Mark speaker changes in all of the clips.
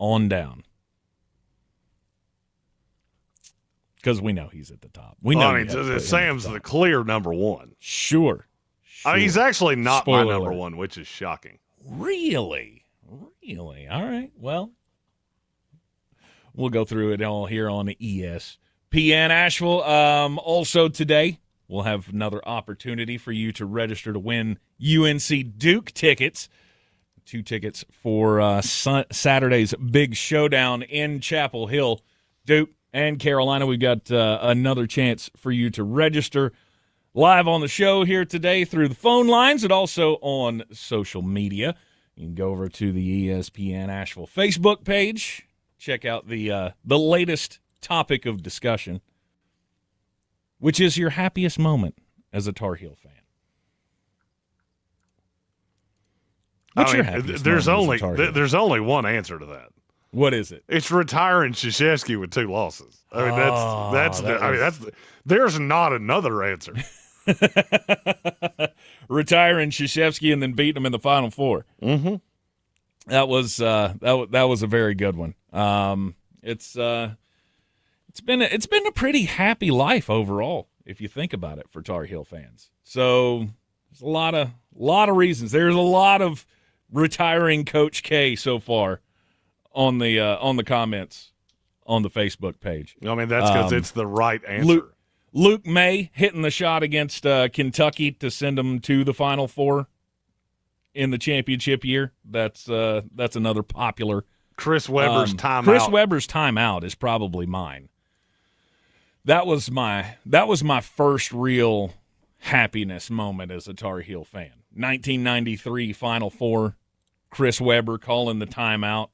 Speaker 1: on down. Because we know he's at the top. We know.
Speaker 2: Sam's the clear number one.
Speaker 1: Sure.
Speaker 2: He's actually not
Speaker 1: Spoiler
Speaker 2: my number
Speaker 1: alert.
Speaker 2: one, which is shocking.
Speaker 1: Really? Really? All right. Well, we'll go through it all here on the ESPN Asheville. Also today, we'll have another opportunity for you to register to win UNC Duke tickets. 2 tickets for Saturday's big showdown in Chapel Hill. Duke and Carolina, we've got another chance for you to register live on the show here today through the phone lines and also on social media. You can go over to the ESPN Asheville Facebook page, check out the latest topic of discussion, which is your happiest moment as a Tar Heel fan. What's your happiest moment as a Tar Heel?
Speaker 2: There's only one answer to that.
Speaker 1: What is it?
Speaker 2: It's retiring Krzyzewski with 2 losses. I mean, there's not another answer.
Speaker 1: Retiring Krzyzewski and then beating him in the Final Four.
Speaker 2: Mm-hmm.
Speaker 1: That was a very good one. It's been a pretty happy life overall, if you think about it, for Tar Heel fans. So there's a lot of reasons. There's a lot of retiring Coach K so far on the comments on the Facebook page.
Speaker 2: I mean, that's because it's the right answer.
Speaker 1: Luke May hitting the shot against Kentucky to send them to the Final Four in the championship year. That's another popular.
Speaker 2: Chris Webber's timeout.
Speaker 1: Chris Webber's timeout is probably mine. That was my first real happiness moment as a Tar Heel fan. 1993 Final Four. Chris Webber calling the timeout.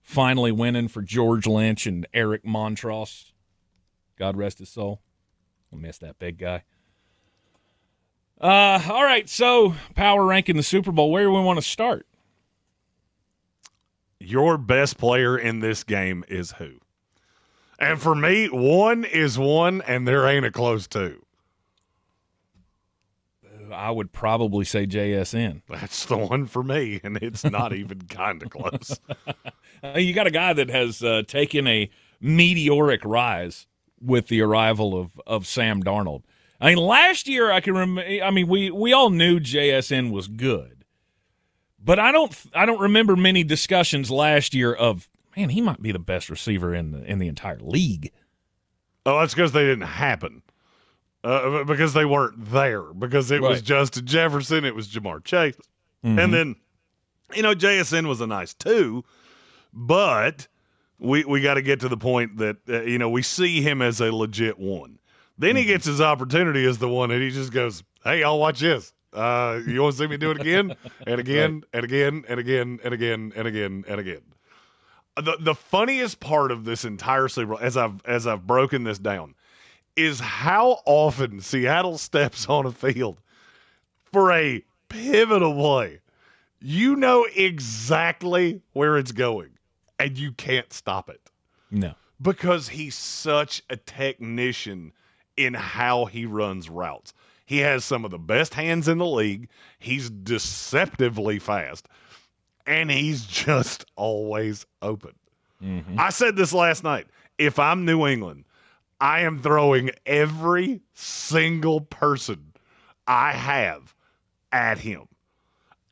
Speaker 1: Finally winning for George Lynch and Eric Montross. God rest his soul. I miss that big guy. All right, so power ranking the Super Bowl. Where do we want to start?
Speaker 2: Your best player in this game is who? And for me, 1 is 1, and there ain't a close 2.
Speaker 1: I would probably say JSN.
Speaker 2: That's the one for me, and it's not even kind of close.
Speaker 1: You got a guy that has taken a meteoric rise with the arrival of Sam Darnold. I mean, last year I can remember. I mean, we all knew JSN was good, but I don't remember many discussions last year of, man, he might be the best receiver in the entire league.
Speaker 2: Oh, that's because they didn't happen. Because they weren't there. Because it was Justin Jefferson, it was Jamar Chase, and then JSN was a nice 2, but we got to get to the point that we see him as a legit 1. Then he gets his opportunity as the 1, and he just goes, "Hey, I'll watch this. You want to see me do it again and again and again and again and again and again and again." The funniest part of this entire Super Bowl, as I've broken this down, is how often Seattle steps on a field for a pivotal play. You know exactly where it's going, and you can't stop it.
Speaker 1: No.
Speaker 2: Because he's such a technician in how he runs routes. He has some of the best hands in the league. He's deceptively fast, and he's just always open. Mm-hmm. I said this last night. If I'm New England, I am throwing every single person I have at him.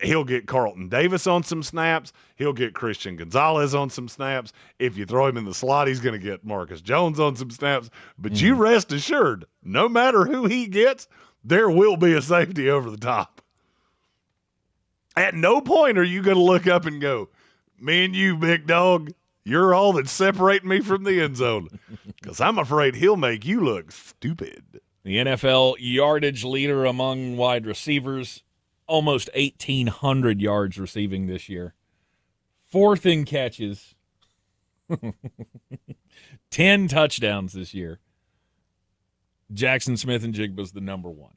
Speaker 2: He'll get Carlton Davis on some snaps. He'll get Christian Gonzalez on some snaps. If you throw him in the slot, he's going to get Marcus Jones on some snaps. But you rest assured, no matter who he gets, there will be a safety over the top. At no point are you going to look up and go, "Me and you, big dog, you're all that's separating me from the end zone," because I'm afraid he'll make you look stupid.
Speaker 1: The NFL yardage leader among wide receivers, almost 1,800 yards receiving this year. 4th in catches. 10 touchdowns this year. Jaxon Smith-Njigba was the number 1.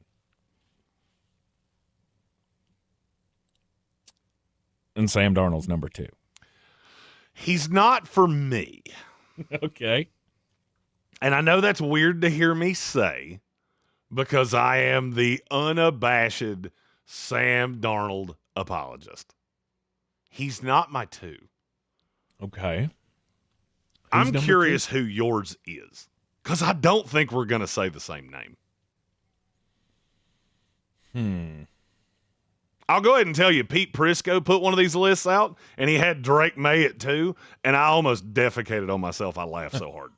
Speaker 1: And Sam Darnold's number 2.
Speaker 2: He's not for me.
Speaker 1: Okay.
Speaker 2: And I know that's weird to hear me say because I am the unabashed Sam Darnold apologist. He's not my 2.
Speaker 1: Okay.
Speaker 2: I'm curious who yours is, because I don't think we're going to say the same name. I'll go ahead and tell you, Pete Prisco put one of these lists out, and he had Drake Maye at 2, and I almost defecated on myself. I laughed so hard.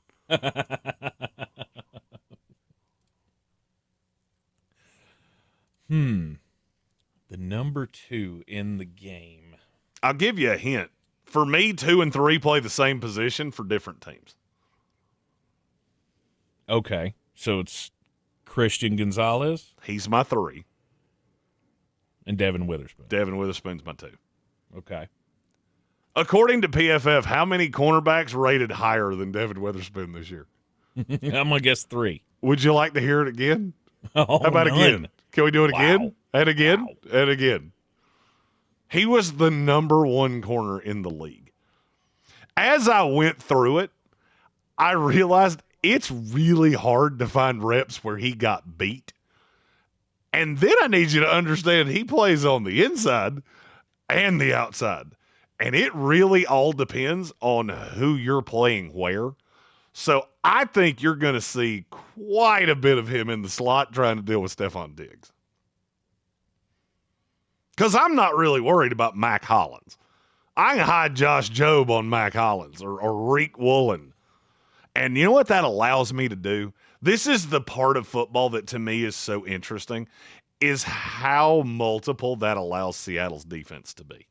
Speaker 1: The number 2 in the game.
Speaker 2: I'll give you a hint. For me, 2 and 3 play the same position for different teams.
Speaker 1: Okay. So it's Christian Gonzalez?
Speaker 2: He's my 3.
Speaker 1: And Devon Witherspoon.
Speaker 2: Devon Witherspoon's my 2.
Speaker 1: Okay.
Speaker 2: According to PFF, how many cornerbacks rated higher than Devon Witherspoon this year?
Speaker 1: I'm going to guess 3.
Speaker 2: Would you like to hear it again?
Speaker 1: Oh,
Speaker 2: how about
Speaker 1: none.
Speaker 2: again? Can we do it again?
Speaker 1: Wow.
Speaker 2: And again?
Speaker 1: Wow.
Speaker 2: And again. He was the number 1 corner in the league. As I went through it, I realized it's really hard to find reps where he got beat. And then I need you to understand he plays on the inside and the outside. And it really all depends on who you're playing where. So I think you're going to see quite a bit of him in the slot trying to deal with Stefon Diggs. Because I'm not really worried about Mac Hollins. I can hide Josh Jobe on Mac Hollins or Reek Woolen. And you know what that allows me to do? This is the part of football that to me is so interesting, is how multiple that allows Seattle's defense to be.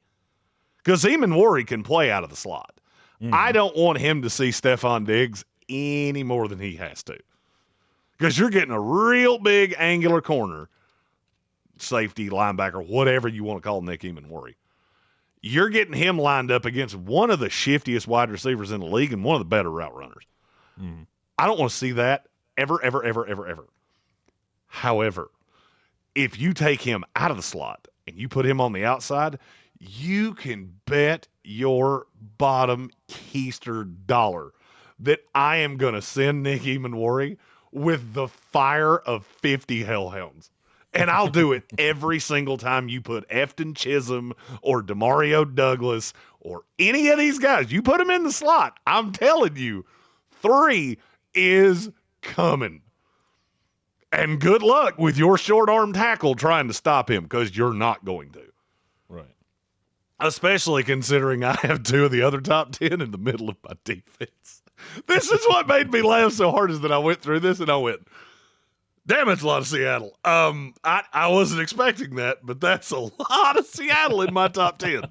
Speaker 2: Because Eamon Worry can play out of the slot. Mm-hmm. I don't want him to see Stefon Diggs any more than he has to. Because you're getting a real big angular corner, safety, linebacker, whatever you want to call Nick Eamon Worry. You're getting him lined up against one of the shiftiest wide receivers in the league and one of the better route runners. Mm-hmm. I don't want to see that ever, ever, ever, ever, ever. However, if you take him out of the slot and you put him on the outside, you can bet your bottom keister dollar that I am going to send Nick Eamon Worry with the fire of 50 hellhounds. And I'll do it every single time you put Efton Chisholm or Demario Douglas or any of these guys. You put them in the slot. I'm telling you, 3 is coming. And good luck with your short arm tackle trying to stop him, because you're not going to.
Speaker 1: Right.
Speaker 2: Especially considering I have 2 of the other top 10 in the middle of my defense. This is what made me laugh so hard, is that I went through this and I went, damn, it's a lot of Seattle. I wasn't expecting that, but that's a lot of Seattle in my top 10.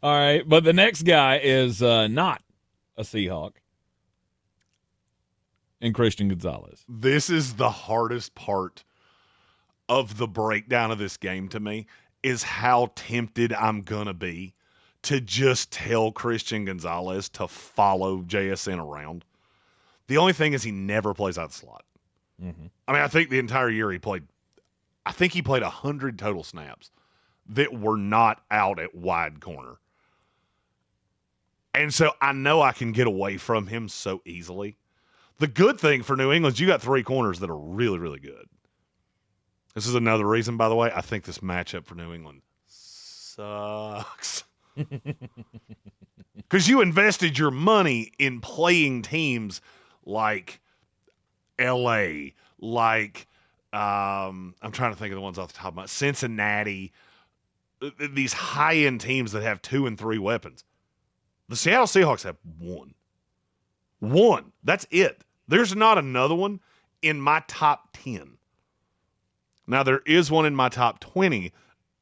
Speaker 1: All right, but the next guy is not a Seahawk. And Christian Gonzalez.
Speaker 2: This is the hardest part of the breakdown of this game to me, is how tempted I'm going to be to just tell Christian Gonzalez to follow JSN around. The only thing is he never plays out the slot. Mm-hmm. I mean, I think the entire year he played 100 total snaps that were not out at wide corner. And so I know I can get away from him so easily. The good thing for New England is you got 3 corners that are really, really good. This is another reason, by the way, I think this matchup for New England sucks. Because you invested your money in playing teams like L.A., like I'm trying to think of the ones off the top of my Cincinnati, these high-end teams that have 2 and 3 weapons. The Seattle Seahawks have 1. 1. That's it. There's not another one in my top 10. Now, there is one in my top 20,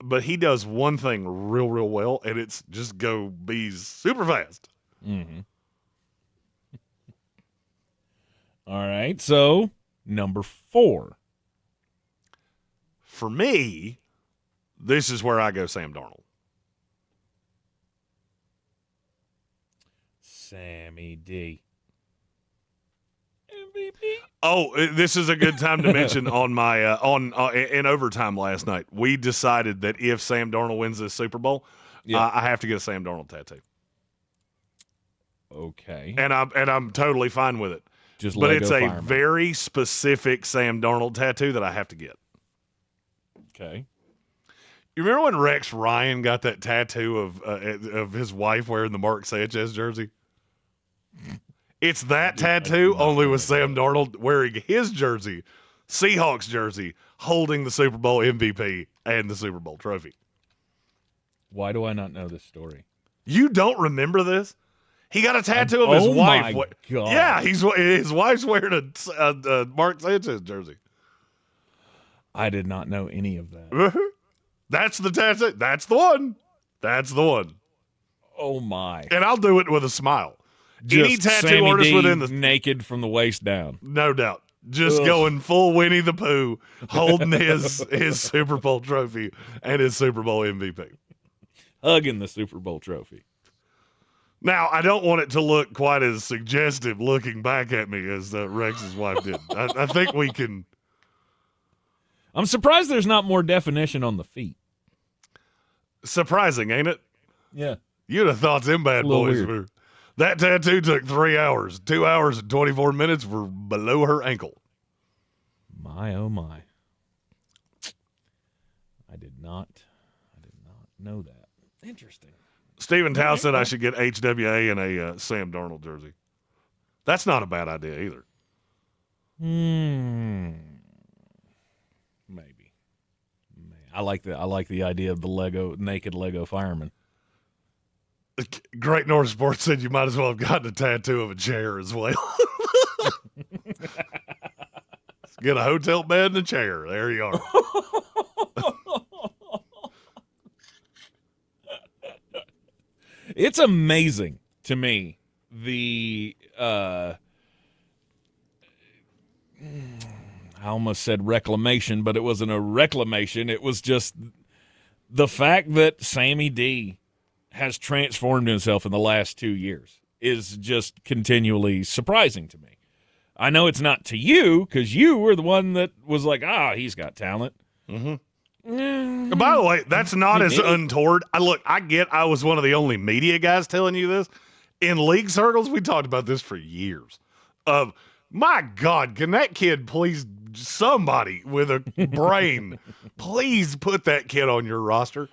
Speaker 2: but he does one thing real, real well, and it's just go bees super fast.
Speaker 1: Mm-hmm. All right, so number 4.
Speaker 2: For me, this is where I go Sam Darnold.
Speaker 1: Sammy D. MVP.
Speaker 2: Oh, this is a good time to mention on my in overtime last night, we decided that if Sam Darnold wins this Super Bowl, I have to get a Sam Darnold tattoo.
Speaker 1: Okay.
Speaker 2: And I'm totally fine with it.
Speaker 1: But
Speaker 2: it's
Speaker 1: fireman.
Speaker 2: A very specific Sam Darnold tattoo that I have to get.
Speaker 1: Okay.
Speaker 2: You remember when Rex Ryan got that tattoo of his wife wearing the Mark Sanchez jersey? It's that tattoo, only with Sam Darnold wearing his jersey, Seahawks jersey, holding the Super Bowl MVP and the Super Bowl trophy.
Speaker 1: Why do I not know this story?
Speaker 2: You don't remember this? He got a tattoo of his wife.
Speaker 1: Oh, my God.
Speaker 2: Yeah, his wife's wearing a Mark Sanchez jersey.
Speaker 1: I did not know any of that.
Speaker 2: That's the tattoo. That's the one. That's the one.
Speaker 1: Oh, my.
Speaker 2: And I'll do it with a smile.
Speaker 1: Just
Speaker 2: Any tattoo
Speaker 1: Sammy
Speaker 2: artist
Speaker 1: D
Speaker 2: within the...
Speaker 1: naked from the waist down.
Speaker 2: No doubt. Just going full Winnie the Pooh, holding his Super Bowl trophy and his Super Bowl MVP.
Speaker 1: Hugging the Super Bowl trophy.
Speaker 2: Now, I don't want it to look quite as suggestive looking back at me as Rex's wife did. I think we can...
Speaker 1: I'm surprised there's not more definition on the feet.
Speaker 2: Surprising, ain't it?
Speaker 1: Yeah.
Speaker 2: You'd have thought them bad boys were... That tattoo took 3 hours. 2 hours and 24 minutes were below her ankle.
Speaker 1: My, oh, my. I did not know that. Interesting.
Speaker 2: Stephen Tao said I should get HWA and a Sam Darnold jersey. That's not a bad idea either.
Speaker 1: Maybe. I like the idea of the naked Lego fireman.
Speaker 2: Great North Sports said you might as well have gotten a tattoo of a chair as well. Get a hotel bed and a chair. There you are.
Speaker 1: It's amazing to me I almost said reclamation, but it wasn't a reclamation. It was just the fact that Sammy D has transformed himself in the last 2 years is just continually surprising to me. I know it's not to you because you were the one that was like, he's got talent.
Speaker 2: Mm-hmm. By the way, that's not as untoward. I was one of the only media guys telling you this. In league circles, we talked about this for years. My God, can that kid please, somebody with a brain, please put that kid on your roster?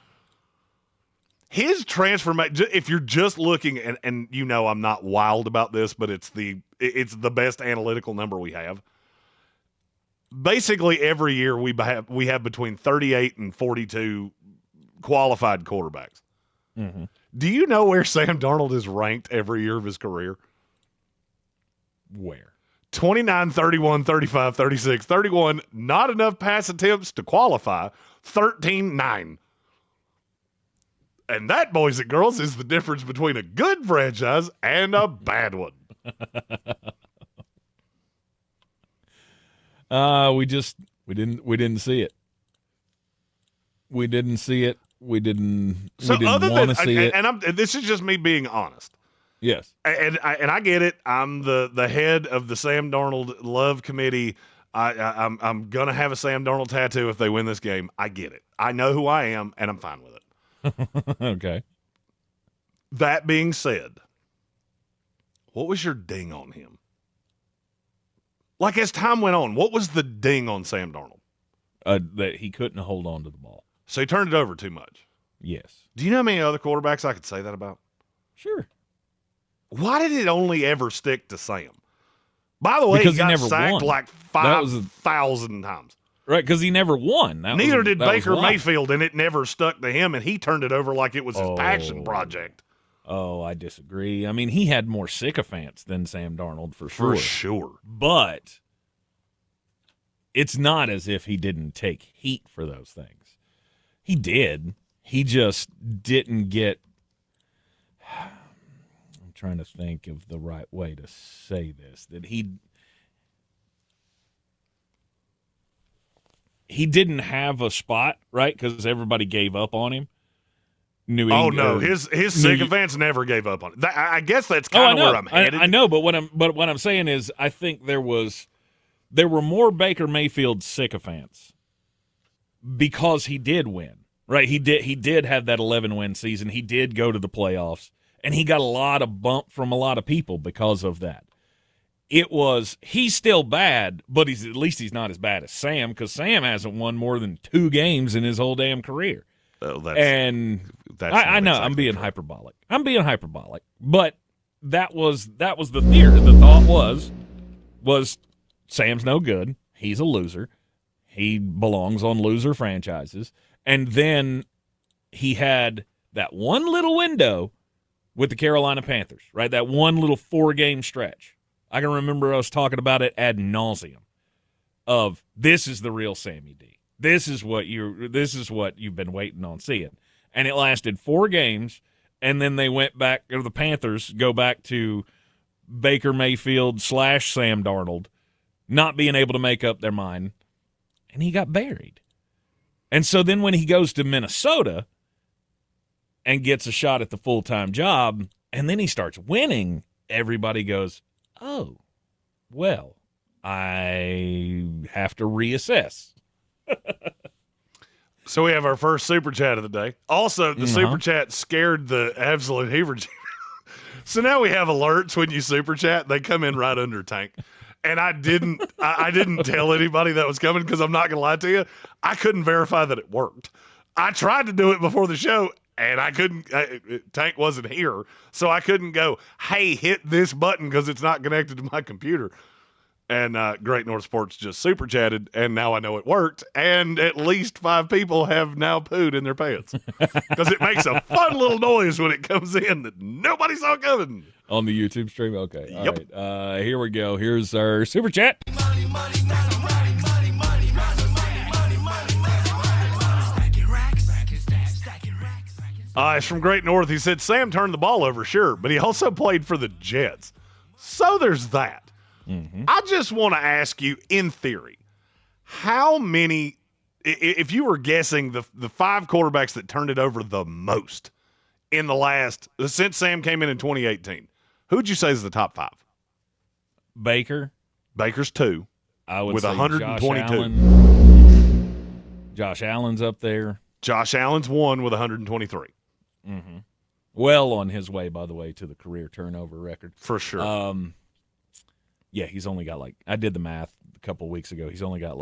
Speaker 2: His transformation, if you're just looking, and you know I'm not wild about this, but it's the best analytical number we have. Basically, every year we have between 38 and 42 qualified quarterbacks. Mm-hmm. Do you know where Sam Darnold is ranked every year of his career?
Speaker 1: Where?
Speaker 2: 29, 31, 35, 36, 31, not enough pass attempts to qualify, 13, 9. And that, boys and girls, is the difference between a good franchise and a bad one.
Speaker 1: We didn't see it. We didn't see it. We didn't want to see it.
Speaker 2: And this is just me being honest.
Speaker 1: Yes.
Speaker 2: And I get it. I'm the head of the Sam Darnold Love Committee. I'm gonna have a Sam Darnold tattoo if they win this game. I get it. I know who I am, and I'm fine with it.
Speaker 1: Okay.
Speaker 2: That being said, what was your ding on him? Like, as time went on, what was the ding on Sam Darnold?
Speaker 1: That he couldn't hold on to the ball.
Speaker 2: So he turned it over too much.
Speaker 1: Yes.
Speaker 2: Do you know how many other quarterbacks I could say that about?
Speaker 1: Sure.
Speaker 2: Why did it only ever stick to Sam? By the way,
Speaker 1: because
Speaker 2: he got
Speaker 1: never
Speaker 2: sacked
Speaker 1: won.
Speaker 2: like 5,000 times.
Speaker 1: Right, because he never won.
Speaker 2: Neither did Baker Mayfield, and it never stuck to him, and he turned it over like it was his passion project.
Speaker 1: Oh, I disagree. I mean, he had more sycophants than Sam Darnold, for sure.
Speaker 2: For sure.
Speaker 1: But it's not as if he didn't take heat for those things. He did. He just didn't get – I'm trying to think of the right way to say this. That he didn't have a spot, right, because everybody gave up on him.
Speaker 2: His sycophants never gave up on it. I guess that's kind of where I'm headed.
Speaker 1: I know, but what I'm saying is, I think there were more Baker Mayfield sycophants because he did win, right? He did have that 11-win season. He did go to the playoffs, and he got a lot of bump from a lot of people because of that. He's still bad, but at least he's not as bad as Sam, because Sam hasn't won more than 2 games in his whole damn career. and I know exactly I'm being hyperbolic. But that was the theory. The thought was Sam's no good. He's a loser. He belongs on loser franchises. And then he had that one little window with the Carolina Panthers, right? That one little 4-game stretch. I can remember us talking about it ad nauseum of this is the real Sammy D. This is what you've been waiting on seeing. And it lasted 4 games, and then they went back, or the Panthers go back to Baker Mayfield / Sam Darnold not being able to make up their mind, and he got buried. And so then when he goes to Minnesota and gets a shot at the full-time job, and then he starts winning, everybody goes, oh, well, I have to reassess.
Speaker 2: So we have our first Super Chat of the day. Also, the Super Chat scared the absolute heebie. So now we have alerts when you Super Chat. They come in right under Tank. And I didn't tell anybody that was coming because I'm not going to lie to you. I couldn't verify that it worked. I tried to do it before the show, and I couldn't. Tank wasn't here, so I couldn't go, hey, hit this button because it's not connected to my computer. And Great North Sports just Super Chatted, and now I know it worked. And at least 5 people have now pooed in their pants because it makes a fun little noise when it comes in that nobody saw coming.
Speaker 1: On the YouTube stream? Okay. All
Speaker 2: Yep.
Speaker 1: right. Here we go. Here's our Super Chat.
Speaker 2: It's from Great North. He said, Sam turned the ball over, sure, but he also played for the Jets. So there's that. Mm-hmm. I just want to ask you, in theory, how many, if you were guessing the 5 quarterbacks that turned it over the most in the last, since Sam came in 2018, who'd you say is the top 5?
Speaker 1: Baker.
Speaker 2: Baker's 2.
Speaker 1: I would
Speaker 2: with
Speaker 1: say
Speaker 2: 122.
Speaker 1: Josh Allen's up there.
Speaker 2: Josh Allen's 1 with 123.
Speaker 1: Mm-hmm. Well on his way, by the way, to the career turnover record.
Speaker 2: For sure.
Speaker 1: Yeah, he's only got I did the math a couple of weeks ago. He's only got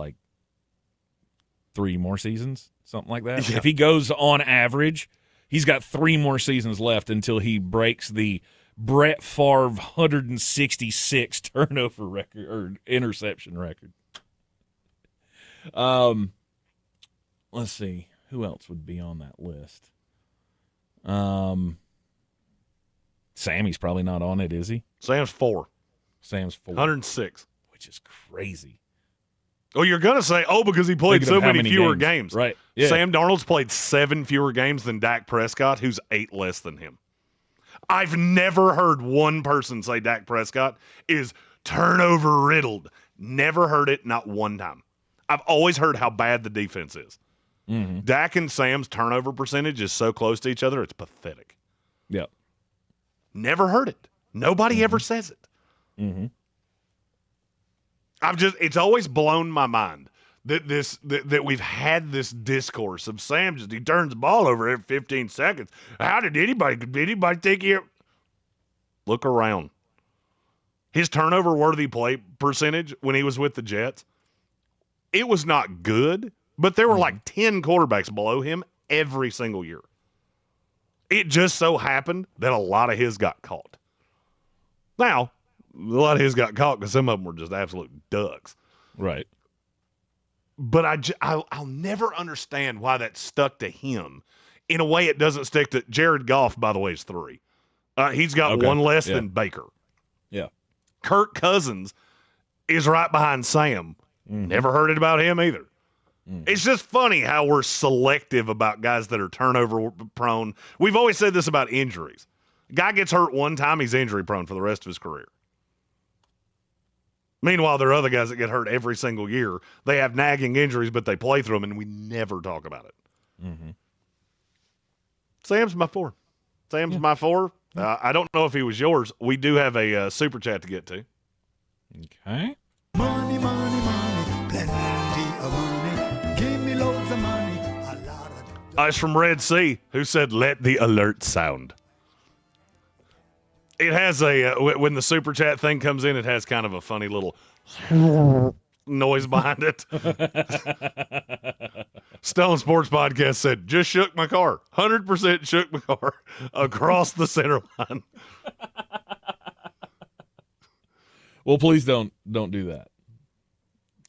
Speaker 1: 3 more seasons, something like that. Yeah. If he goes on average, he's got 3 more seasons left until he breaks the Brett Favre 166 turnover record or interception record. Let's see. Who else would be on that list? Sammy's probably not on it, is he?
Speaker 2: Sam's 4. 106.
Speaker 1: Which is crazy.
Speaker 2: Oh, you're going to say, because he played so many fewer games.
Speaker 1: Right. Yeah.
Speaker 2: Sam Darnold's played 7 fewer games than Dak Prescott, who's 8 less than him. I've never heard one person say Dak Prescott is turnover riddled. Never heard it, not one time. I've always heard how bad the defense is. Mm-hmm. Dak and Sam's turnover percentage is so close to each other, it's pathetic.
Speaker 1: Yep.
Speaker 2: Never heard it. Nobody ever says it.
Speaker 1: Mm-hmm.
Speaker 2: It's always blown my mind that we've had this discourse of Sam he turns the ball over every 15 seconds. How did anybody think he? Look around. His turnover worthy play percentage when he was with the Jets, it was not good, but there were 10 quarterbacks below him every single year. It just so happened that a lot of his got caught. Now, a lot of his got caught because some of them were just absolute ducks.
Speaker 1: Right.
Speaker 2: But I'll never understand why that stuck to him. In a way, it doesn't stick to Jared Goff, by the way, is 3. He's got 1 less than Baker.
Speaker 1: Yeah.
Speaker 2: Kirk Cousins is right behind Sam. Mm-hmm. Never heard it about him either. Mm-hmm. It's just funny how we're selective about guys that are turnover prone. We've always said this about injuries. Guy gets hurt one time, he's injury prone for the rest of his career. Meanwhile, there are other guys that get hurt every single year. They have nagging injuries, but they play through them, and we never talk about it.
Speaker 1: Mm-hmm.
Speaker 2: Sam's my 4. My 4. I don't know if he was yours. We do have a super chat to get to.
Speaker 1: Okay.
Speaker 3: Money, money, money, plenty of money. Give me loads of money. A lot of
Speaker 2: It's from Red Sea, who said, let the alert sound. It has when the super chat thing comes in, it has kind of a funny little noise behind it. Stone Sports Podcast said, just shook my car. 100% shook my car across the center line.
Speaker 1: Well, please don't do that.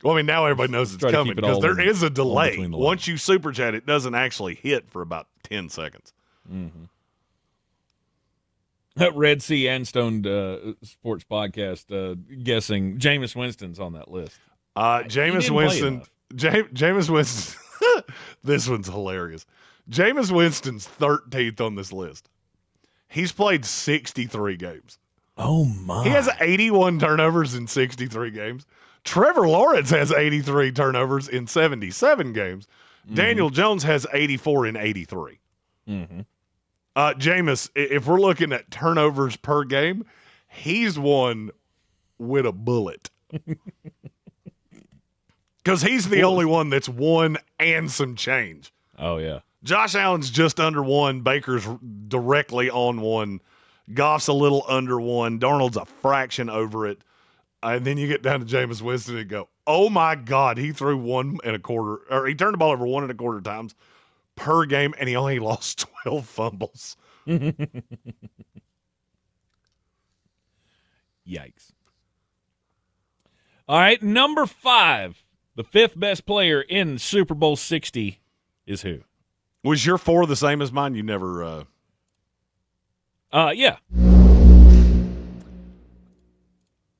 Speaker 2: Well, I mean, now everybody knows it's coming because there is a delay.
Speaker 1: The
Speaker 2: Once you super chat, it doesn't actually hit for about 10 seconds.
Speaker 1: Mm-hmm. Red Sea and Stoned Sports Podcast guessing Jameis Winston's on that list.
Speaker 2: Jameis Winston. Jameis Winston. This one's hilarious. Jameis Winston's 13th on this list. He's played 63 games.
Speaker 1: Oh, my.
Speaker 2: He has 81 turnovers in 63 games. Trevor Lawrence has 83 turnovers in 77 games. Mm-hmm. Daniel Jones has 84 in 83.
Speaker 1: Mm-hmm.
Speaker 2: Jameis, if we're looking at turnovers per game, he's one with a bullet. Because he's the only one that's won and some change.
Speaker 1: Oh, yeah.
Speaker 2: Josh Allen's just under one. Baker's directly on one. Goff's a little under one. Darnold's a fraction over it. And then you get down to Jameis Winston and go, oh, my God, he threw 1 1/4, or he turned the ball over 1 1/4 times per game, and he only lost 12 fumbles.
Speaker 1: Yikes. All right, number 5, the 5th best player in Super Bowl 60 is who?
Speaker 2: Was your 4 the same as mine? You never
Speaker 1: yeah.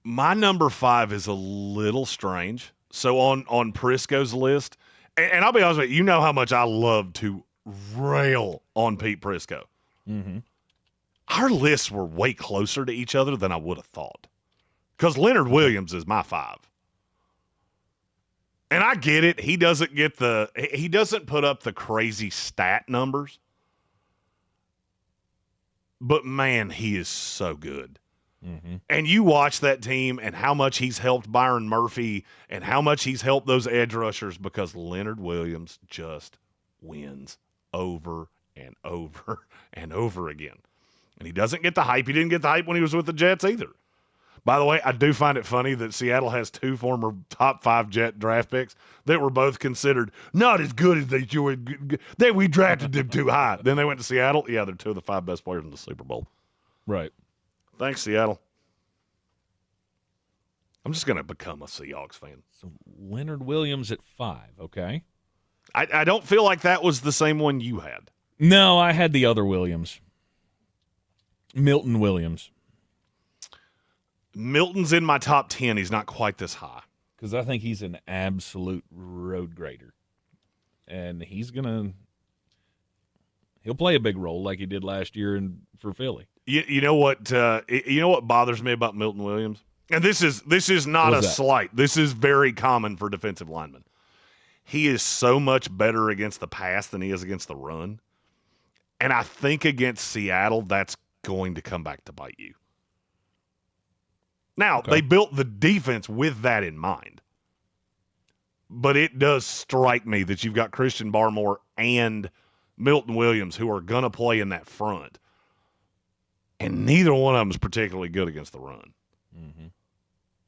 Speaker 2: My number 5 is a little strange. So on Prisco's list, and I'll be honest with you, you know how much I love to rail on Pete Prisco.
Speaker 1: Mm-hmm.
Speaker 2: Our lists were way closer to each other than I would have thought. Because Leonard Williams is my 5. And I get it. He doesn't put up the crazy stat numbers. But, man, he is so good.
Speaker 1: Mm-hmm.
Speaker 2: And you watch that team and how much he's helped Byron Murphy and how much he's helped those edge rushers because Leonard Williams just wins over and over and over again. And he doesn't get the hype. He didn't get the hype when he was with the Jets either. By the way, I do find it funny that Seattle has 2 former top 5 Jet draft picks that were both considered not as good as they should. We drafted them too high. Then they went to Seattle. Yeah, they're 2 of the 5 best players in the Super Bowl.
Speaker 1: Right.
Speaker 2: Thanks, Seattle. I'm just going to become a Seahawks fan.
Speaker 1: So Leonard Williams at 5, okay?
Speaker 2: I don't feel like that was the same one you had.
Speaker 1: No, I had the other Williams. Milton Williams.
Speaker 2: Milton's in my top 10. He's not quite this high.
Speaker 1: Because I think he's an absolute road grader. And he'll play a big role like he did last year for Philly.
Speaker 2: You know what bothers me about Milton Williams? And this is not a slight. This is very common for defensive linemen. He is so much better against the pass than he is against the run. And I think against Seattle, that's going to come back to bite you. Now, They built the defense with that in mind. But it does strike me that you've got Christian Barmore and Milton Williams who are going to play in that front. And neither one of them is particularly good against the run.
Speaker 1: Mm-hmm.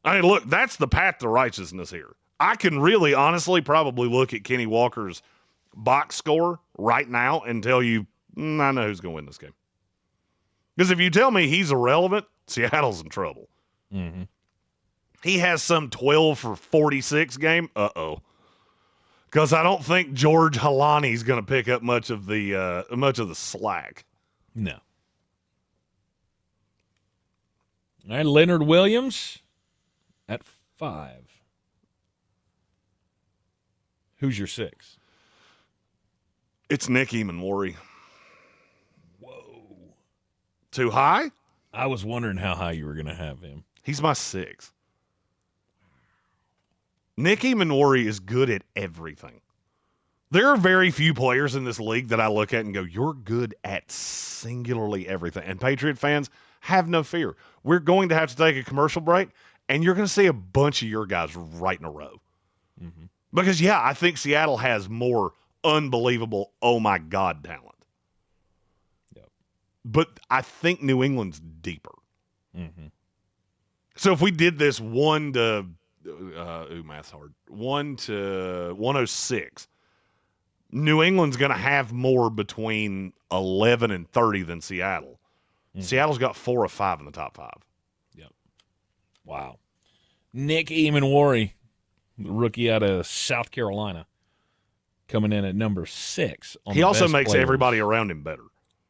Speaker 2: I mean, look, that's the path to righteousness here. I can really honestly probably look at Kenny Walker's box score right now and tell you, I know who's going to win this game. Because if you tell me he's irrelevant, Seattle's in trouble.
Speaker 1: Mm-hmm.
Speaker 2: He has some 12 for 46 game. Uh-oh. Because I don't think George Halani's going to pick up much of the slack.
Speaker 1: No. All right, Leonard Williams at 5. Who's your 6?
Speaker 2: It's Nick Eamon-Worry.
Speaker 1: Whoa.
Speaker 2: Too high?
Speaker 1: I was wondering how high you were going to have him.
Speaker 2: He's my 6. Nick Eamon-Worry is good at everything. There are very few players in this league that I look at and go, you're good at singularly everything. And Patriot fans, have no fear. We're going to have to take a commercial break, and you're going to see a bunch of your guys right in a row.
Speaker 1: Mm-hmm.
Speaker 2: Because, yeah, I think Seattle has more unbelievable, oh, my God, talent.
Speaker 1: Yep.
Speaker 2: But I think New England's deeper.
Speaker 1: Mm-hmm.
Speaker 2: So if we did this 1 to math's hard. 1 to 106. New England's going to have more between 11 and 30 than Seattle. Seattle's got 4 or 5 in the top 5.
Speaker 1: Yep. Wow. Nick Eamon-Worry, the rookie out of South Carolina, coming in at number 6.
Speaker 2: He also makes everybody around him better.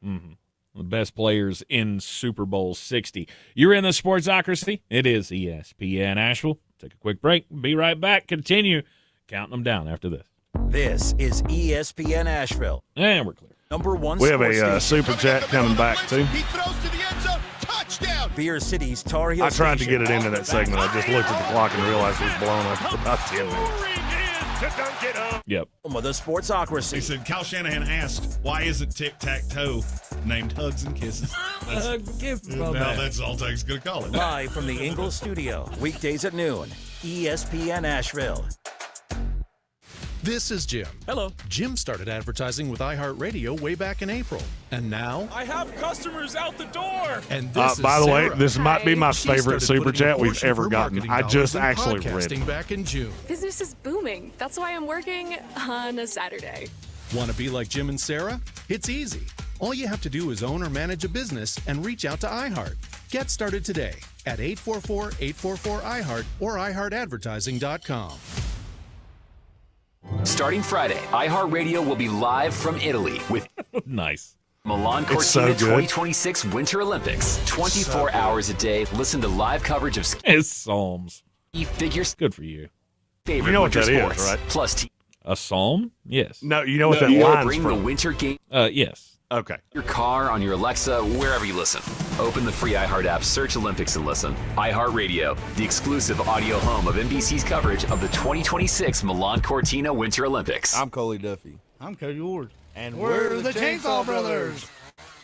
Speaker 1: Mm-hmm. The best players in Super Bowl 60. You're in the Sportsocracy. It is ESPN Asheville. Take a quick break. Be right back. Continue counting them down after this.
Speaker 4: This is ESPN Asheville.
Speaker 1: And we're clear.
Speaker 4: Number 1
Speaker 2: We have
Speaker 4: sports
Speaker 2: a
Speaker 4: station.
Speaker 2: super chat coming back, too.
Speaker 3: He throws to the end zone. Touchdown.
Speaker 4: Beer City's Tar Heel
Speaker 2: I tried to
Speaker 4: Station.
Speaker 2: get it into that segment. I just looked at the clock and realized it was blown up for about 10 minutes.
Speaker 1: Yep.
Speaker 4: Home of the Sportsocracy.
Speaker 5: He said, Kyle Shanahan asked, why isn't tic-tac-toe named Hugs and Kisses? That's all Tech's going to call it.
Speaker 4: Live from the Ingalls studio. Weekdays at noon. ESPN Asheville.
Speaker 6: This is Jim.
Speaker 4: Hello.
Speaker 6: Jim started advertising with iHeartRadio way back in April. And now?
Speaker 7: I have customers out the door.
Speaker 6: And this is
Speaker 2: By the way,
Speaker 6: Sarah.
Speaker 2: this might be my
Speaker 6: She
Speaker 2: favorite
Speaker 6: started
Speaker 2: super
Speaker 6: putting a
Speaker 2: chat we've
Speaker 6: portion of
Speaker 2: ever
Speaker 6: her
Speaker 2: gotten.
Speaker 6: marketing
Speaker 2: I just
Speaker 6: dollars in
Speaker 2: actually read
Speaker 6: podcasting
Speaker 2: it.
Speaker 6: back in June.
Speaker 8: Business is booming. That's why I'm working on a Saturday.
Speaker 6: Want to be like Jim and Sarah? It's easy. All you have to do is own or manage a business and reach out to iHeart. Get started today at 844-844-iHeart or iHeartAdvertising.com.
Speaker 9: Starting Friday, iHeartRadio will be live from Italy with
Speaker 1: Nice.
Speaker 9: Milan
Speaker 2: It's so
Speaker 9: Cortina
Speaker 2: good.
Speaker 9: 2026 Winter Olympics. 24 hours a day. Listen to live coverage of ski
Speaker 1: It's Psalms.
Speaker 9: figures,
Speaker 1: Good for you.
Speaker 9: favorite
Speaker 2: You know what
Speaker 9: winter
Speaker 2: that is,
Speaker 9: sports.
Speaker 2: right?
Speaker 9: Plus,
Speaker 1: A psalm? Yes.
Speaker 2: No, you know what that
Speaker 9: or
Speaker 2: line's
Speaker 9: bring the
Speaker 2: from?
Speaker 9: winter game
Speaker 1: Yes.
Speaker 2: Okay.
Speaker 9: your car, on your Alexa, wherever you listen. Open the free iHeart app, search Olympics, and listen. iHeartRadio, the exclusive audio home of NBC's coverage of the 2026 Milan Cortina Winter Olympics.
Speaker 10: I'm Coley Duffy.
Speaker 11: I'm Cody Ward.
Speaker 10: And
Speaker 11: we're the Chainsaw Brothers.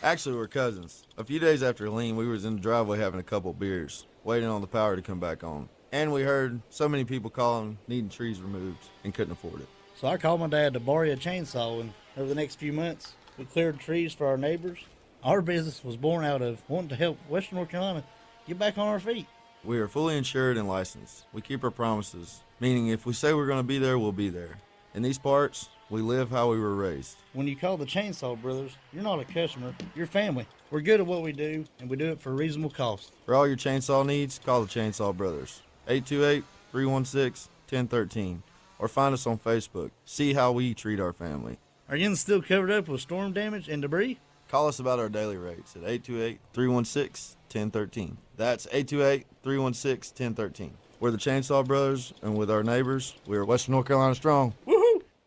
Speaker 10: Actually, we're cousins. A few days after Helene, we was in the driveway having a couple beers, waiting on the power to come back on. And we heard so many people calling, needing trees removed, and couldn't afford it.
Speaker 11: So I called my dad to borrow a chainsaw, and over the next few months, we cleared trees for our neighbors. Our business was born out of wanting to help Western North Carolina get back on our feet.
Speaker 10: We are fully insured and licensed. We keep our promises, meaning if we say we're going to be there, we'll be there. In these parts, we live how we were raised.
Speaker 11: When you call the Chainsaw Brothers, you're not a customer, you're family. We're good at what we do, and we do it for a reasonable cost.
Speaker 10: For all your chainsaw needs, call the Chainsaw Brothers. 828-316-1013. Or find us on Facebook. See how we treat our family.
Speaker 11: Are you still covered up with storm damage and debris?
Speaker 10: Call us about our daily rates at 828-316-1013. That's 828-316-1013. We're the Chainsaw Brothers, and with our neighbors, we're Western North Carolina strong.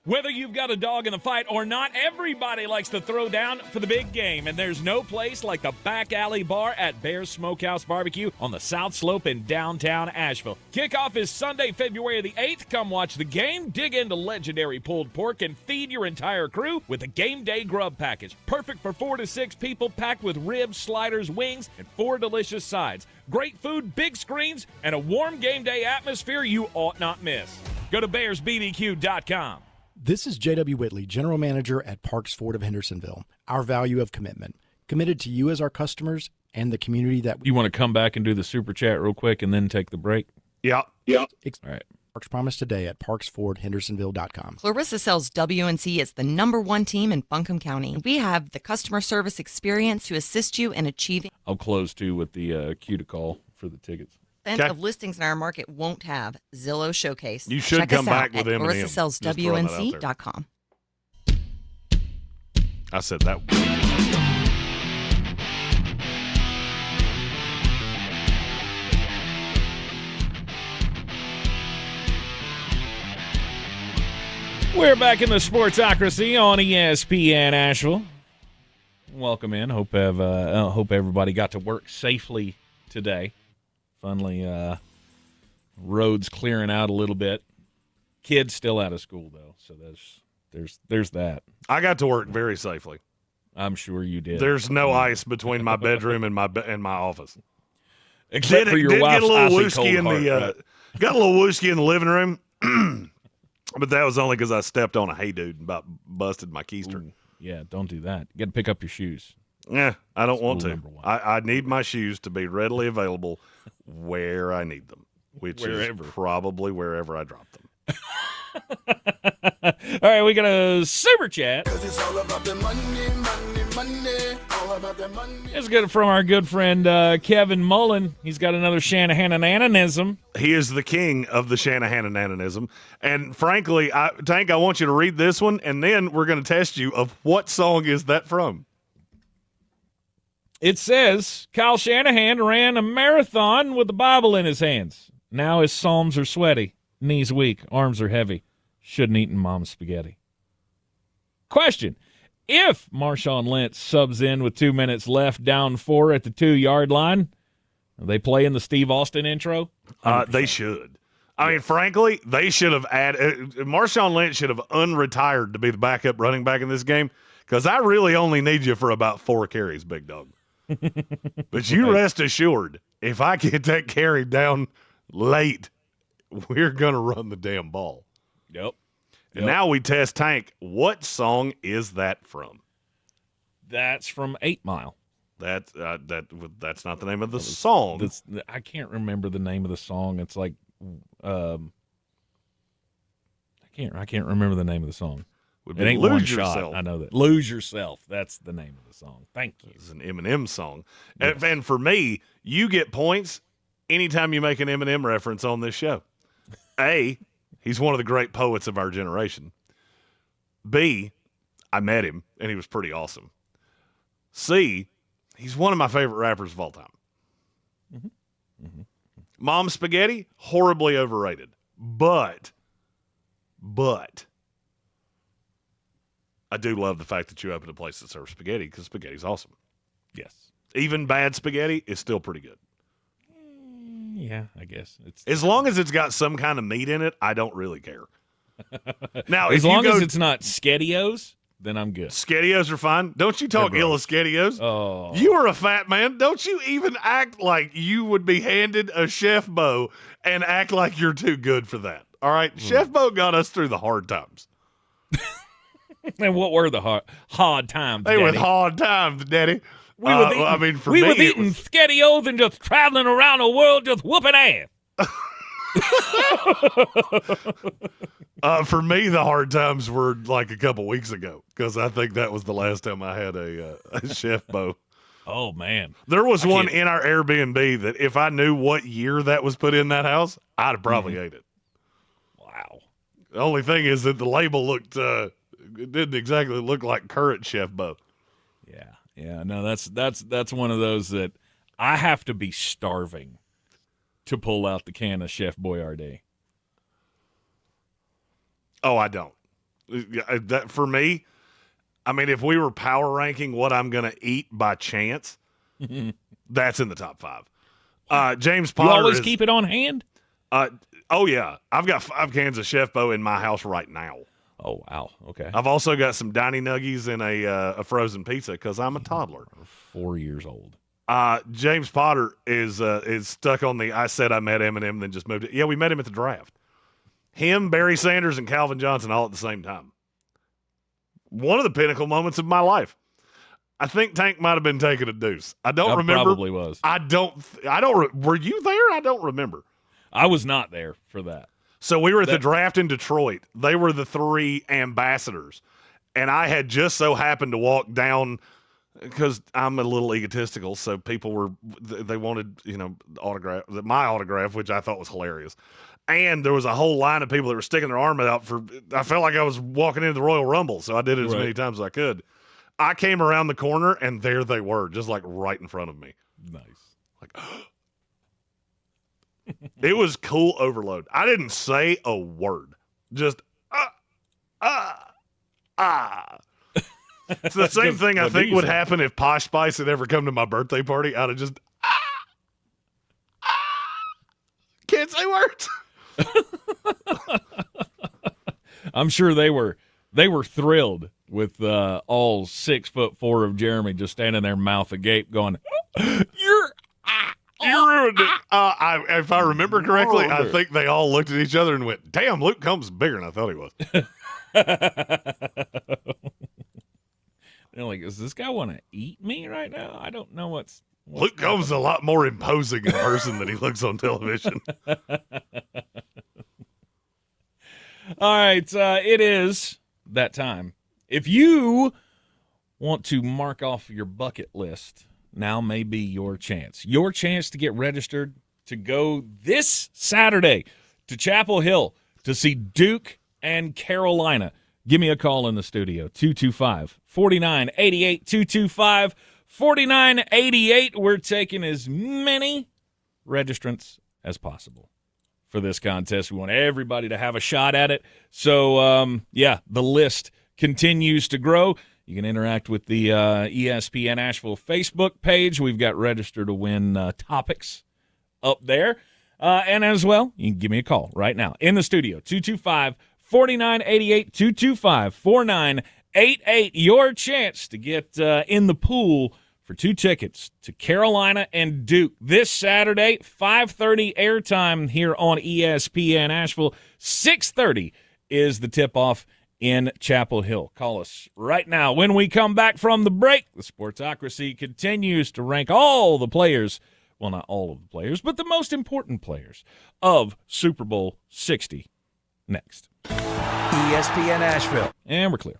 Speaker 1: Whether you've got a dog in the fight or not, everybody likes to throw down for the big game, and there's no place like the Back Alley Bar at Bear's Smokehouse Barbecue on the South Slope in downtown Asheville. Kickoff is Sunday, February the 8th. Come watch the game, dig into legendary pulled pork, and feed your entire crew with a game day grub package. Perfect for 4 to 6 people, packed with ribs, sliders, wings, and 4 delicious sides. Great food, big screens, and a warm game day atmosphere you ought not miss. Go to BearsBBQ.com.
Speaker 12: This is J.W. Whitley, General Manager at Parks Ford of Hendersonville. Our value of commitment. Committed to you as our customers and the community that
Speaker 1: You want to come back and do the super chat real quick and then take the break?
Speaker 2: Yeah.
Speaker 1: All right.
Speaker 12: Parks Promise today at parksfordhendersonville.com.
Speaker 13: Clarissa sells WNC as the #1 team in Buncombe County. We have the customer service experience to assist you in achieving
Speaker 1: I'll close, too, with the cue to call for the tickets.
Speaker 13: of listings in our market won't have. Zillow Showcase.
Speaker 2: You should
Speaker 13: Check
Speaker 2: come
Speaker 13: us
Speaker 2: back
Speaker 13: out
Speaker 2: with
Speaker 13: at
Speaker 2: M&M. Just throwing that out there.
Speaker 13: ClarissasSellsWNC.com.
Speaker 2: I said that.
Speaker 1: We're back in the Sportsocracy on ESPN Asheville. Welcome in. Hope everybody got to work safely today. Finally, roads clearing out a little bit. Kids still out of school though, so there's that.
Speaker 2: I got to work very safely.
Speaker 1: I'm sure you did.
Speaker 2: There's no ice between my bedroom and my office.
Speaker 1: Except for your wife's
Speaker 2: get a little
Speaker 1: icy
Speaker 2: wooski
Speaker 1: cold heart, right?
Speaker 2: Got a little wooski in the living room, but that was only because I stepped on a hey dude and about busted my keister.
Speaker 1: Ooh, yeah, don't do that. You got to pick up your shoes.
Speaker 2: Yeah, I don't want
Speaker 1: Rule
Speaker 2: to.
Speaker 1: number 1.
Speaker 2: I need my shoes to be readily available where I need them. which
Speaker 1: Wherever.
Speaker 2: is probably wherever I dropped them.
Speaker 1: All right, we got a super chat.
Speaker 3: It's all about the money, money, money. All about the money.
Speaker 1: It's good from our good friend Kevin Mullen. He's got another Shanahan-ananism.
Speaker 2: He is the king of the Shanahan-ananism. And frankly, Tank, I want you to read this one, and then we're going to test you of what song is that from.
Speaker 1: It says, Kyle Shanahan ran a marathon with the Bible in his hands. Now his psalms are sweaty, knees weak, arms are heavy. Shouldn't eaten mom's spaghetti. Question. If Marshawn Lynch subs in with 2 minutes left, down 4 at the 2-yard line, are they playing the Steve Austin intro?
Speaker 2: They should. I mean, frankly, they should have added – Marshawn Lynch should have unretired to be the backup running back in this game because I really only need you for about 4 carries, big dog. But you rest assured, if I get that carry down late, we're going to run the damn ball.
Speaker 1: Yep.
Speaker 2: And now we test Tank. What song is that from?
Speaker 1: That's from 8 Mile.
Speaker 2: That's not the name of the song.
Speaker 1: I can't remember the name of the song. It's like I can't remember the name of the song. It ain't
Speaker 2: Lose
Speaker 1: One
Speaker 2: Yourself.
Speaker 1: Shot. I know that. Lose Yourself. That's the name of the song. Thank you.
Speaker 2: It's an Eminem song.
Speaker 1: Yes.
Speaker 2: And for me, you get points anytime you make an Eminem reference on this show. A, he's one of the great poets of our generation. B, I met him, and he was pretty awesome. C, he's one of my favorite rappers of all time.
Speaker 1: Mm-hmm. Mm-hmm.
Speaker 2: Mom Spaghetti, horribly overrated. But I do love the fact that you opened a place that serves spaghetti because spaghetti's awesome.
Speaker 1: Yes.
Speaker 2: Even bad spaghetti is still pretty good.
Speaker 1: Yeah, I guess. It's
Speaker 2: as long as it's got some kind of meat in it, I don't really care. Now,
Speaker 1: as long as it's not SkettiOs, then I'm good.
Speaker 2: SkettiOs are fine. Don't you talk ill of SkettiOs?
Speaker 1: Oh.
Speaker 2: You are a fat man. Don't you even act like you would be handed a Chef Bo and act like you're too good for that. All right? Chef Bo got us through the hard times.
Speaker 1: And what were the hard times,
Speaker 2: They
Speaker 1: Daddy?
Speaker 2: were hard times, Daddy.
Speaker 1: We were eating SkettiOs and just traveling around the world just whooping ass.
Speaker 2: For me, the hard times were like a couple weeks ago because I think that was the last time I had a Chef Bo.
Speaker 1: Oh, man.
Speaker 2: There was one in our Airbnb that if I knew what year that was put in that house, I'd have probably ate it.
Speaker 1: Wow.
Speaker 2: The only thing is that the label looked it didn't exactly look like current Chef Bo.
Speaker 1: Yeah, no, that's one of those that I have to be starving to pull out the can of Chef Boyardee.
Speaker 2: Oh, I don't. That for me, I mean, if we were power ranking what I'm going to eat by chance, that's in the top 5. James Potter.
Speaker 1: You always keep it on hand?
Speaker 2: Oh, yeah. I've got 5 cans of Chef Bo in my house right now.
Speaker 1: Oh, wow. Okay.
Speaker 2: I've also got some Donny Nuggies and a frozen pizza because I'm a toddler.
Speaker 1: 4 years old.
Speaker 2: James Potter is stuck on the I said I met Eminem, then just moved it. Yeah, we met him at the draft. Him, Barry Sanders, and Calvin Johnson all at the same time. One of the pinnacle moments of my life. I think Tank might have been taking a deuce. I don't remember.
Speaker 1: Probably was.
Speaker 2: I don't. Were you there? I don't remember.
Speaker 1: I was not there for that.
Speaker 2: So we were at the draft in Detroit. They were the 3 ambassadors. And I had just so happened to walk down because I'm a little egotistical. So people they wanted, my autograph, which I thought was hilarious. And there was a whole line of people that were sticking their arm out I felt like I was walking into the Royal Rumble. So I did it as many times as I could. I came around the corner and there they were, just like right in front of me.
Speaker 1: Nice.
Speaker 2: Like, it was cool overload. I didn't say a word. Just, It's the same thing I think would happen if Posh Spice had ever come to my birthday party. I'd have just, can't say words.
Speaker 1: I'm sure they were thrilled with all 6'4" of Jeremy just standing there, mouth agape, going, "You're."
Speaker 2: You ruined it. If I remember correctly, I think they all looked at each other and went, "Damn, Luke Combs is bigger than I thought he was."
Speaker 1: They're like, "Does this guy want to eat me right now? I don't know what's
Speaker 2: Luke Combs is a lot more imposing in person than he looks on television.
Speaker 1: All right, it is that time. If you want to mark off your bucket list, now may be your chance. Your chance to get registered to go this Saturday to Chapel Hill to see Duke and Carolina. Give me a call in the studio, 225-4988, 225-4988. We're taking as many registrants as possible for this contest. We want everybody to have a shot at it. So, the list continues to grow. You can interact with the ESPN Asheville Facebook page. We've got register to win topics up there. And as well, you can give me a call right now in the studio, 225-4988, 225-4988. Your chance to get in the pool for 2 tickets to Carolina and Duke this Saturday, 5:30 airtime here on ESPN Asheville. 6:30 is the tip-off in Chapel Hill. Call us right now. When we come back from the break, the Sportsocracy continues to rank all the players, well, not all of the players, but the most important players of Super Bowl 60 next.
Speaker 4: ESPN Asheville.
Speaker 1: And we're clear.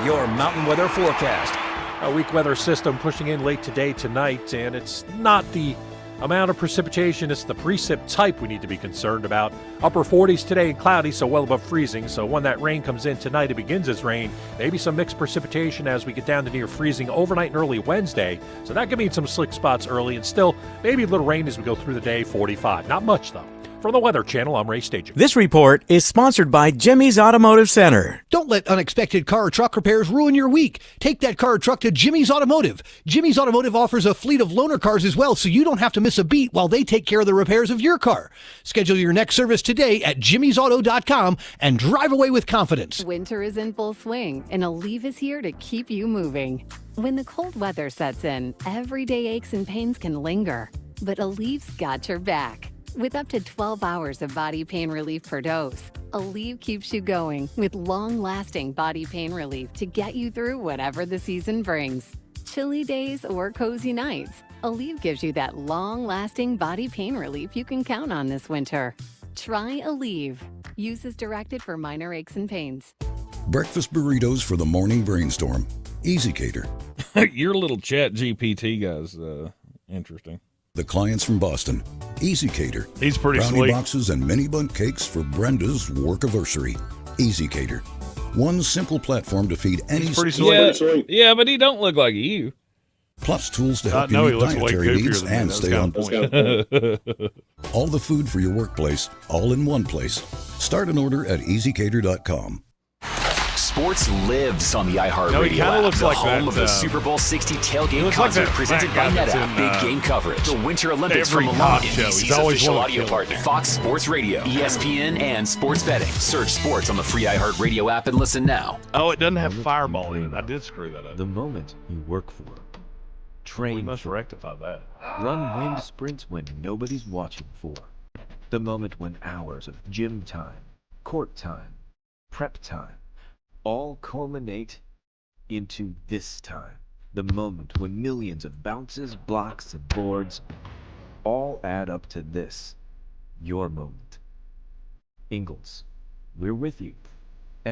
Speaker 4: Your mountain weather forecast.
Speaker 14: A weak weather system pushing in late today, tonight, and it's not the amount of precipitation, it's the precip type we need to be concerned about. Upper 40s today and cloudy, so well above freezing. So when that rain comes in tonight, it begins as rain. Maybe some mixed precipitation as we get down to near freezing overnight and early Wednesday. So that could mean some slick spots early, and still maybe a little rain as we go through the day, 45. Not much, though. From the Weather Channel, I'm Ray Stager.
Speaker 15: This report is sponsored by Jimmy's Automotive Center.
Speaker 16: Don't let unexpected car or truck repairs ruin your week. Take that car or truck to Jimmy's Automotive. Jimmy's Automotive offers a fleet of loaner cars as well, so you don't have to miss a beat while they take care of the repairs of your car. Schedule your next service today at jimmysauto.com and drive away with confidence.
Speaker 17: Winter is in full swing, and Aleve is here to keep you moving. When the cold weather sets in, everyday aches and pains can linger, but Aleve's got your back. With up to 12 hours of body pain relief per dose, Aleve keeps you going with long-lasting body pain relief to get you through whatever the season brings. Chilly days or cozy nights, Aleve gives you that long-lasting body pain relief you can count on this winter. Try Aleve. Use as directed for minor aches and pains.
Speaker 18: Breakfast burritos for the morning brainstorm. Easy Cater.
Speaker 1: Your little chat GPT guy's interesting.
Speaker 18: The clients from Boston. Easy Cater.
Speaker 2: He's pretty
Speaker 18: Brownie
Speaker 2: sweet.
Speaker 18: boxes and mini bun cakes for Brenda's work-anniversary. Easy Cater. One simple platform to feed any...
Speaker 2: He's pretty sweet.
Speaker 1: Yeah, but he don't look like you.
Speaker 18: Plus tools to help
Speaker 2: No,
Speaker 18: you
Speaker 2: he
Speaker 18: meet
Speaker 2: looks way
Speaker 18: dietary
Speaker 2: goofier
Speaker 18: needs
Speaker 2: than me.
Speaker 18: and
Speaker 2: That's
Speaker 18: stay
Speaker 2: kind
Speaker 18: on
Speaker 2: of
Speaker 18: point. All the food for your workplace, all in one place. Start an order at easycater.com.
Speaker 9: Sports lives on the iHeart
Speaker 2: No, he
Speaker 9: Radio
Speaker 2: kinda
Speaker 9: app,
Speaker 2: looks
Speaker 9: the
Speaker 2: like
Speaker 9: home
Speaker 2: that,
Speaker 9: of the Super Bowl 60 tailgate
Speaker 2: looks like
Speaker 9: concert
Speaker 2: that
Speaker 9: presented
Speaker 2: fat
Speaker 9: by
Speaker 2: guy that's
Speaker 9: NetApp.
Speaker 2: in,
Speaker 9: Big game coverage. The Winter Olympics
Speaker 2: every
Speaker 9: from
Speaker 2: talk
Speaker 9: Milan,
Speaker 2: show. He's
Speaker 9: NBC's
Speaker 2: always
Speaker 9: official
Speaker 2: wanted to
Speaker 9: audio
Speaker 2: kill
Speaker 9: partner. Fox Sports Radio, ESPN, and Sports Betting. Search sports on the free iHeart Radio app and listen now.
Speaker 2: Oh, it doesn't have Fireball in it. I did screw that up.
Speaker 19: The moment you work for. Train.
Speaker 2: We must rectify that.
Speaker 19: Run wind sprints when nobody's watching for. The moment when hours of gym time, court time, prep time, all culminate into this time. The moment when millions of bounces, blocks, and boards all add up to this. Your moment. Ingalls, we're with you.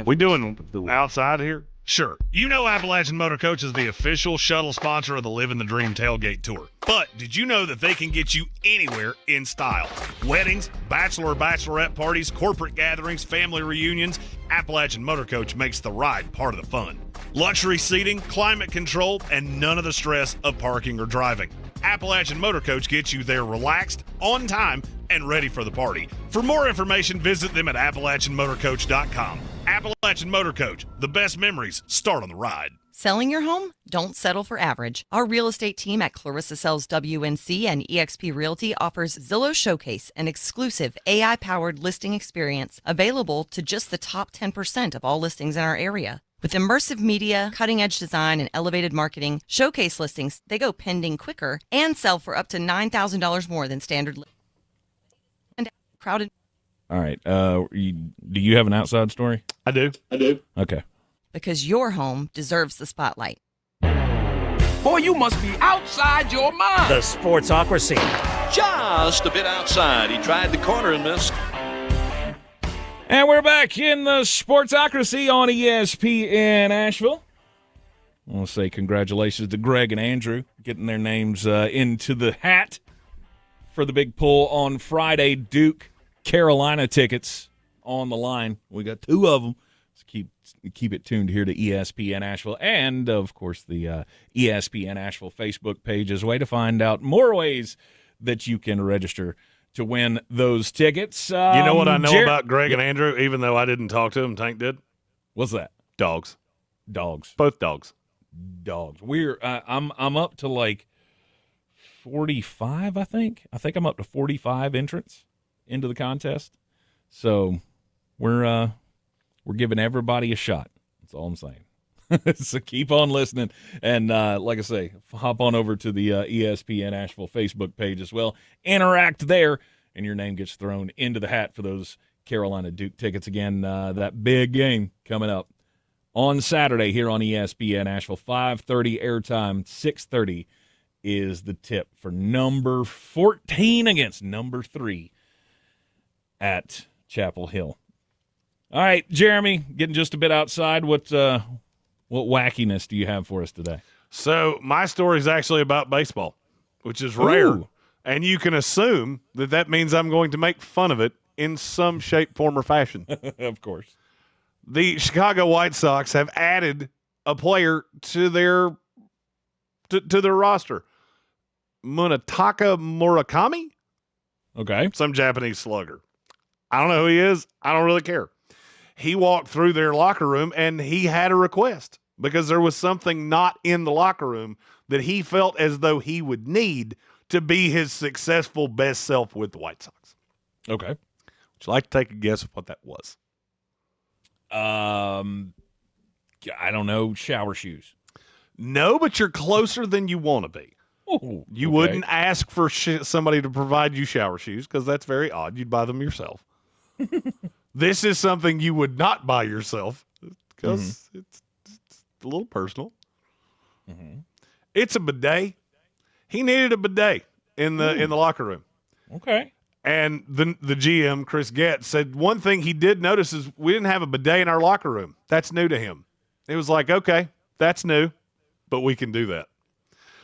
Speaker 2: We doing outside here? Sure. You know Appalachian Motor Coach is the official shuttle sponsor of the Living the Dream Tailgate Tour. But did you know that they can get you anywhere in style? Weddings, bachelorette parties, corporate gatherings, family reunions. Appalachian Motor Coach makes the ride part of the fun. Luxury seating, climate control, and none of the stress of parking or driving. Appalachian Motor Coach gets you there relaxed, on time, and ready for the party. For more information, visit them at AppalachianMotorCoach.com. Appalachian Motor Coach, the best memories start on the ride.
Speaker 13: Selling your home? Don't settle for average. Our real estate team at Clarissa Sells WNC and eXp Realty offers Zillow Showcase, an exclusive AI-powered listing experience available to just the top 10% of all listings in our area. With immersive media, cutting-edge design, and elevated marketing, Showcase listings, they go pending quicker and sell for up to $9,000 more than standard and crowded.
Speaker 1: All right. Do you have an outside story?
Speaker 2: I do.
Speaker 1: Okay.
Speaker 13: Because your home deserves the spotlight.
Speaker 20: Boy, you must be outside your mind.
Speaker 4: The Sportsocracy.
Speaker 21: Just a bit outside. He tried the corner and missed.
Speaker 1: And we're back in the Sportsocracy on ESPN Asheville. I want to say congratulations to Greg and Andrew getting their names into the hat for the big pull on Friday. Duke, Carolina tickets on the line. We got 2 of them. So keep it tuned here to ESPN Asheville and, of course, the ESPN Asheville Facebook page is a way to find out more ways that you can register to win those tickets.
Speaker 2: You know what I know about Greg and Andrew, even though I didn't talk to them, Tank did?
Speaker 1: What's that?
Speaker 2: Dogs.
Speaker 1: Dogs.
Speaker 2: Both dogs.
Speaker 1: Dogs. We're I'm up to like 45, I think. I think I'm up to 45 entrants into the contest. So we're giving everybody a shot. That's all I'm saying. So keep on listening. And like I say, hop on over to the ESPN Asheville Facebook page as well. Interact there, and your name gets thrown into the hat for those Carolina Duke tickets. Again, that big game coming up on Saturday here on ESPN Asheville. 5:30 airtime, 6:30 is the tip for number 14 against number 3 at Chapel Hill. All right, Jeremy, getting just a bit outside. What wackiness do you have for us today?
Speaker 2: So my story is actually about baseball, which is rare. Ooh. And you can assume that means I'm going to make fun of it in some shape, form, or fashion.
Speaker 1: Of course.
Speaker 2: The Chicago White Sox have added a player to their roster. Munetaka Murakami?
Speaker 1: Okay.
Speaker 2: Some Japanese slugger. I don't know who he is. I don't really care. He walked through their locker room, and he had a request because there was something not in the locker room that he felt as though he would need to be his successful best self with the White Sox.
Speaker 1: Okay.
Speaker 2: Would you like to take a guess of what that was?
Speaker 1: I don't know. Shower shoes.
Speaker 2: No, but you're closer than you want to be.
Speaker 1: Ooh,
Speaker 2: you wouldn't ask for somebody to provide you shower shoes because that's very odd. You'd buy them yourself. This is something you would not buy yourself because it's a little personal.
Speaker 1: Mm-hmm.
Speaker 2: It's a bidet. He needed a bidet in the locker room.
Speaker 1: Okay.
Speaker 2: And the GM, Chris Getz, said one thing he did notice is we didn't have a bidet in our locker room. That's new to him. It was like, okay, that's new, but we can do that.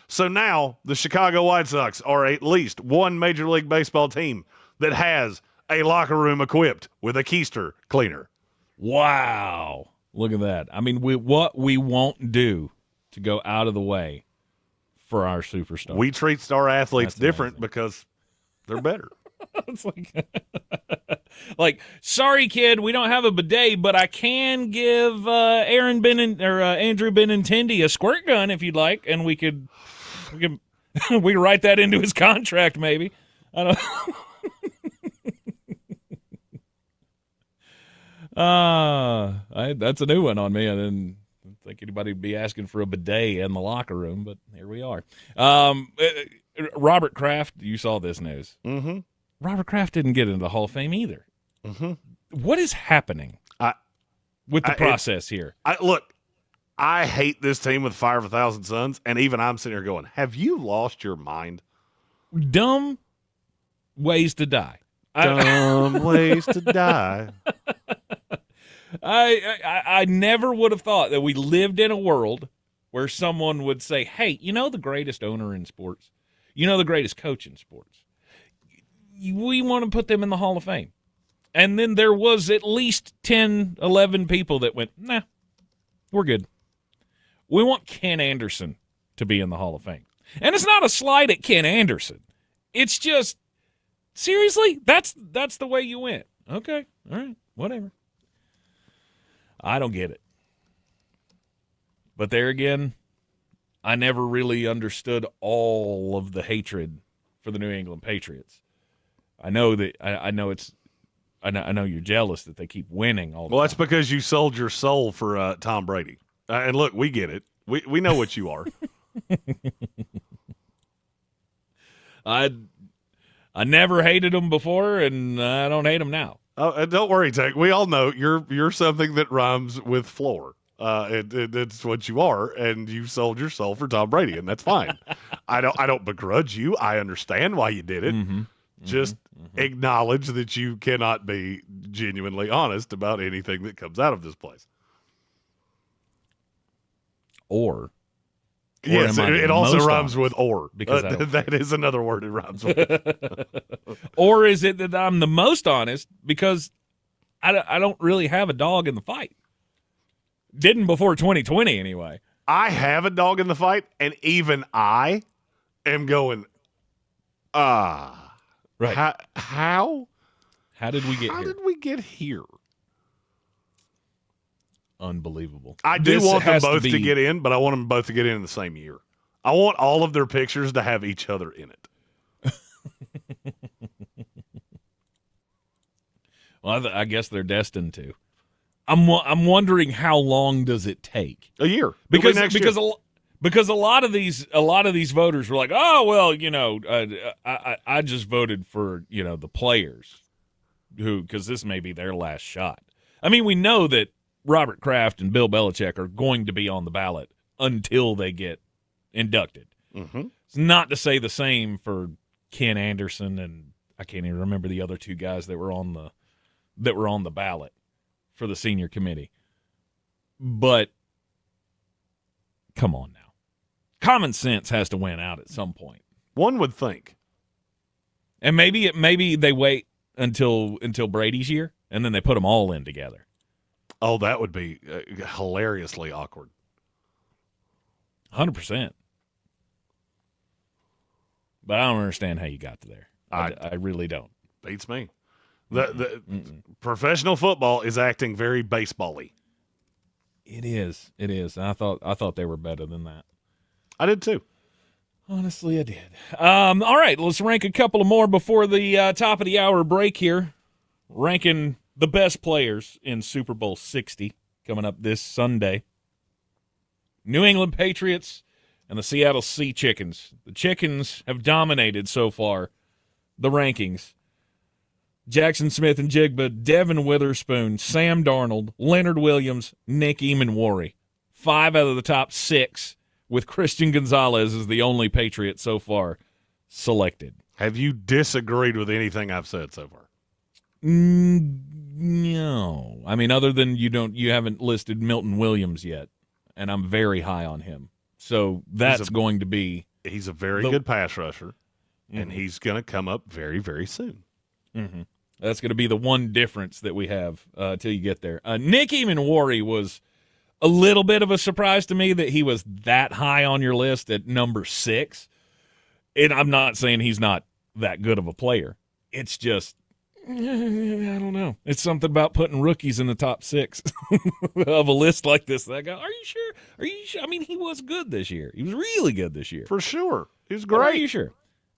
Speaker 2: So now the Chicago White Sox are at least one Major League Baseball team that has a locker room equipped with a keister cleaner.
Speaker 1: Wow. Look at that. I mean, what we won't do to go out of the way for our superstars.
Speaker 2: We treat star athletes different because they're better.
Speaker 1: It's like, sorry, kid, we don't have a bidet, but I can give Andrew Benintendi a squirt gun if you'd like, and we could write that into his contract, maybe. I don't that's a new one on me. I didn't think anybody would be asking for a bidet in the locker room, but here we are. Robert Kraft, you saw this news.
Speaker 2: Mm-hmm.
Speaker 1: Robert Kraft didn't get into the Hall of Fame either.
Speaker 2: Mm-hmm.
Speaker 1: What is happening with the process here?
Speaker 2: Look, I hate this team with Fire of a Thousand Suns, and even I'm sitting here going, have you lost your mind?
Speaker 1: Dumb ways to die.
Speaker 2: Dumb ways to die.
Speaker 1: I never would have thought that we lived in a world where someone would say, hey, you know the greatest owner in sports? You know the greatest coach in sports? We want to put them in the Hall of Fame. And then there was at least 10, 11 people that went, nah, we're good. We want Ken Anderson to be in the Hall of Fame. And it's not a slight at Ken Anderson. It's just, seriously? That's the way you went. Okay, all right, whatever. I don't get it. But there again, I never really understood all of the hatred for the New England Patriots. I know that I know you're jealous that they keep winning all the time.
Speaker 2: That's because you sold your soul for Tom Brady. And look, we get it. We know what you are.
Speaker 1: I never hated him before, and I don't hate him now.
Speaker 2: Oh, don't worry, Tank. We all know you're something that rhymes with floor. It's what you are, and you sold your soul for Tom Brady, and that's fine. I don't begrudge you. I understand why you did it. Just acknowledge that you cannot be genuinely honest about anything that comes out of this place.
Speaker 1: Or
Speaker 2: yes, it also rhymes with "or"
Speaker 1: because
Speaker 2: that is another word it rhymes with.
Speaker 1: Or is it that I'm the most honest because I don't really have a dog in the fight? Didn't before 2020 anyway.
Speaker 2: I have a dog in the fight, and even I am going, right. How
Speaker 1: did we get here?
Speaker 2: How did we get here?
Speaker 1: Unbelievable.
Speaker 2: I do want them both to get in, but I want them both to get in the same year. I want all of their pictures to have each other in it.
Speaker 1: Well, I guess they're destined to. I'm wondering how long does it take?
Speaker 2: A year.
Speaker 1: Because a lot of these voters were like, oh well, I just voted for the players because this may be their last shot. I mean, we know that Robert Kraft and Bill Belichick are going to be on the ballot until they get inducted. It's not to say the same for Ken Anderson and I can't even remember the other two guys that were on the ballot for the senior committee. But come on now. Common sense has to win out at some point.
Speaker 2: One would think.
Speaker 1: And maybe they wait until Brady's year and then they put them all in together.
Speaker 2: Oh, that would be hilariously awkward.
Speaker 1: 100%. But I don't understand how you got to there. I really don't.
Speaker 2: Beats me. The professional football is acting very baseball-y.
Speaker 1: It is. I thought they were better than that.
Speaker 2: I did too.
Speaker 1: Honestly, I did. All right, let's rank a couple of more before the top of the hour break here. Ranking the best players in Super Bowl 60 coming up this Sunday. New England Patriots and the Seattle Sea Chickens. The Chickens have dominated so far the rankings. Jaxon, Smith-Njigba, Devon Witherspoon, Sam Darnold, Leonard Williams, Nick Eamon-Warry. 5 out of the top 6, with Christian Gonzalez as the only Patriot so far selected.
Speaker 2: Have you disagreed with anything I've said so far?
Speaker 1: No. I mean, other than you haven't listed Milton Williams yet, and I'm very high on him. So that's going to be...
Speaker 2: He's a very good pass rusher, and he's going to come up very, very soon.
Speaker 1: Mm-hmm. That's going to be the one difference that we have till you get there. Nick Eamon-Warry was a little bit of a surprise to me that he was that high on your list at number 6. And I'm not saying he's not that good of a player. It's just, I don't know. It's something about putting rookies in the top 6 of a list like this. That guy, are you sure? Are you sure? I mean, he was good this year. He was really good this year.
Speaker 2: For sure. He was great.
Speaker 1: Are you sure?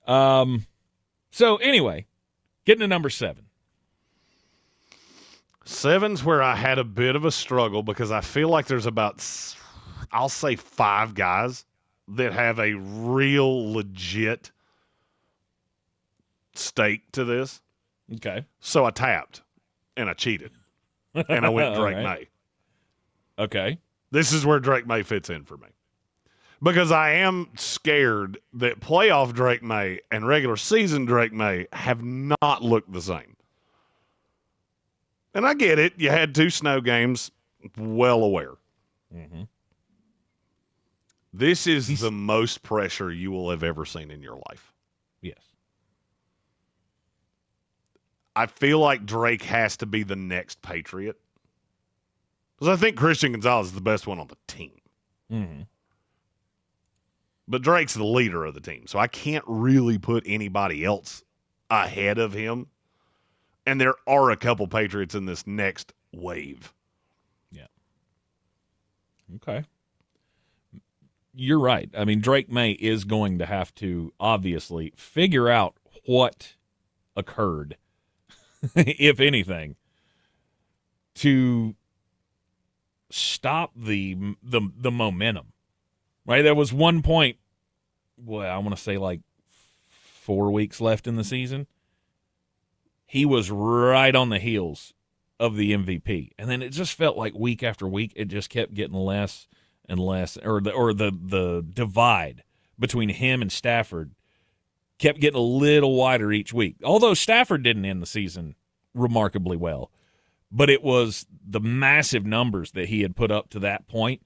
Speaker 1: So anyway, getting to number 7.
Speaker 2: 7's where I had a bit of a struggle because I feel like there's about, I'll say 5 guys that have a real legit stake to this.
Speaker 1: Okay.
Speaker 2: So I tapped and I cheated and I went Drake Maye.
Speaker 1: Okay.
Speaker 2: This is where Drake Maye fits in for me because I am scared that playoff Drake Maye and regular season Drake Maye have not looked the same. And I get it. You had 2 snow games. Well aware.
Speaker 1: Mm-hmm.
Speaker 2: This is the most pressure you will have ever seen in your life.
Speaker 1: Yes.
Speaker 2: I feel like Drake has to be the next Patriot. Because I think Christian Gonzalez is the best one on the team.
Speaker 1: Mm-hmm.
Speaker 2: But Drake's the leader of the team. So I can't really put anybody else ahead of him. And there are a couple Patriots in this next wave.
Speaker 1: Yeah. Okay. You're right. I mean, Drake Maye is going to have to obviously figure out what occurred, if anything, to stop the momentum. Right? There was one point, I want to say like 4 weeks left in the season. He was right on the heels of the MVP. And then it just felt like week after week, it just kept getting less and less, or the divide between him and Stafford kept getting a little wider each week. Although Stafford didn't end the season remarkably well, but it was the massive numbers that he had put up to that point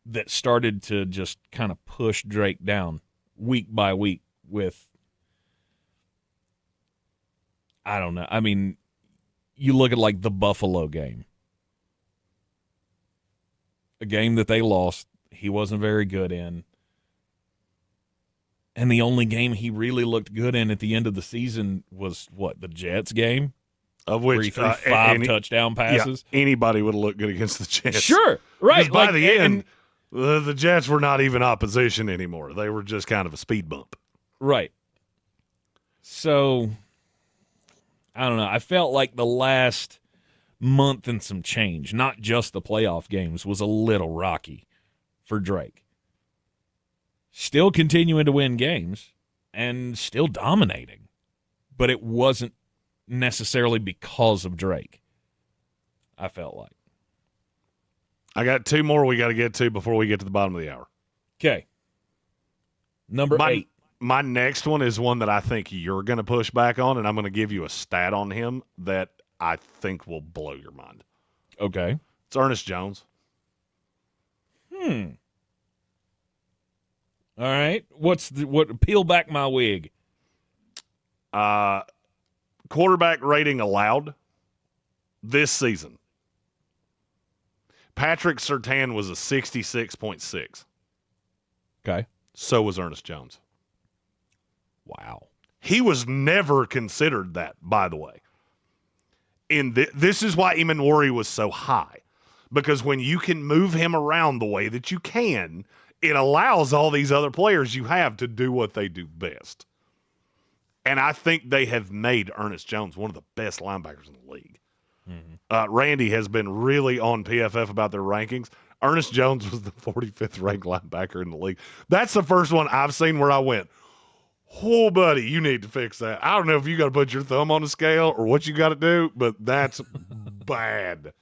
Speaker 1: that started to just kind of push Drake down week by week with, I don't know. I mean, you look at like the Buffalo game, a game that they lost, he wasn't very good in. And the only game he really looked good in at the end of the season was, what, the Jets game?
Speaker 2: Of which
Speaker 1: where he threw 5 touchdown passes.
Speaker 2: Yeah, anybody would have looked good against the Jets.
Speaker 1: Sure, right.
Speaker 2: By the end, the Jets were not even opposition anymore. They were just kind of a speed bump.
Speaker 1: Right. So, I don't know. I felt like the last month and some change, not just the playoff games, was a little rocky for Drake. Still continuing to win games and still dominating, but it wasn't necessarily because of Drake, I felt like.
Speaker 2: I got 2 more we got to get to before we get to the bottom of the hour.
Speaker 1: Okay. Number 8.
Speaker 2: My next one is one that I think you're going to push back on, and I'm going to give you a stat on him that I think will blow your mind.
Speaker 1: Okay.
Speaker 2: It's Ernest Jones.
Speaker 1: All right. What? Peel back my wig.
Speaker 2: Quarterback rating allowed this season. Patrick Surtain was a 66.6.
Speaker 1: Okay.
Speaker 2: So was Ernest Jones.
Speaker 1: Wow.
Speaker 2: He was never considered that, by the way. This is why Eamon was so high. Because when you can move him around the way that you can, it allows all these other players you have to do what they do best. And I think they have made Ernest Jones one of the best linebackers in the league. Mm-hmm. Randy has been really on PFF about their rankings. Ernest Jones was the 45th ranked linebacker in the league. That's the first one I've seen where I went, oh, buddy, you need to fix that. I don't know if you got to put your thumb on the scale or what you got to do, but that's bad.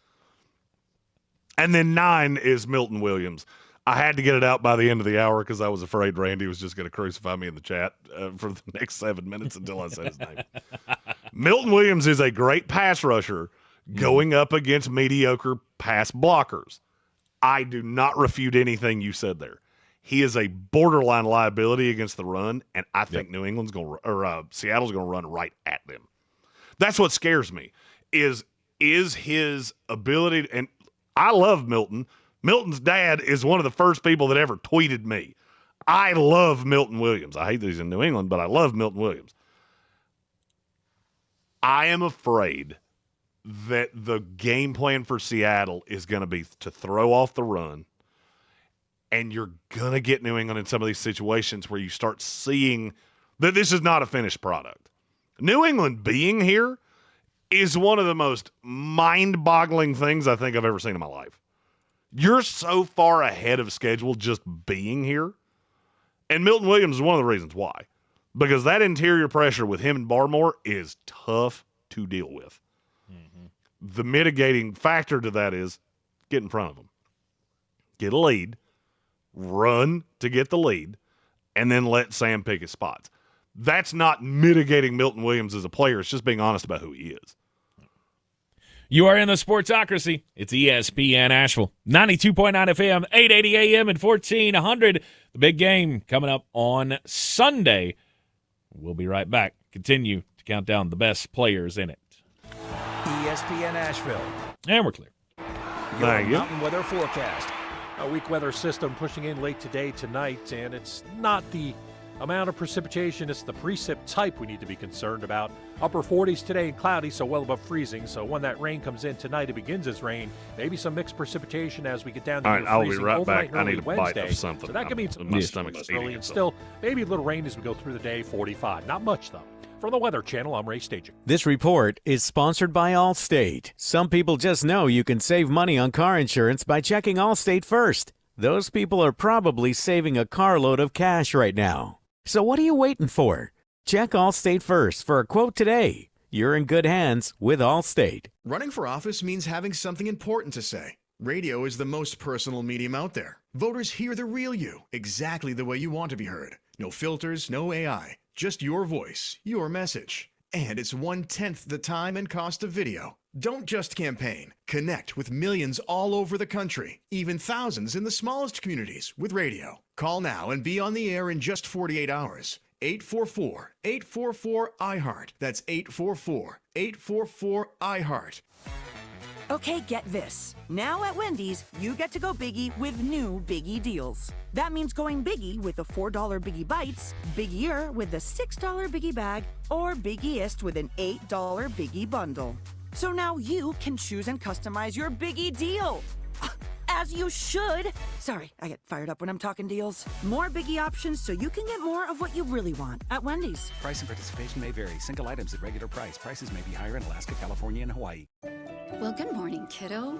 Speaker 2: And then 9 is Milton Williams. I had to get it out by the end of the hour because I was afraid Randy was just going to crucify me in the chat for the next 7 minutes until I said his name. Milton Williams is a great pass rusher going up against mediocre pass blockers. I do not refute anything you said there. He is a borderline liability against the run, and I think New England's going to, or Seattle's going to run right at them. That's what scares me. Is his ability, and I love Milton. Milton's dad is one of the first people that ever tweeted me. I love Milton Williams. I hate that he's in New England, but I love Milton Williams. I am afraid that the game plan for Seattle is going to be to throw off the run, and you're going to get New England in some of these situations where you start seeing that this is not a finished product. New England being here is one of the most mind-boggling things I think I've ever seen in my life. You're so far ahead of schedule just being here. And Milton Williams is one of the reasons why. Because that interior pressure with him and Barmore is tough to deal with. Mm-hmm. The mitigating factor to that is get in front of them. Get a lead. Run to get the lead. And then let Sam pick his spots. That's not mitigating Milton Williams as a player. It's just being honest about who he is.
Speaker 1: You are in the Sportsocracy. It's ESPN Asheville. 92.9 FM, 880 AM, and 1400. The big game coming up on Sunday. We'll be right back. Continue to count down the best players in it.
Speaker 4: ESPN Asheville.
Speaker 1: And we're clear.
Speaker 2: Thank you.
Speaker 14: Mountain weather forecast. A weak weather system pushing in late today, tonight, and it's not the amount of precipitation, it's the precip type we need to be concerned about. Upper 40s today and cloudy, so well above freezing. So when that rain comes in tonight, it begins as rain. Maybe some mixed precipitation as we get down to
Speaker 2: all right, I'll be right back.
Speaker 14: Overnight,
Speaker 2: I need a
Speaker 14: Wednesday.
Speaker 2: bite of something.
Speaker 14: So that could mean some
Speaker 2: my stomach's
Speaker 14: early and still maybe a little rain as we go through the day, 45. Not much, though. From the Weather Channel, I'm Ray Staging.
Speaker 15: This report is sponsored by Allstate. Some people just know you can save money on car insurance by checking Allstate first. Those people are probably saving a carload of cash right now. So what are you waiting for? Check Allstate first for a quote today. you're in good hands with Allstate.
Speaker 5: Running for office means having something important to say. Radio is the most personal medium out there. Voters hear the real you, exactly the way you want to be heard. No filters, no AI, just your voice, your message. And it's 1/10 the time and cost of video. Don't just campaign. Connect with millions all over the country, even thousands in the smallest communities with radio. Call now and be on the air in just 48 hours. 844-844-iHeart. That's 844-844-iHeart.
Speaker 22: Okay, get this. Now at Wendy's, you get to go biggie with new Biggie deals. That means going biggie with a $4 Biggie Bites, biggier with the $6 Biggie Bag, or biggiest with an $8 Biggie Bundle. So now you can choose and customize your Biggie deal. As you should. Sorry, I get fired up when I'm talking deals. More Biggie options so you can get more of what you really want at Wendy's.
Speaker 23: Price and participation may vary. Single items at regular price. Prices may be higher in Alaska, California, and Hawaii.
Speaker 24: Well, good morning, kiddo.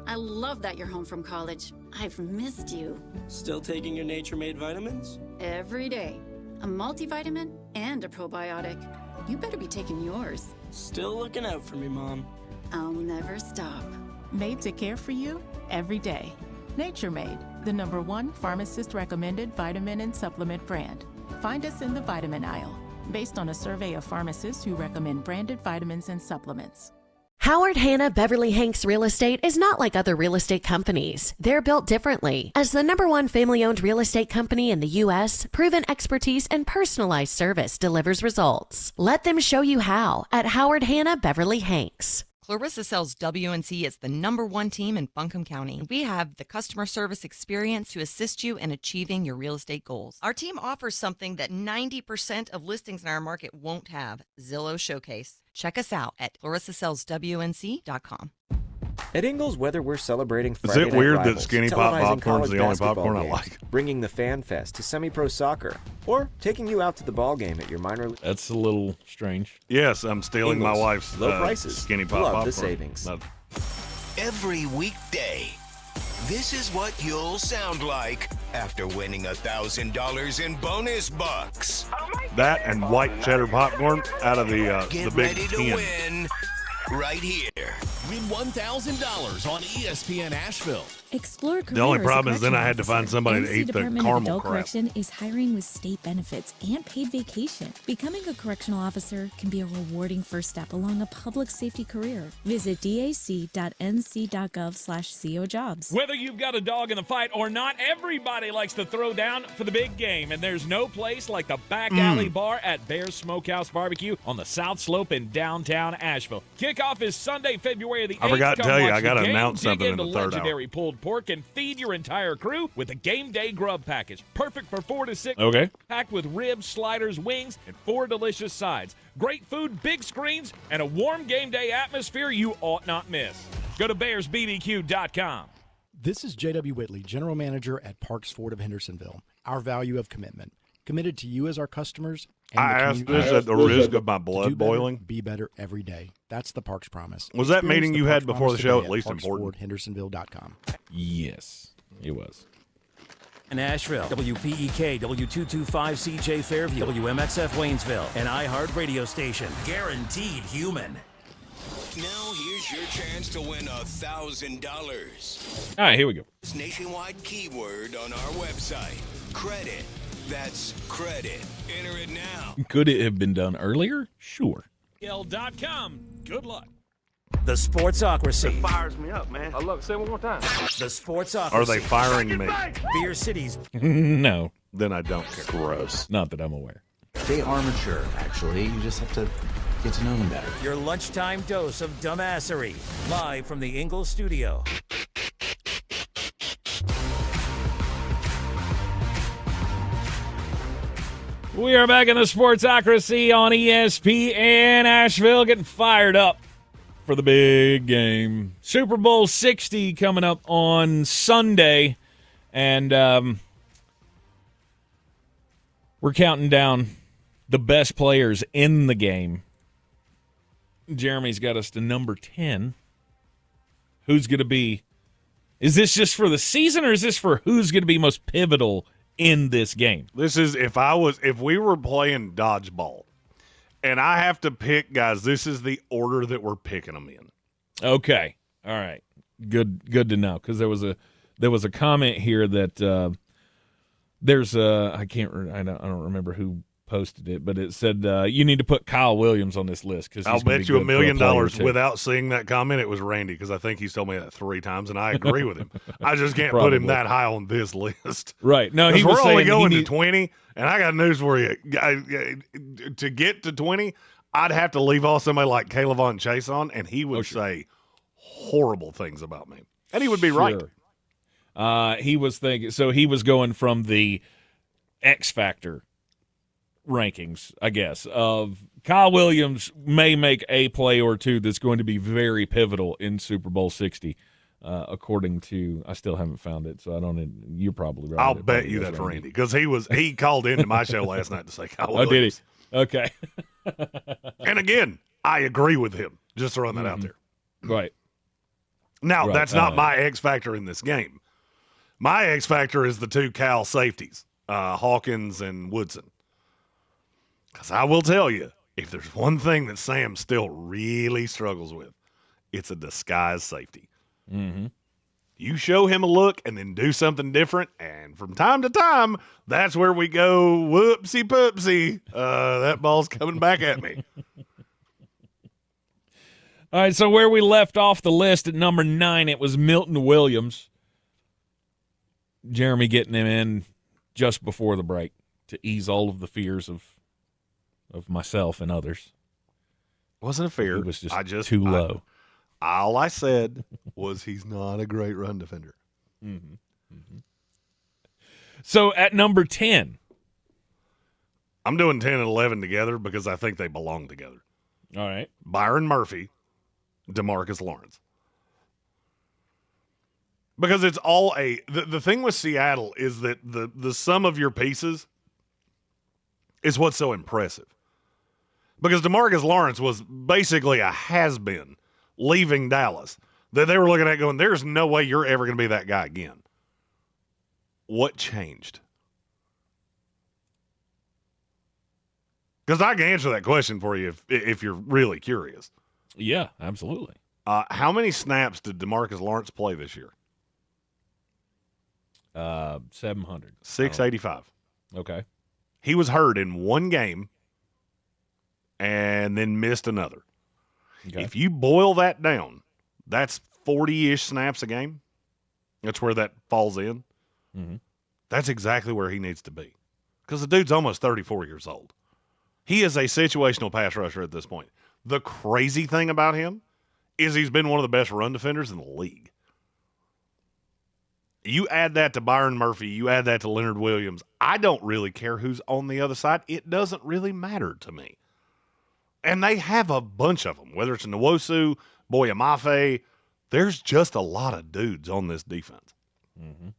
Speaker 24: I love that you're home from college. I've missed you.
Speaker 25: Still taking your Nature-Made vitamins?
Speaker 24: Every day. A multivitamin and a probiotic. You better be taking yours.
Speaker 25: Still looking out for me, Mom.
Speaker 24: I'll never stop.
Speaker 26: Made to care for you every day. Nature Made, the #1 pharmacist-recommended vitamin and supplement brand. Find us in the vitamin aisle, based on a survey of pharmacists who recommend branded vitamins and supplements.
Speaker 27: Howard Hanna Beverly Hanks Real Estate is not like other real estate companies. They're built differently. As the #1 family-owned real estate company in the U.S., proven expertise and personalized service delivers results. Let them show you how at Howard Hanna Beverly Hanks.
Speaker 13: Clarissa sells WNC as the #1 team in Buncombe County. We have the customer service experience to assist you in achieving your real estate goals. Our team offers something that 90% of listings in our market won't have, Zillow Showcase. Check us out at clarissasellswnc.com.
Speaker 28: At Ingles, whether we're celebrating
Speaker 2: Is
Speaker 28: Friday
Speaker 2: it weird
Speaker 28: night
Speaker 2: that
Speaker 28: rivals,
Speaker 2: Skinny Pop
Speaker 28: televising
Speaker 2: popcorn is
Speaker 28: college
Speaker 2: the only
Speaker 28: basketball
Speaker 2: popcorn I
Speaker 28: games,
Speaker 2: like?
Speaker 28: bringing the Fan Fest to semi-pro soccer, or taking you out to the ball game at your minor league.
Speaker 1: That's a little strange.
Speaker 2: Yes, I'm stealing
Speaker 28: Ingles,
Speaker 2: my wife's
Speaker 28: low prices.
Speaker 2: Skinny Pop
Speaker 28: Love
Speaker 2: popcorn.
Speaker 28: the savings.
Speaker 2: No.
Speaker 29: Every weekday, this is what you'll sound like after winning $1,000 in bonus bucks.
Speaker 2: That and white cheddar popcorn out of the
Speaker 29: Get
Speaker 2: big
Speaker 29: ready to
Speaker 2: tin.
Speaker 29: win right here.
Speaker 30: Win $1,000 on ESPN Asheville.
Speaker 31: Explore careers.
Speaker 2: The only problem is then I had to find somebody to
Speaker 31: NC
Speaker 2: eat the
Speaker 31: Department of
Speaker 2: caramel
Speaker 31: Adult
Speaker 2: crap.
Speaker 31: Correction is hiring with state benefits and paid vacation. Becoming a correctional officer can be a rewarding first step along a public safety career. Visit dac.nc.gov/cojobs.
Speaker 1: Whether you've got a dog in the fight or not, everybody likes to throw down for the big game, and there's no place like the back alley bar at Bear's Smokehouse Barbecue on the South Slope in downtown Asheville. Kickoff is Sunday, February the 8th.
Speaker 2: I forgot to
Speaker 1: Come
Speaker 2: tell you,
Speaker 1: watch
Speaker 2: I got
Speaker 1: the
Speaker 2: to
Speaker 1: game,
Speaker 2: announce
Speaker 1: dig
Speaker 2: something in
Speaker 1: into
Speaker 2: the third
Speaker 1: legendary
Speaker 2: hour.
Speaker 1: pulled pork and feed your entire crew with a game day grub package. Perfect for 4 to 6. Okay. Packed with ribs, sliders, wings, and 4 delicious sides. Great food, big screens, and a warm game day atmosphere you ought not miss. Go to BearsBBQ.com.
Speaker 12: This is J.W. Whitley, General Manager at Parks Ford of Hendersonville. Our value of commitment. Committed to you as our customers. And
Speaker 2: I
Speaker 12: the
Speaker 2: asked
Speaker 12: community.
Speaker 2: this at the risk of my
Speaker 12: To
Speaker 2: blood
Speaker 12: do better,
Speaker 2: boiling.
Speaker 12: Be better every day. That's the Parks Promise.
Speaker 2: Was that
Speaker 12: Experience
Speaker 2: meeting
Speaker 12: the
Speaker 2: you had
Speaker 12: Parks
Speaker 2: before the
Speaker 12: Promise
Speaker 2: show
Speaker 12: today
Speaker 2: at least
Speaker 12: Parks
Speaker 2: important?
Speaker 12: Ford, Hendersonville.com.
Speaker 1: Yes, it was.
Speaker 4: In Asheville, WPEK, W225CJ Fairview, WMXF Waynesville, an iHeart radio station. Guaranteed human.
Speaker 29: Now here's your chance to win $1,000.
Speaker 1: All right, here we go.
Speaker 29: This nationwide keyword on our website. Credit. That's credit. Enter it now.
Speaker 1: Could it have been done earlier? Sure.
Speaker 7: ESPN.com. Good luck.
Speaker 4: The Sportsocracy.
Speaker 21: It fires me up, man. I love it. Say it one more time.
Speaker 4: The Sportsocracy.
Speaker 2: Are they firing me?
Speaker 4: Beer City's.
Speaker 1: No.
Speaker 2: Then I don't care.
Speaker 1: Gross. Not that I'm aware.
Speaker 32: They are mature, actually. You just have to get to know them better.
Speaker 4: Your lunchtime dose of dumbassery. Live from the Ingles studio.
Speaker 1: We are back in the Sportsocracy on ESPN Asheville, getting fired up for the big game. Super Bowl 60 coming up on Sunday, and we're counting down the best players in the game. Jeremy's got us to number 10. Who's going to be... Is this just for the season, or is this for who's going to be most pivotal in this game?
Speaker 2: This is if we were playing dodgeball And I have to pick, guys, this is the order that we're picking them in.
Speaker 1: Okay. All right. Good to know, because there was a comment here that there's I don't remember who posted it, but it said you need to put Kyle Williams on this list because
Speaker 2: I'll bet you $1 million without seeing that comment it was Randy, because I think he's told me that 3 times, and I agree with him. I just can't put him that high on this list.
Speaker 1: Right? No, he was
Speaker 2: we're only
Speaker 1: saying
Speaker 2: going to 20, and I got news for you. To get to 20, I'd have to leave off somebody like Caleb Chase on, and he would say horrible things about me, and he would be right.
Speaker 1: He was thinking, so he was going from the X Factor rankings, I guess, of Kyle Williams may make a play or two that's going to be very pivotal in Super Bowl 60, according to, I still haven't found it, so I don't, you're probably right.
Speaker 2: I'll bet you that's Randy, because he called into my show last night to say Kyle Williams.
Speaker 1: Oh, did he? Okay.
Speaker 2: And again, I agree with him, just throwing that out there.
Speaker 1: Right.
Speaker 2: Now, that's not my X factor in this game. My X factor is the 2 Cal safeties, Hawkins and Woodson. Because I will tell you, if there's one thing that Sam still really struggles with, it's a disguised safety.
Speaker 1: Mm-hmm.
Speaker 2: You show him a look and then do something different, and from time to time, that's where we go, whoopsie poopsie, that ball's coming back at me.
Speaker 1: All right, so where we left off the list at number 9, it was Milton Williams. Jeremy getting him in just before the break to ease all of the fears of myself and others.
Speaker 2: Wasn't a fear.
Speaker 1: It was just too low.
Speaker 2: All I said was he's not a great run defender.
Speaker 1: Mm-hmm. Mm-hmm. So at number 10.
Speaker 2: I'm doing 10 and 11 together because I think they belong together.
Speaker 1: All right.
Speaker 2: Byron Murphy, DeMarcus Lawrence. Because it's all the thing with Seattle is that the sum of your pieces is what's so impressive. Because DeMarcus Lawrence was basically a has-been leaving Dallas that they were looking at going, there's no way you're ever going to be that guy again. What changed? Because I can answer that question for you if you're really curious.
Speaker 1: Yeah, absolutely.
Speaker 2: How many snaps did DeMarcus Lawrence play this year?
Speaker 1: 700.
Speaker 2: 685.
Speaker 1: Okay.
Speaker 2: He was hurt in one game and then missed another. Okay. If you boil that down, that's 40-ish snaps a game. That's where that falls in.
Speaker 1: Mm-hmm.
Speaker 2: That's exactly where he needs to be. Because the dude's almost 34 years old. He is a situational pass rusher at this point. The crazy thing about him is he's been one of the best run defenders in the league. You add that to Byron Murphy, you add that to Leonard Williams, I don't really care who's on the other side. It doesn't really matter to me. And they have a bunch of them, whether it's Nwosu, Boyamafe. There's just a lot of dudes on this defense.
Speaker 1: Mm-hmm.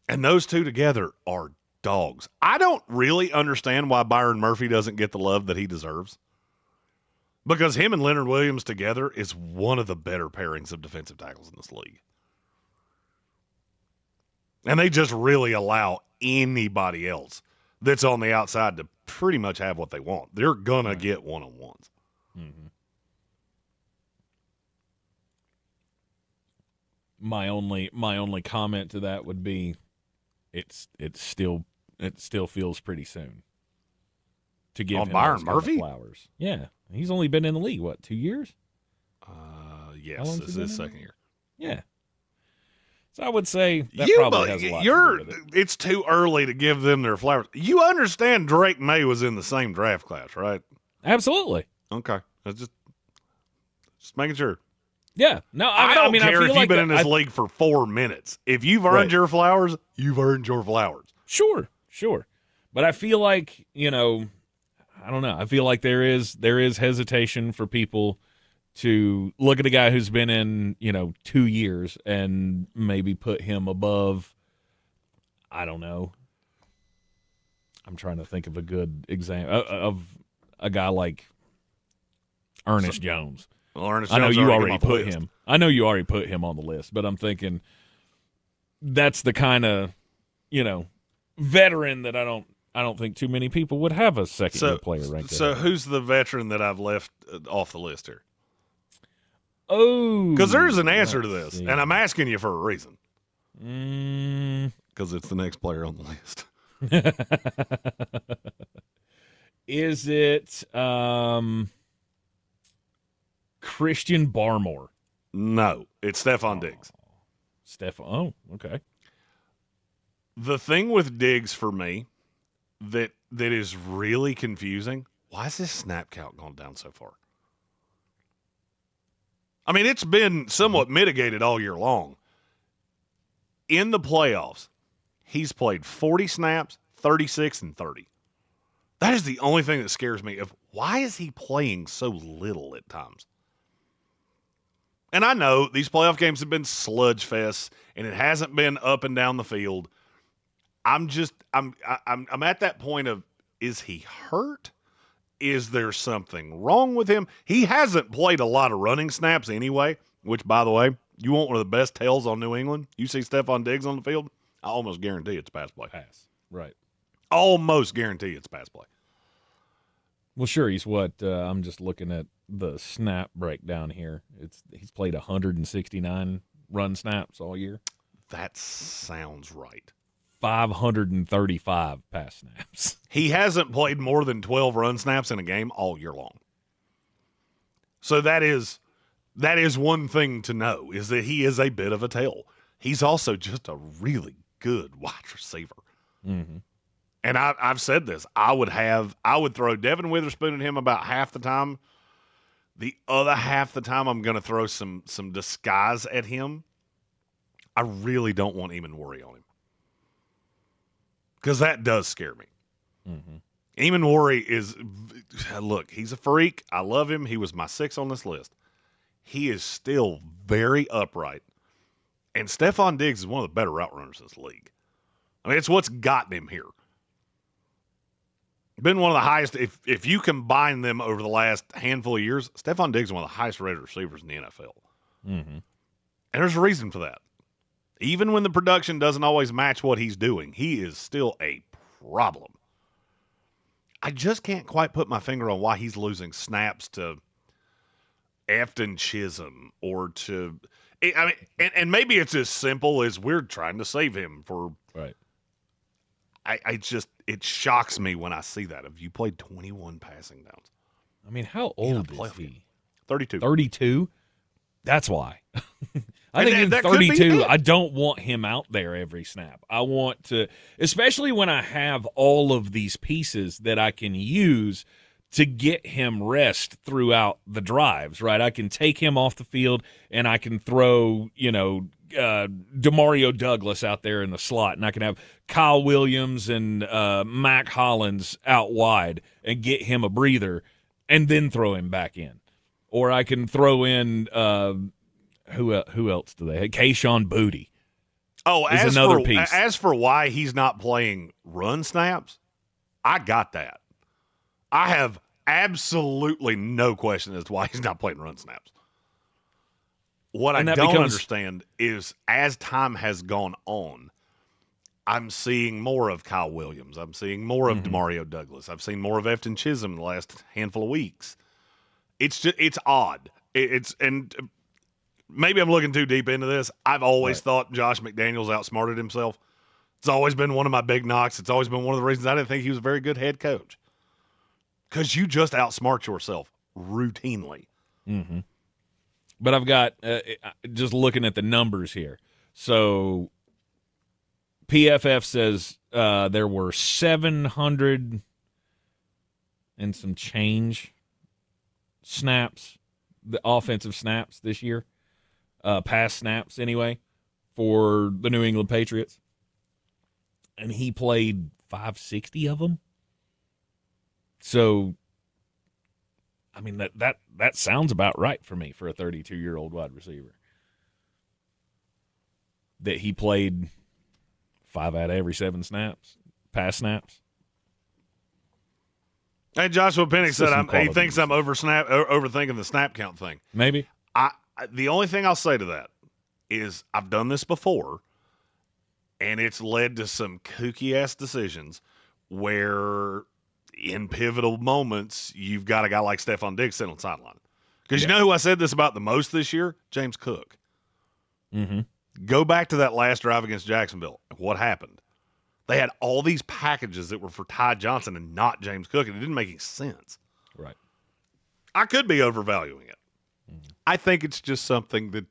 Speaker 2: And those two together are dogs. I don't really understand why Byron Murphy doesn't get the love that he deserves. Because him and Leonard Williams together is one of the better pairings of defensive tackles in this league. And they just really allow anybody else that's on the outside to pretty much have what they want. They're going to get one-on-ones.
Speaker 1: Mm-hmm. My only comment to that would be it still feels pretty soon to give
Speaker 2: on
Speaker 1: him
Speaker 2: Byron Murphy
Speaker 1: flowers. Yeah, he's only been in the league 2 years.
Speaker 2: Yes, this is his second year.
Speaker 1: Yeah, so I would say that probably has a lot to do with it.
Speaker 2: It's too early to give them their flowers. You understand Drake Maye was in the same draft class, right?
Speaker 1: Absolutely.
Speaker 2: Okay, that's just making sure.
Speaker 1: Yeah, no,
Speaker 2: I don't care if you've been in this
Speaker 1: league
Speaker 2: league for 4 minutes. If you've earned your flowers, you've earned your flowers.
Speaker 1: Sure. But I feel like, I don't know. I feel like there is hesitation for people to look at a guy who's been in, 2 years and maybe put him above, I don't know. I'm trying to think of a good example of a guy like Ernest Jones.
Speaker 2: Well, Ernest
Speaker 1: I know
Speaker 2: Jones
Speaker 1: you already put
Speaker 2: list.
Speaker 1: him. I know you already put him on the list, but I'm thinking that's the kind of, veteran that I I don't think too many people would have a second-year player ranked.
Speaker 2: So who's the veteran that I've left off the list here?
Speaker 1: Oh.
Speaker 2: Because there's an answer to this, and I'm asking you for a reason. Because it's the next player on the list.
Speaker 1: Is it Christian Barmore?
Speaker 2: No, it's Stefon Diggs.
Speaker 1: Oh, okay.
Speaker 2: The thing with Diggs for me that is really confusing, why is this snap count gone down so far? I mean, it's been somewhat mitigated all year long. In the playoffs, he's played 40 snaps, 36, and 30. That is the only thing that scares me of why is he playing so little at times? And I know these playoff games have been sludge fests, and it hasn't been up and down the field. I'm at that point of, is he hurt? Is there something wrong with him? He hasn't played a lot of running snaps anyway, which, by the way, you want one of the best tells on New England? You see Stefon Diggs on the field, I almost guarantee it's pass play.
Speaker 1: Pass, right.
Speaker 2: Almost guarantee it's pass play.
Speaker 1: Well, sure, he's what? I'm just looking at the snap breakdown here. He's played 169 run snaps all year.
Speaker 2: That sounds right.
Speaker 1: 535 pass snaps.
Speaker 2: He hasn't played more than 12 run snaps in a game all year long. So that is one thing to know, is that he is a bit of a tell. He's also just a really good wide receiver.
Speaker 1: Mm-hmm.
Speaker 2: And I've said this. I would throw Devon Witherspoon at him about half the time. The other half the time, I'm going to throw some disguise at him. I really don't want Eamon Worry on him, because that does scare me.
Speaker 1: Mm-hmm.
Speaker 2: Eamon Worry is, look, he's a freak. I love him. He was my 6 on this list. He is still very upright. And Stefon Diggs is one of the better route runners in this league. I mean, it's what's gotten him here. Been one of the highest, if you combine them over the last handful of years, Stefon Diggs is one of the highest rated receivers in the NFL.
Speaker 1: Mm-hmm.
Speaker 2: And there's a reason for that. Even when the production doesn't always match what he's doing, he is still a problem. I just can't quite put my finger on why he's losing snaps to Efton Chisholm or to, I mean, and maybe it's as simple as we're trying to save him for.
Speaker 1: Right.
Speaker 2: It shocks me when I see that. If you played 21 passing downs.
Speaker 1: I mean, how old is he?
Speaker 2: 32.
Speaker 1: 32? That's why. I think at 32, I don't want him out there every snap. I want to, especially when I have all of these pieces that I can use to get him rest throughout the drives, right? I can take him off the field and I can throw, Demario Douglas out there in the slot, and I can have Kyle Williams and Mac Hollins out wide and get him a breather and then throw him back in. Or I can throw in who else do they have? Kayshon Boutte.
Speaker 2: Oh,
Speaker 1: is another piece.
Speaker 2: As for why he's not playing run snaps, I got that. I have absolutely no question as to why he's not playing run snaps. What I don't understand is, as time has gone on, I'm seeing more of Kyle Williams. I'm seeing more of Demario Douglas. I've seen more of Efton Chisholm in the last handful of weeks. It's odd. And maybe I'm looking too deep into this. I've always thought Josh McDaniels outsmarted himself. It's always been one of my big knocks. It's always been one of the reasons I didn't think he was a very good head coach. Because you just outsmart yourself routinely.
Speaker 1: Mm-hmm. But I've got, just looking at the numbers here. So PFF says there were 700 and some change snaps, the offensive snaps this year, pass snaps anyway, for the New England Patriots. And he played 560 of them. So, I mean, that sounds about right for me for a 32-year-old wide receiver. That he played 5 out of every 7 snaps, pass snaps.
Speaker 2: Hey, Joshua Pennick said he thinks I'm overthinking the snap count thing.
Speaker 1: Maybe.
Speaker 2: The only thing I'll say to that is I've done this before, and it's led to some kooky-ass decisions where in pivotal moments, you've got a guy like Stefon Diggs sitting on the sideline. Because you know who I said this about the most this year? James Cook.
Speaker 1: Mm-hmm.
Speaker 2: Go back to that last drive against Jacksonville. What happened? They had all these packages that were for Ty Johnson and not James Cook, and it didn't make any sense.
Speaker 1: Right.
Speaker 2: I could be overvaluing it. I think it's just something that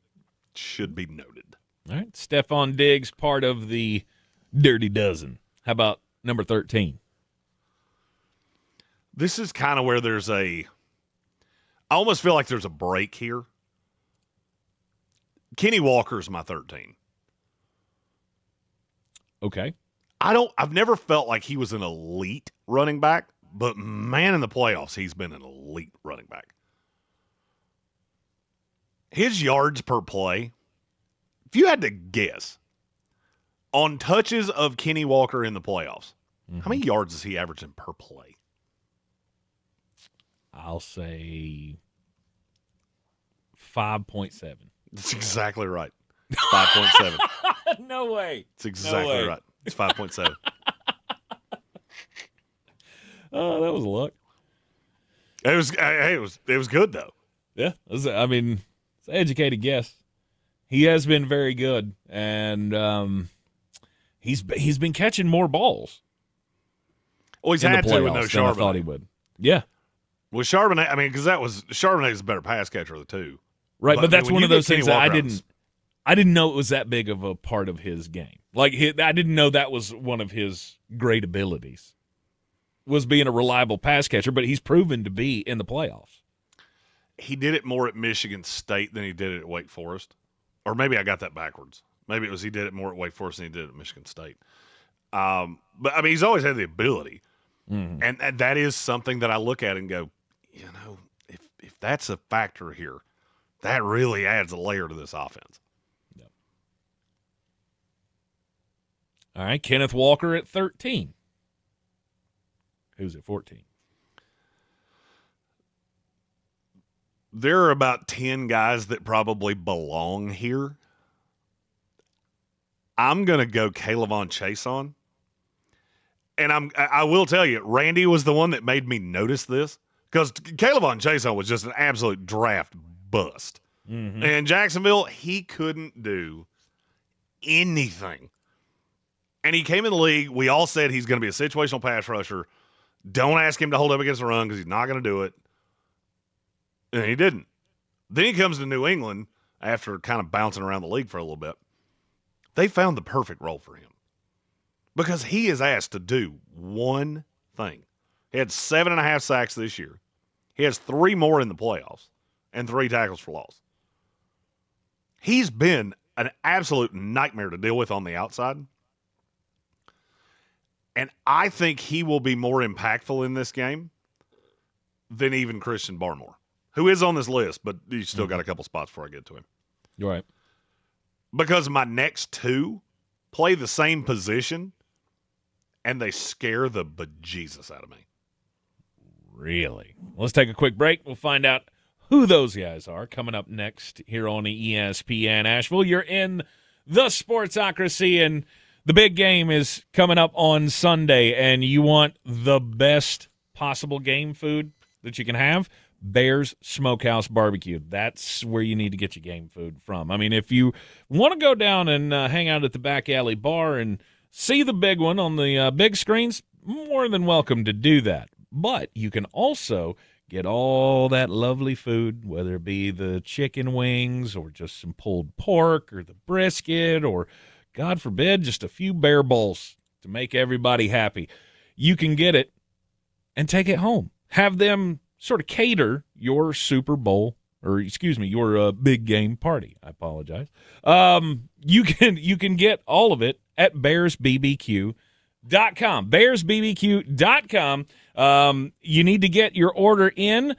Speaker 2: should be noted.
Speaker 1: All right. Stefon Diggs, part of the Dirty Dozen. How about number 13?
Speaker 2: This is kind of where there's I almost feel like there's a break here. Kenny Walker's my 13.
Speaker 1: Okay.
Speaker 2: I've never felt like he was an elite running back, but man, in the playoffs, he's been an elite running back. His yards per play, if you had to guess, on touches of Kenny Walker in the playoffs, how many yards is he averaging per play?
Speaker 1: I'll say 5.7.
Speaker 2: That's exactly right. 5.7.
Speaker 1: No way.
Speaker 2: It's exactly right. It's 5.7.
Speaker 1: Oh, that was luck.
Speaker 2: It was good though.
Speaker 1: Yeah, it's an educated guess. He has been very good, and he's been catching more balls.
Speaker 2: Well, he's had to with no Charbonnet.
Speaker 1: I thought he would. Yeah.
Speaker 2: Well, Charbonnet, because Charbonnet's a better pass catcher of the two.
Speaker 1: Right, but that's one of those things that I didn't know it was that big of a part of his game. Like, I didn't know that was one of his great abilities, was being a reliable pass catcher, but he's proven to be in the playoffs.
Speaker 2: He did it more at Michigan State than he did it at Wake Forest. Or maybe I got that backwards. Maybe it was he did it more at Wake Forest than he did at Michigan State. But, he's always had the ability.
Speaker 1: Mm-hmm.
Speaker 2: And that is something that I look at and go, if that's a factor here, that really adds a layer to this offense.
Speaker 1: Yep. All right, Kenneth Walker at 13. Who's at 14?
Speaker 2: There are about 10 guys that probably belong here. I'm going to go K'Lavon Chaisson. And I will tell you, Randy was the one that made me notice this, because K'Lavon Chaisson was just an absolute draft bust.
Speaker 1: Mm-hmm.
Speaker 2: And Jacksonville, he couldn't do anything. And he came in the league. We all said he's going to be a situational pass rusher. Don't ask him to hold up against the run because he's not going to do it. And he didn't. Then he comes to New England after kind of bouncing around the league for a little bit. They found the perfect role for him because he is asked to do one thing. He had 7.5 sacks this year. He has 3 more in the playoffs and 3 tackles for loss. He's been an absolute nightmare to deal with on the outside. And I think he will be more impactful in this game than even Christian Barmore, who is on this list, but you still got a couple spots before I get to him.
Speaker 1: You're right.
Speaker 2: Because my next 2 play the same position, and they scare the bejesus out of me.
Speaker 1: Really? Let's take a quick break. We'll find out who those guys are coming up next here on the ESPN Asheville. You're in the Sportsocracy, and the big game is coming up on Sunday, and you want the best possible game food that you can have? Bears Smokehouse Barbecue. That's where you need to get your game food from. If you want to go down and hang out at the back alley bar and see the big one on the big screens, more than welcome to do that. But you can also get all that lovely food, whether it be the chicken wings or just some pulled pork or the brisket or, God forbid, just a few bear bowls to make everybody happy. You can get it and take it home. Have them sort of cater your Super Bowl, or your big game party. I apologize. You can get all of it at BearsBBQ.com. BearsBBQ.com. You need to get your order in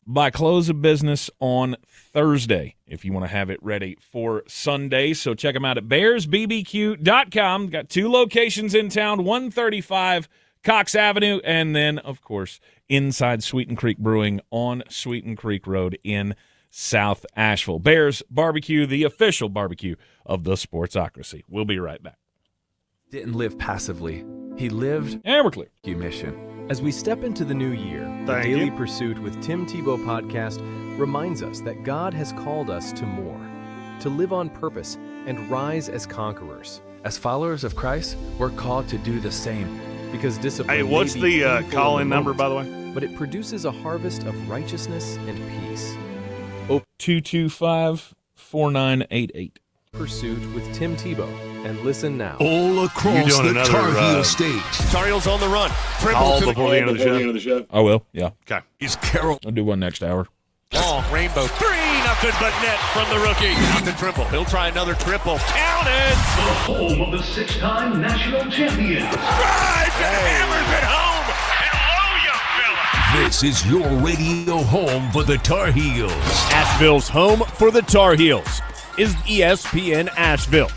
Speaker 1: by close of business on Thursday if you want to have it ready for Sunday. So check them out at BearsBBQ.com. Got 2 locations in town, 135 Cox Avenue, and then, of course, inside Sweeten Creek Brewing on Sweeten Creek Road in South Asheville. Bears Barbecue, the official barbecue of the Sportsocracy. We'll be right back.
Speaker 3: Didn't live passively. He lived
Speaker 1: and we're clear.
Speaker 3: Mission. As we step into the new year, the
Speaker 2: Thank
Speaker 3: Daily
Speaker 2: you.
Speaker 3: Pursuit with Tim Tebow podcast reminds us that God has called us to more, to live on purpose and rise as conquerors.
Speaker 32: As followers of Christ, we're called to do the same.
Speaker 3: Because discipline
Speaker 2: Hey, what's
Speaker 3: may be
Speaker 2: the
Speaker 3: painful in
Speaker 2: call-in number,
Speaker 3: moment,
Speaker 2: by the way?
Speaker 3: But it produces a harvest of righteousness and peace.
Speaker 1: 225-4988.
Speaker 3: Pursuit with Tim Tebow. And listen now.
Speaker 6: All across the Tar Heel state.
Speaker 30: Tar Heels on the run.
Speaker 2: Call before the end of the show.
Speaker 1: I will, yeah.
Speaker 2: Okay.
Speaker 6: Is Carroll.
Speaker 1: I'll do one next hour.
Speaker 30: Long rainbow. 3-0, but net from the rookie. Not the triple. He'll try another triple. Counted.
Speaker 8: The home of the six-time national champion.
Speaker 30: Drives and hammers it home. Hello, you fella.
Speaker 6: This is your radio home for the Tar Heels.
Speaker 9: Asheville's home for the Tar Heels is ESPN Asheville.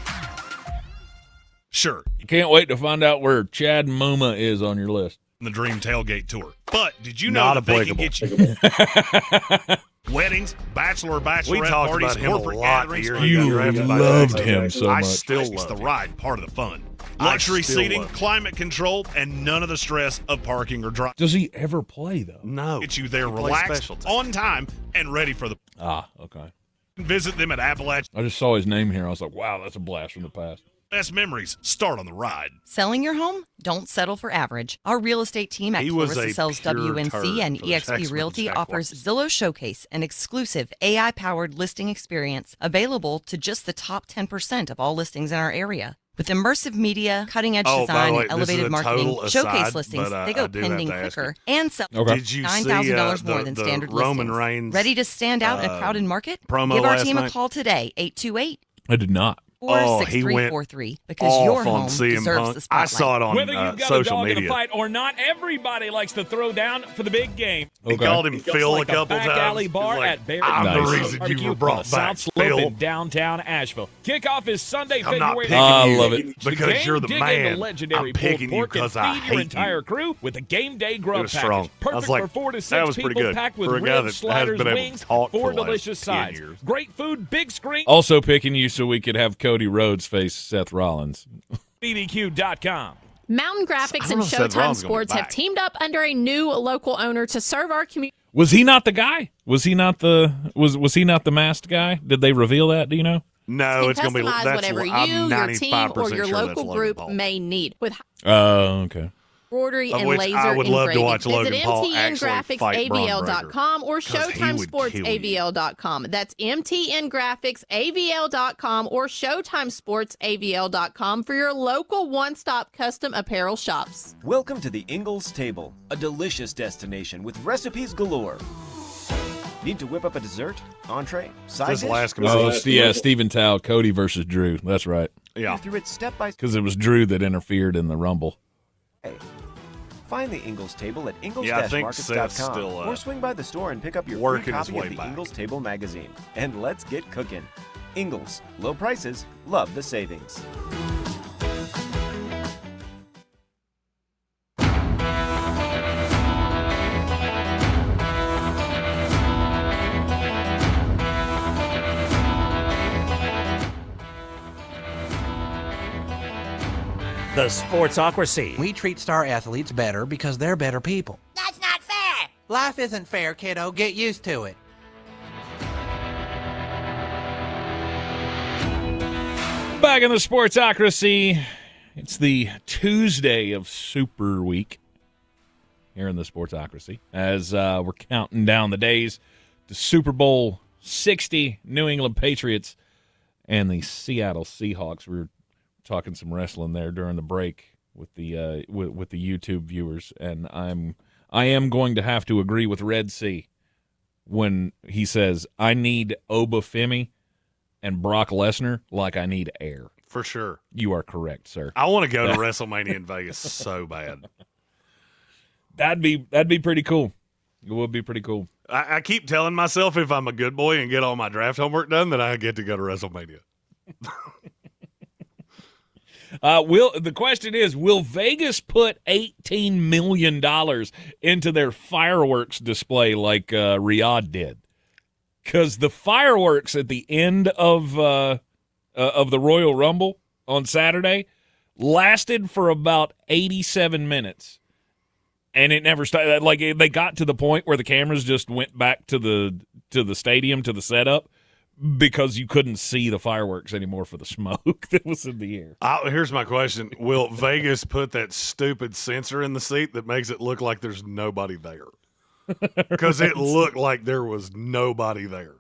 Speaker 2: Sure.
Speaker 1: You can't wait to find out where Chad Muma is on your list.
Speaker 2: The Dream Tailgate Tour. But did you Not know that they can applicable. get you weddings, bachelorette talked parties, about him a corporate lot gatherings? here.
Speaker 1: You loved him so
Speaker 2: I
Speaker 1: much.
Speaker 2: still love the ride, part of the fun. Luxury seating, climate control, and none of the stress of parking or driving.
Speaker 1: Does he ever play, though?
Speaker 2: No. Get you there
Speaker 6: He plays
Speaker 2: relaxed,
Speaker 6: specialty.
Speaker 2: on time, and ready for the...
Speaker 1: Okay.
Speaker 2: Visit them at Appalachia.
Speaker 1: I just saw his name here. I was like, wow, that's a blast from the past.
Speaker 2: Best memories start on the ride.
Speaker 13: Selling your home? Don't settle for average. Our real estate team at
Speaker 2: He was
Speaker 13: Clarissa
Speaker 2: a
Speaker 13: Sells
Speaker 2: pure
Speaker 13: WNC
Speaker 2: turd
Speaker 13: and
Speaker 2: for the
Speaker 13: EXP
Speaker 2: Texans
Speaker 13: Realty
Speaker 2: and
Speaker 13: offers
Speaker 2: Jaguars.
Speaker 13: Zillow Showcase, an exclusive AI-powered listing experience available to just the top 10% of all listings in our area. With immersive media, cutting-edge
Speaker 2: Oh, by
Speaker 13: design,
Speaker 2: the way,
Speaker 13: and
Speaker 2: this is
Speaker 13: elevated
Speaker 2: a
Speaker 13: marketing,
Speaker 2: total aside,
Speaker 13: showcase listings,
Speaker 2: but,
Speaker 13: they go
Speaker 2: I do have
Speaker 13: pending
Speaker 2: to ask
Speaker 13: quicker
Speaker 2: you.
Speaker 13: and sell
Speaker 2: Did you see
Speaker 13: $9,000 more than
Speaker 2: the
Speaker 13: standard
Speaker 2: Roman
Speaker 13: listings.
Speaker 2: Reigns,
Speaker 13: Ready to stand out in a crowded market?
Speaker 2: promo
Speaker 13: Give our
Speaker 2: last
Speaker 13: team a
Speaker 2: night?
Speaker 13: call today, 828
Speaker 1: I did not.
Speaker 2: Oh, he went
Speaker 13: 6343, because your
Speaker 2: off on
Speaker 13: home
Speaker 2: CM
Speaker 13: deserves
Speaker 2: Punk.
Speaker 13: the
Speaker 2: I
Speaker 13: spotlight.
Speaker 2: saw it on
Speaker 7: Whether you've got a
Speaker 2: social
Speaker 7: dog in
Speaker 2: media.
Speaker 7: a fight or not, everybody likes to throw down for the big game.
Speaker 2: He called him Phil
Speaker 7: like
Speaker 2: a couple
Speaker 7: back
Speaker 2: times.
Speaker 7: alley
Speaker 2: He's
Speaker 7: bar
Speaker 2: like,
Speaker 7: at Barrett
Speaker 2: I'm the
Speaker 1: Nice.
Speaker 2: reason you
Speaker 7: Barbecue
Speaker 2: were
Speaker 7: on
Speaker 2: brought
Speaker 7: the
Speaker 2: back,
Speaker 7: South Slope
Speaker 2: Phil.
Speaker 7: in downtown Asheville. Kickoff is Sunday,
Speaker 2: I'm not
Speaker 7: February
Speaker 2: picking
Speaker 7: 8th.
Speaker 1: I
Speaker 2: you
Speaker 1: love it.
Speaker 2: because you're the
Speaker 7: Dig
Speaker 2: man.
Speaker 7: into legendary
Speaker 2: I'm picking
Speaker 7: pulled
Speaker 2: you
Speaker 7: pork and
Speaker 2: because I
Speaker 7: feed your
Speaker 2: hate
Speaker 7: entire
Speaker 2: you.
Speaker 7: crew with a game day grub
Speaker 2: It was
Speaker 7: package.
Speaker 2: strong.
Speaker 7: Perfect
Speaker 2: I was like,
Speaker 7: for 4 to 6
Speaker 2: that was pretty
Speaker 7: people,
Speaker 2: good
Speaker 7: packed with
Speaker 2: for a guy that
Speaker 7: ribs,
Speaker 2: hasn't
Speaker 7: sliders,
Speaker 2: been able to
Speaker 7: wings,
Speaker 2: talk
Speaker 7: 4
Speaker 2: for the last
Speaker 7: delicious
Speaker 2: 10
Speaker 7: sides.
Speaker 2: years.
Speaker 7: Great food, big screen.
Speaker 1: Also picking you so we could have Cody Rhodes face Seth Rollins.
Speaker 7: BBQ.com.
Speaker 10: Mountain
Speaker 2: I
Speaker 10: Graphics
Speaker 2: don't
Speaker 10: and
Speaker 2: know if Seth
Speaker 10: Showtime
Speaker 2: Rollins is gonna be
Speaker 10: Sports have
Speaker 2: back.
Speaker 10: teamed up under a new local owner to serve our community.
Speaker 1: Was he not the guy? Was he not the masked guy? Did they reveal that? Do you know?
Speaker 2: No,
Speaker 10: You
Speaker 2: it's
Speaker 10: can
Speaker 2: going to be.
Speaker 10: customize
Speaker 2: That's
Speaker 10: whatever
Speaker 2: I'm
Speaker 10: you, your team,
Speaker 2: 95%
Speaker 10: or your
Speaker 2: sure that's
Speaker 10: local
Speaker 2: Logan
Speaker 10: group
Speaker 2: Paul.
Speaker 10: may need with
Speaker 1: Oh, okay.
Speaker 10: embroidery
Speaker 2: Of
Speaker 10: and
Speaker 2: which
Speaker 10: laser
Speaker 2: I would love to
Speaker 10: engraving.
Speaker 2: watch Logan
Speaker 10: Visit
Speaker 2: Paul actually fight Braun
Speaker 10: mtngraphicsavl.com or
Speaker 2: 'cause he would kill you.
Speaker 10: showtimesportsavl.com. That's mtngraphicsavl.com or showtimesportsavl.com for your local one-stop custom apparel shops.
Speaker 28: Welcome to the Ingalls Table, a delicious destination with recipes galore. Need to whip up a dessert, entree, side
Speaker 2: This
Speaker 28: dish?
Speaker 2: last
Speaker 1: Oh, it's Stephen Tao, Cody versus Drew. That's right.
Speaker 2: Yeah.
Speaker 28: Through it step by
Speaker 1: Because it was Drew that interfered in the Rumble.
Speaker 28: step. Find the Ingalls Table at
Speaker 2: Yeah, I think Seth's
Speaker 28: ingles-markets.com
Speaker 2: still,
Speaker 28: or swing by the store and pick up your free
Speaker 2: working his
Speaker 28: copy
Speaker 2: way
Speaker 28: of the
Speaker 2: back.
Speaker 28: Ingalls Table magazine. And let's get cooking. Ingalls, low prices, love the savings.
Speaker 4: The Sportsocracy.
Speaker 11: We treat star athletes better because they're better people.
Speaker 14: That's not fair.
Speaker 11: Life isn't fair, kiddo. Get used to it.
Speaker 1: Back in the Sportsocracy. It's the Tuesday of Super Week here in the Sportsocracy as we're counting down the days to Super Bowl 60, New England Patriots and the Seattle Seahawks. We were talking some wrestling there during the break with the with the YouTube viewers, and I am going to have to agree with Red Sea when he says I need Obafemi and Brock Lesnar like I need air.
Speaker 2: For sure.
Speaker 1: You are correct, sir.
Speaker 2: I want to go to WrestleMania in Vegas so bad.
Speaker 1: That'd be pretty cool. It would be pretty cool.
Speaker 2: I keep telling myself if I'm a good boy and get all my draft homework done, that I get to go to WrestleMania.
Speaker 1: The question is, will Vegas put $18 million into their fireworks display like Riyadh did? Because the fireworks at the end of the Royal Rumble on Saturday lasted for about 87 minutes, and it never started. Like, they got to the point where the cameras just went back to the stadium, to the setup, because you couldn't see the fireworks anymore for the smoke that was in the air.
Speaker 2: Here's my question. Will Vegas put that stupid sensor in the seat that makes it look like there's nobody there? Because it looked like there was nobody there.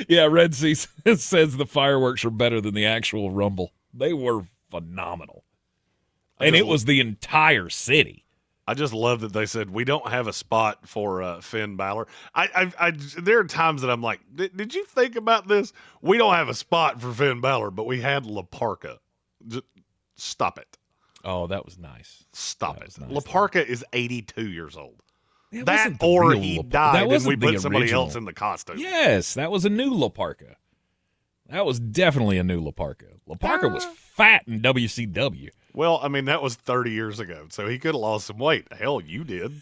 Speaker 1: Yeah, Red Sea says the fireworks are better than the actual Rumble. They were phenomenal. And it was the entire city.
Speaker 2: I just love that they said, we don't have a spot for Finn Balor. There are times that I'm like, did you think about this? We don't have a spot for Finn Balor, but we had La Parka. Just stop it.
Speaker 1: Oh, that was nice.
Speaker 2: Stop it.
Speaker 1: Nice.
Speaker 2: La Parka is 82 years old.
Speaker 1: That
Speaker 2: or he died and we put somebody
Speaker 1: original.
Speaker 2: else in the costume.
Speaker 1: Yes, that was a new La Parka. That was definitely a new La Parka. La Parka was fat in WCW.
Speaker 2: Well, I mean, that was 30 years ago, so he could have lost some weight. Hell, you did.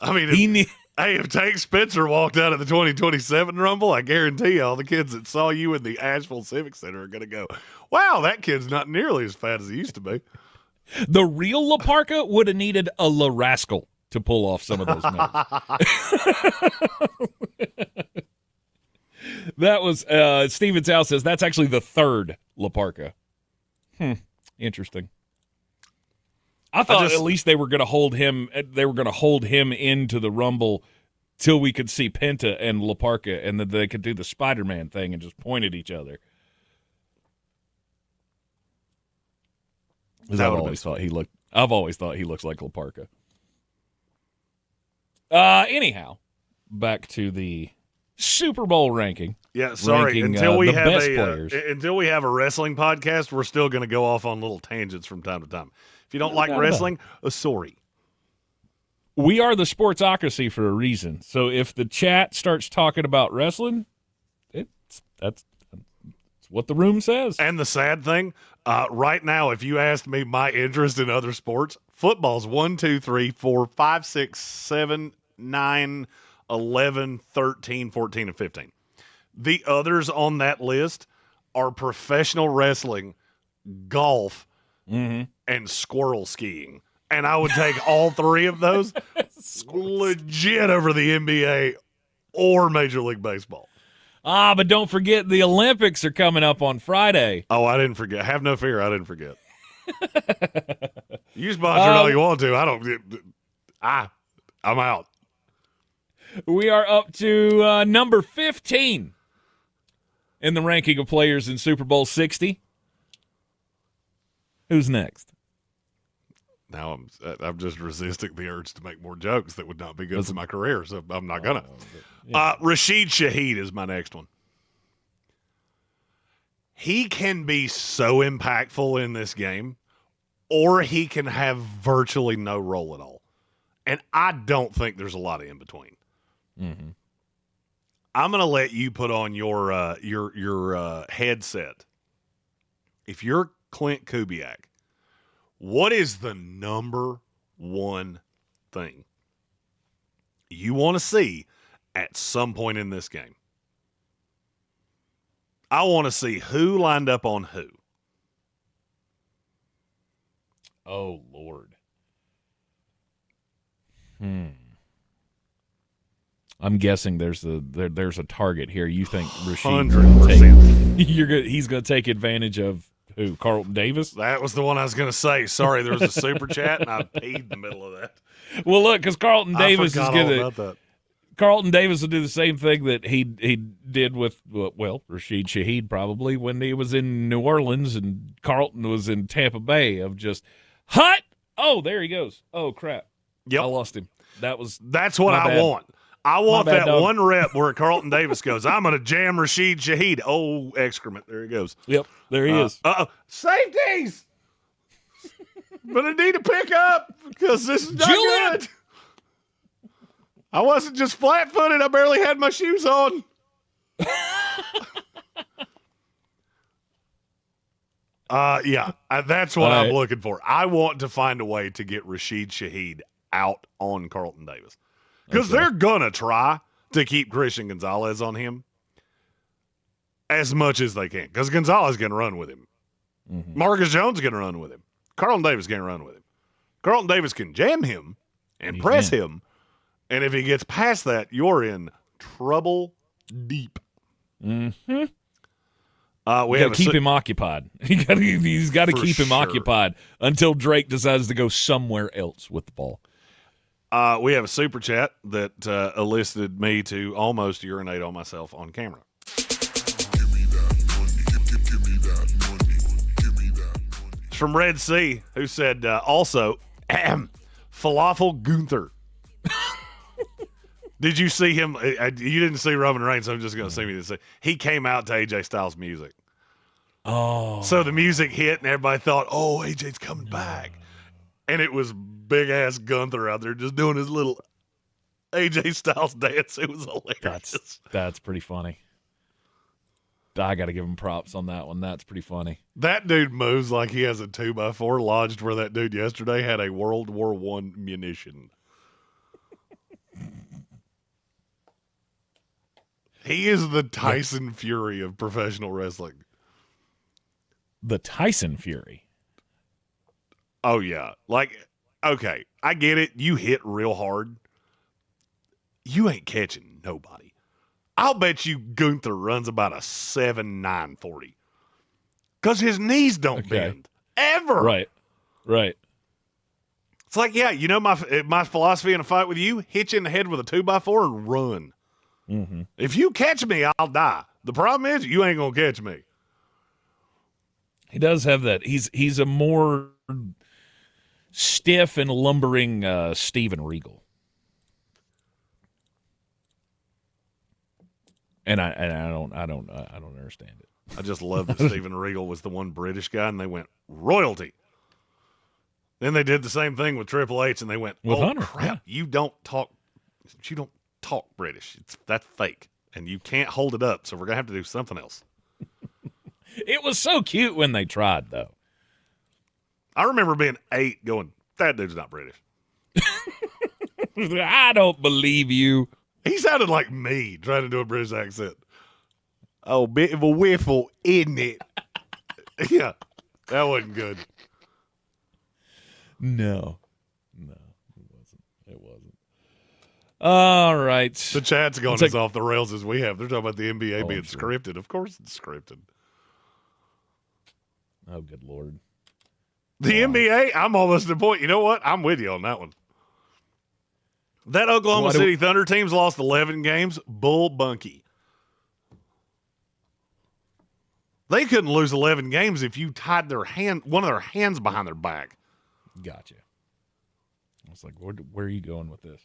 Speaker 2: I mean, if Tank Spencer walked out of the 2027 Rumble, I guarantee you all the kids that saw you in the Asheville Civic Center are going to go, wow, that kid's not nearly as fat as he used to be.
Speaker 1: The real La Parka would have needed a La Rascal to pull off some of those moves. That was, Steven Sal says, that's actually the third La Parka. Interesting. I thought at least they were going to hold him. They were going to hold him into the Rumble till we could see Penta and La Parka, and then they could do the Spider-Man thing and just point at each other. I've always thought he looks like La Parka. Anyhow, back to the Super Bowl ranking.
Speaker 2: Yeah, sorry.
Speaker 1: Ranking,
Speaker 2: until we have a wrestling podcast, we're still going to go off on little tangents from time to time. If you don't like wrestling, sorry.
Speaker 1: We are the Sportsocracy for a reason. So if the chat starts talking about wrestling, that's what the room says.
Speaker 2: And the sad thing, right now, if you asked me my interest in other sports, football's 1, 2, 3, 4, 5, 6, 7, 9, 11, 13, 14, and 15. The others on that list are professional wrestling, golf, and squirrel skiing. And I would take all three of those legit over the NBA or Major League Baseball.
Speaker 1: But don't forget the Olympics are coming up on Friday.
Speaker 2: Oh, I didn't forget. Have no fear. I didn't forget. You sponsor it all you want to. I'm out.
Speaker 1: We are up to number 15 in the ranking of players in Super Bowl 60. Who's next?
Speaker 2: Now I'm just resisting the urge to make more jokes that would not be good for my career, so I'm not gonna. Rashid Shaheed is my next one. He can be so impactful in this game, or he can have virtually no role at all, and I don't think there's a lot of in between.
Speaker 1: Mm-hmm.
Speaker 2: I'm gonna let you put on your headset. If you're Clint Kubiak, what is the number one thing you want to see at some point in this game? I want to see who lined up on who.
Speaker 1: Oh, Lord. I'm guessing there's a target here. You think Rashid 100%. He's going to take advantage of who? Carlton Davis?
Speaker 2: That was the one I was going to say. Sorry, there was a super chat, and I peed in the middle of that.
Speaker 1: Well, look, because Carlton Davis is going
Speaker 2: to.
Speaker 1: Carlton Davis will do the same thing that he did with Rashid Shaheed probably when he was in New Orleans and Carlton was in Tampa Bay of just hut. Oh, there he goes. Oh crap!
Speaker 2: Yep,
Speaker 1: I lost him.
Speaker 2: That's what I want. I want that one rep where Carlton Davis goes, I'm going to jam Rashid Shaheed. Oh, excrement. There he goes.
Speaker 1: Yep, there he is.
Speaker 2: Safeties! But I need to pick up because this is not good. I wasn't just flat-footed. I barely had my shoes on. That's what I'm looking for. I want to find a way to get Rashid Shaheed out on Carlton Davis. Because they're going to try to keep Christian Gonzalez on him as much as they can. Because Gonzalez can run with him. Marcus Jones can run with him. Carlton Davis can't run with him. Carlton Davis can jam him and press him, and if he gets past that, you're in trouble deep.
Speaker 1: Mm-hmm.
Speaker 2: We have to
Speaker 1: keep him occupied. He's got to keep him occupied until Drake decides to go somewhere else with the ball.
Speaker 2: We have a super chat that elicited me to almost urinate on myself on camera. It's from Red Sea, who said also, Falafel Gunther. Did you see him? You didn't see Roman Reigns, so I'm just going to see me to say. He came out to AJ Styles' music.
Speaker 1: Oh.
Speaker 2: So the music hit, and everybody thought, oh, AJ's coming back. And it was big-ass Gunther out there just doing his little AJ Styles dance. It was hilarious.
Speaker 1: That's pretty funny. I got to give him props on that one. That's pretty funny.
Speaker 2: That dude moves like he has a 2x4 lodged where that dude yesterday had a World War I munition. He is the Tyson Fury of professional wrestling.
Speaker 1: The Tyson Fury?
Speaker 2: Oh, yeah. Like, okay, I get it. You hit real hard. You ain't catching nobody. I'll bet you Gunther runs about a 7.9 40. Because his knees don't bend. Ever.
Speaker 1: Right.
Speaker 2: It's like, yeah, you know my philosophy in a fight with you? Hit you in the head with a 2x4 and run.
Speaker 1: Mm-hmm.
Speaker 2: If you catch me, I'll die. The problem is you ain't going to catch me.
Speaker 1: He does have that. He's a more stiff and lumbering Steven Regal. And I don't understand it.
Speaker 2: I just love that Steven Regal was the one British guy, and they went royalty. Then they did the same thing with Triple H, and they went,
Speaker 1: with
Speaker 2: oh
Speaker 1: Hunter,
Speaker 2: crap, you don't talk British. That's fake, and you can't hold it up. So we're gonna have to do something else.
Speaker 1: It was so cute when they tried, though.
Speaker 2: I remember being 8, going, that dude's not British.
Speaker 1: I don't believe you.
Speaker 2: He sounded like me trying to do a British accent. Oh, bit of a whiffle, isn't it? Yeah, that wasn't good.
Speaker 1: No, it wasn't. All right.
Speaker 2: The chat's going as off the rails as we have. They're talking about the NBA being scripted. Of course it's scripted.
Speaker 1: Oh, good Lord.
Speaker 2: The NBA, I'm almost to the point. You know what? I'm with you on that one. That Oklahoma City Thunder team's lost 11 games. Bull bunky. They couldn't lose 11 games if you tied one of their hands behind their back.
Speaker 1: Gotcha. I was like, where are you going with this?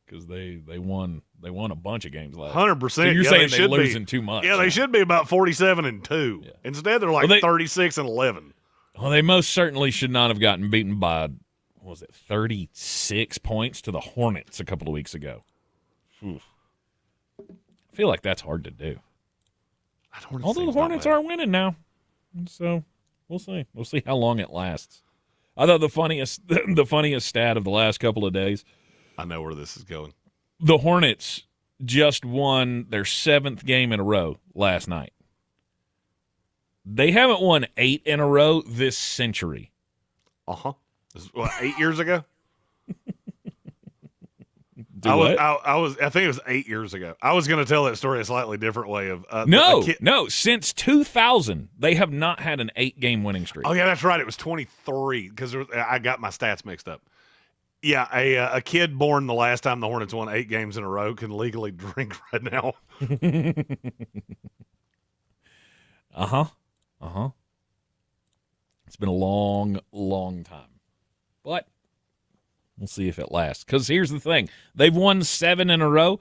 Speaker 1: Because they won a bunch of games last.
Speaker 2: 100%.
Speaker 1: So you're saying they're losing too much?
Speaker 2: Yeah, they should be about 47-2. Yeah. Instead, they're like 36-11.
Speaker 1: Well, they most certainly should not have gotten beaten by, 36 points to the Hornets a couple of weeks ago. Oof. I feel like that's hard to do. Although the Hornets are winning now, so we'll see. We'll see how long it lasts. I thought the funniest stat of the last couple of days.
Speaker 2: I know where this is going.
Speaker 1: The Hornets just won their 7th game in a row last night. They haven't won 8 in a row this century.
Speaker 2: Uh-huh. This is, 8 years ago? I think it was 8 years ago. I was going to tell that story a slightly different way.
Speaker 1: No. Since 2000, they have not had an 8-game winning streak.
Speaker 2: Oh, yeah, that's right. It was 23 because I got my stats mixed up. Yeah, a kid born the last time the Hornets won 8 games in a row can legally drink right now.
Speaker 1: Uh-huh. It's been a long, long time. But we'll see if it lasts. Because here's the thing. They've won 7 in a row.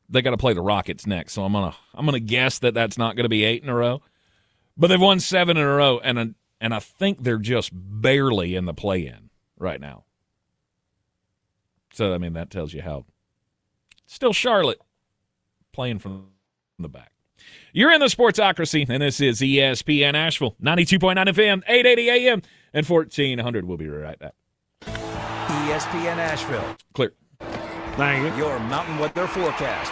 Speaker 1: They got to play the Rockets next. So I'm gonna guess that that's not going to be 8 in a row. But they've won 7 in a row, and I think they're just barely in the play-in right now. So, I mean, that tells you how. Still Charlotte playing from the back. You're in the Sportsocracy, and this is ESPN Asheville, 92.9 FM, 880 AM, and 1400. We'll be right back.
Speaker 4: ESPN Asheville.
Speaker 1: Clear.
Speaker 2: Thank you.
Speaker 4: Your mountain weather forecast.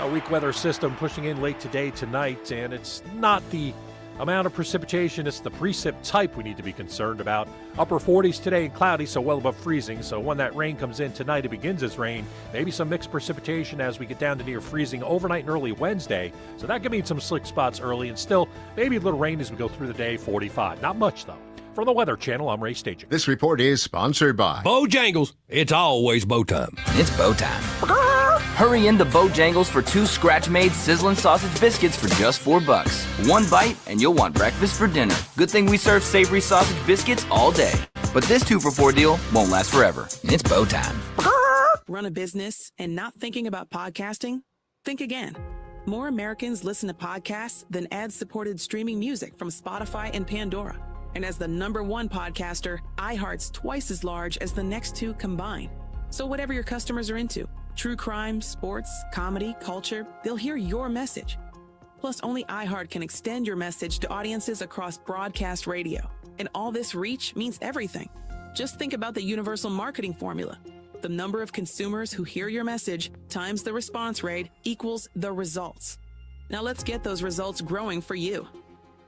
Speaker 9: A weak weather system pushing in late today, tonight, and it's not the
Speaker 5: amount of precipitation. It's the precip type we need to be concerned about. Upper 40s today and cloudy, so well above freezing. So when that rain comes in tonight, it begins as rain. Maybe some mixed precipitation as we get down to near freezing overnight and early Wednesday. So that could mean some slick spots early, and still maybe a little rain as we go through the day, 45. Not much, though. For the Weather Channel, I'm Ray Staging.
Speaker 6: This report is sponsored by
Speaker 14: Bojangles. It's always bow time.
Speaker 15: It's bow time. Hurry into Bojangles for 2 scratch-made sizzling sausage biscuits for just $4. 1 bite and you'll want breakfast for dinner. Good thing we serve savory sausage biscuits all day. But this 2-for-4 deal won't last forever. It's bow time.
Speaker 16: Run a business and not thinking about podcasting? Think again. More Americans listen to podcasts than ad-supported streaming music from Spotify and Pandora. And as the #1 podcaster, iHeart's twice as large as the next 2 combined. So whatever your customers are into, true crime, sports, comedy, culture, they'll hear your message. Plus, only iHeart can extend your message to audiences across broadcast radio. And all this reach means everything. Just think about the universal marketing formula. The number of consumers who hear your message times the response rate equals the results. Now let's get those results growing for you.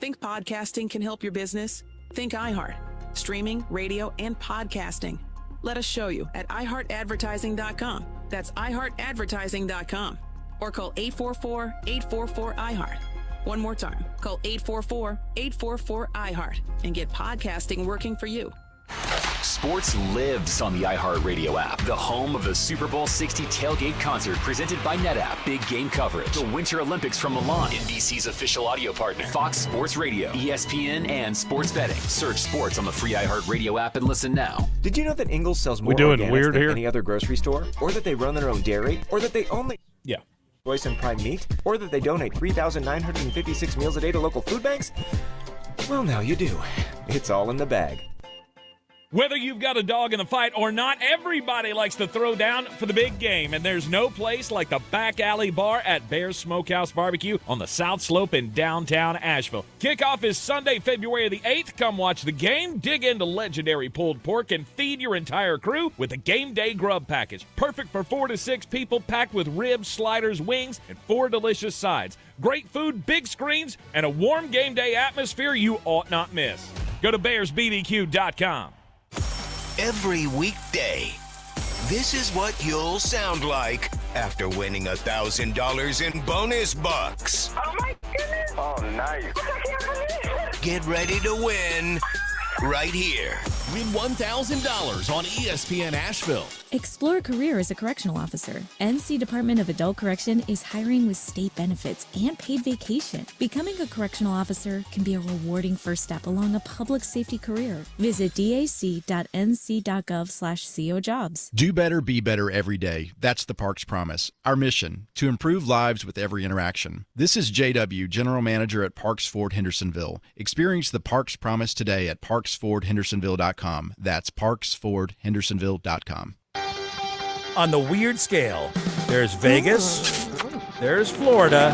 Speaker 16: Think podcasting can help your business? Think iHeart. Streaming, radio, and podcasting. Let us show you at iHeartAdvertising.com. That's iHeartAdvertising.com. Or call 844-844-iHeart. One more time. Call 844-844-iHeart and get podcasting working for you.
Speaker 17: Sports lives on the iHeartRadio app, the home of the Super Bowl 60 tailgate concert presented by NetApp. Big game coverage, the Winter Olympics from Milan, NBC's official audio partner, Fox Sports Radio, ESPN, and sports betting. Search sports on the free iHeartRadio app and listen now.
Speaker 28: Did you know that Ingles sells more
Speaker 2: doing
Speaker 28: organics
Speaker 2: weird
Speaker 28: than
Speaker 2: here?
Speaker 28: any other grocery store? Or that they run their own dairy? Or that they only choice and prime meat? Or that they donate 3,956 meals a day to local food banks? Well, now you do. It's all in the bag.
Speaker 7: Whether you've got a dog in the fight or not, everybody likes to throw down for the big game, and there's no place like the Back Alley Bar at Bear's Smokehouse Barbecue on the South Slope in downtown Asheville. Kickoff is Sunday, February the 8th. Come watch the game, dig into legendary pulled pork, and feed your entire crew with a game day grub package. Perfect for 4 to 6 people, packed with ribs, sliders, wings, and 4 delicious sides. Great food, big screens, and a warm game day atmosphere you ought not miss. Go to BearsBBQ.com.
Speaker 29: Every weekday, this is what you'll sound like after winning $1,000 in bonus bucks.
Speaker 18: Oh my goodness! Oh, nice.
Speaker 29: Get ready to win right here.
Speaker 6: Win $1,000 on ESPN Asheville.
Speaker 31: Explore a career as a correctional officer. NC Department of Adult Correction is hiring with state benefits and paid vacation. Becoming a correctional officer can be a rewarding first step along a public safety career. Visit dac.nc.gov/cojobs.
Speaker 12: Do better, be better every day. That's the Parks Promise. Our mission, to improve lives with every interaction. This is JW, General Manager at Parks Ford Hendersonville. Experience the Parks Promise today at parksfordhendersonville.com. That's parksfordhendersonville.com.
Speaker 4: On the weird scale, there's Vegas, there's Florida,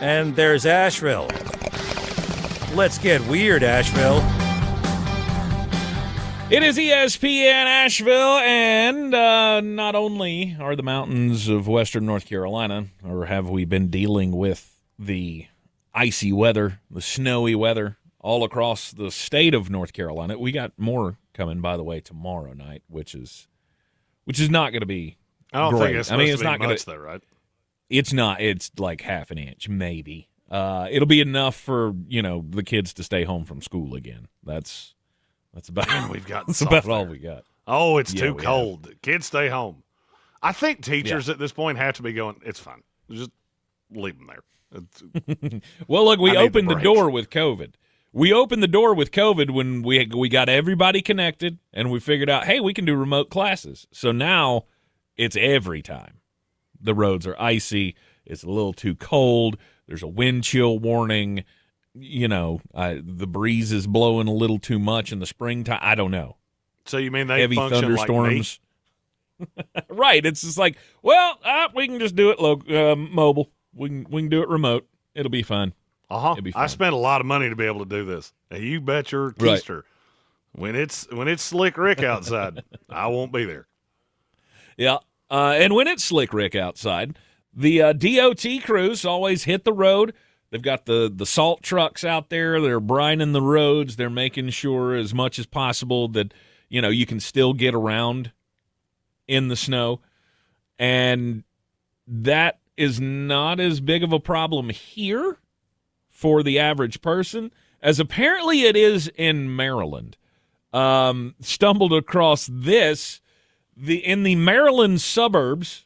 Speaker 4: and there's Asheville. Let's get weird, Asheville.
Speaker 1: It is ESPN Asheville, and not only are the mountains of western North Carolina, or have we been dealing with the icy weather, the snowy weather all across the state of North Carolina. We got more coming, by the way, tomorrow night, which is not going to be
Speaker 2: I don't
Speaker 1: great.
Speaker 2: think it's supposed
Speaker 1: it's
Speaker 2: to be
Speaker 1: not
Speaker 2: much,
Speaker 1: gonna,
Speaker 2: though, right?
Speaker 1: It's not. It's like half an inch, maybe. It'll be enough for the kids to stay home from school again. That's about.
Speaker 2: Man, we've got
Speaker 1: that's about all we got.
Speaker 2: Oh, it's too cold. Kids stay home. I think teachers at this point have to be going, it's fine. Just leave them there.
Speaker 1: Well, look, we opened the door with COVID. We opened the door with COVID when we got everybody connected, and we figured out, hey, we can do remote classes. So now it's every time. The roads are icy. It's a little too cold. There's a wind chill warning. The breeze is blowing a little too much in the springtime. I don't know.
Speaker 2: So you mean they
Speaker 1: heavy
Speaker 2: function
Speaker 1: thunderstorms? Like me? Right. It's just like, well, we can just do it mobile. We can do it remote. It'll be fun.
Speaker 2: I spent a lot of money to be able to do this. You bet your keister. When it's Slick Rick outside, I won't be there.
Speaker 1: Yeah. And when it's Slick Rick outside, the DOT crews always hit the road They've got the salt trucks out there. They're brining the roads. They're making sure as much as possible that, you can still get around in the snow. And that is not as big of a problem here for the average person as apparently it is in Maryland. Stumbled across this. In the Maryland suburbs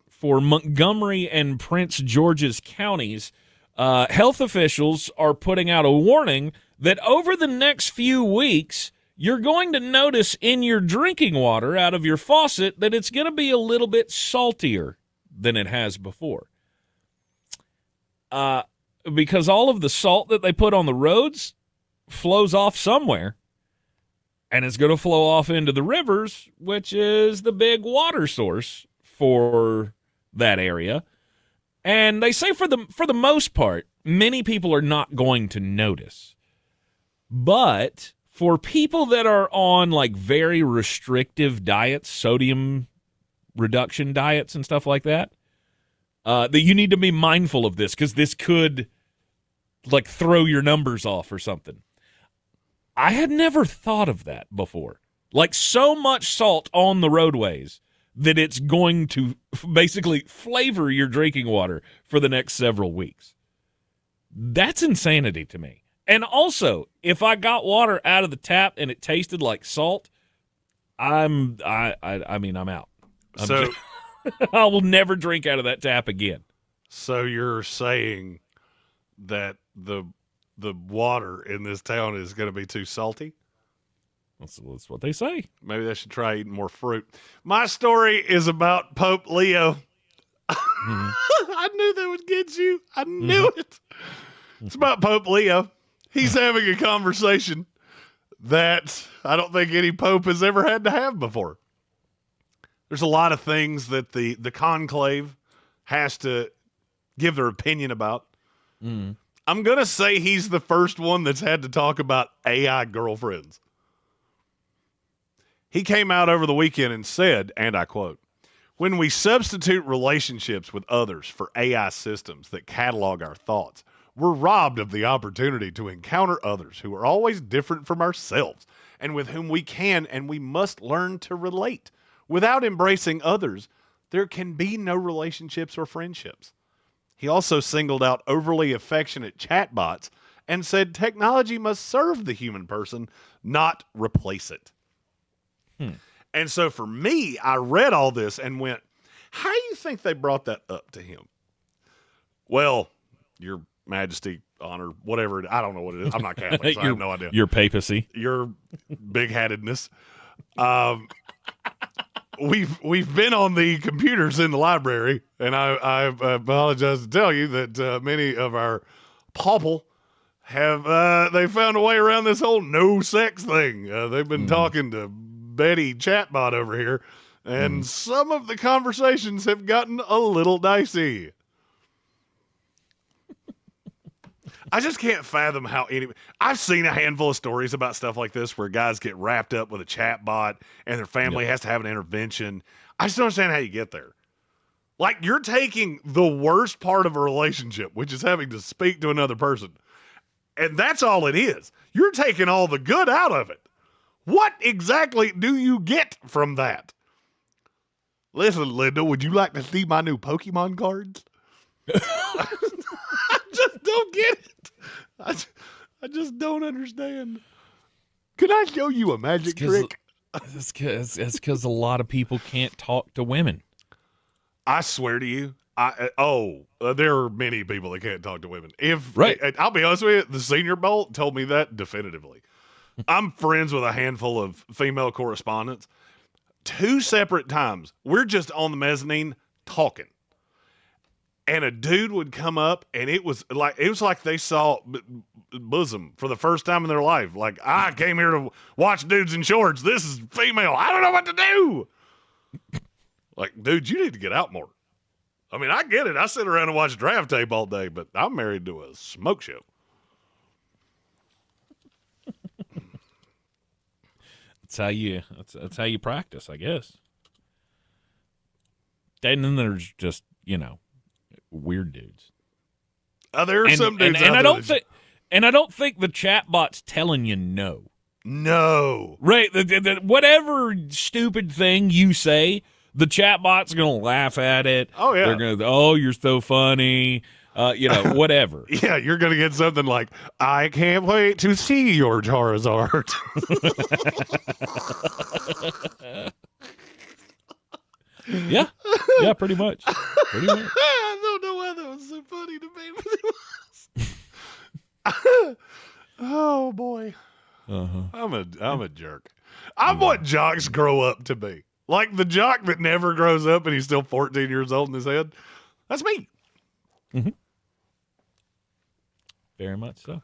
Speaker 1: for Montgomery and Prince George's counties, health officials are putting out a warning that over the next few weeks, you're going to notice in your drinking water out of your faucet that it's going to be a little bit saltier than it has before. Because all of the salt that they put on the roads flows off somewhere, and it's going to flow off into the rivers, which is the big water source for that area. And they say for the most part, many people are not going to notice. But for people that are on like very restrictive diets, sodium reduction diets and stuff like that, that you need to be mindful of this because this could like throw your numbers off or something. I had never thought of that before. Like so much salt on the roadways that it's going to basically flavor your drinking water for the next several weeks. That's insanity to me. And also, if I got water out of the tap and it tasted like salt, I'm out. I will never drink out of that tap again.
Speaker 2: So you're saying that the water in this town is going to be too salty?
Speaker 1: That's what they say.
Speaker 2: Maybe they should try eating more fruit. My story is about Pope Leo. Mm-hmm. I knew that would get you. I knew it. It's about Pope Leo. He's having a conversation that I don't think any pope has ever had to have before. There's a lot of things that the conclave has to give their opinion about.
Speaker 1: Mm.
Speaker 2: I'm going to say he's the first one that's had to talk about AI girlfriends. He came out over the weekend and said, and I quote, "When we substitute relationships with others for AI systems that catalog our thoughts, we're robbed of the opportunity to encounter others who are always different from ourselves and with whom we can and we must learn to relate. Without embracing others, there can be no relationships or friendships." He also singled out overly affectionate chatbots and said technology must serve the human person, not replace it. And so for me, I read all this and went, how do you think they brought that up to him? Well, Your Majesty, honor, whatever. I don't know what it is. I'm not Catholic, so I have no idea.
Speaker 1: Your papacy.
Speaker 2: Your big-headedness. We've been on the computers in the library, and I apologize to tell you that many of our people have they found a way around this whole no sex thing. They've been talking to Betty Chatbot over here, and some of the conversations have gotten a little dicey. I just can't fathom how I've seen a handful of stories about stuff like this where guys get wrapped up with a chat bot and their family has to have an intervention. I just don't understand how you get there. Like, you're taking the worst part of a relationship, which is having to speak to another person, and that's all it is. You're taking all the good out of it. What exactly do you get from that? Listen, Linda, would you like to see my new Pokemon cards? I just don't get it. I just don't understand. Can I show you a magic trick?
Speaker 1: It's because a lot of people can't talk to women.
Speaker 2: I swear to you, there are many people that can't talk to women. I'll be honest with you, the Senior Bowl told me that definitively. I'm friends with a handful of female correspondents. 2 separate times, we're just on the mezzanine talking. And a dude would come up, and it was like they saw bosom for the first time in their life. Like, I came here to watch dudes in shorts. This is female. I don't know what to do. Like, dude, you need to get out more. I mean, I get it. I sit around and watch draft tape all day, but I'm married to a smoke show.
Speaker 1: That's how you practice, I guess. And then there's just, weird dudes.
Speaker 2: There are some dudes
Speaker 1: and
Speaker 2: out there
Speaker 1: I don't think the chatbot's telling you no.
Speaker 2: No.
Speaker 1: Right. Whatever stupid thing you say, the chatbot's going to laugh at it.
Speaker 2: Oh, yeah.
Speaker 1: They're going to, oh, you're so funny. Whatever.
Speaker 2: Yeah, you're going to get something like, I can't wait to see your Charizard.
Speaker 1: Yeah, pretty much.
Speaker 2: I don't know why that was so funny to me, but it was. Oh, boy.
Speaker 1: Uh-huh.
Speaker 2: I'm a jerk. I'm what jocks grow up to be. Like the jock that never grows up and he's still 14 years old in his head. That's me.
Speaker 1: Mm-hmm. Very much so.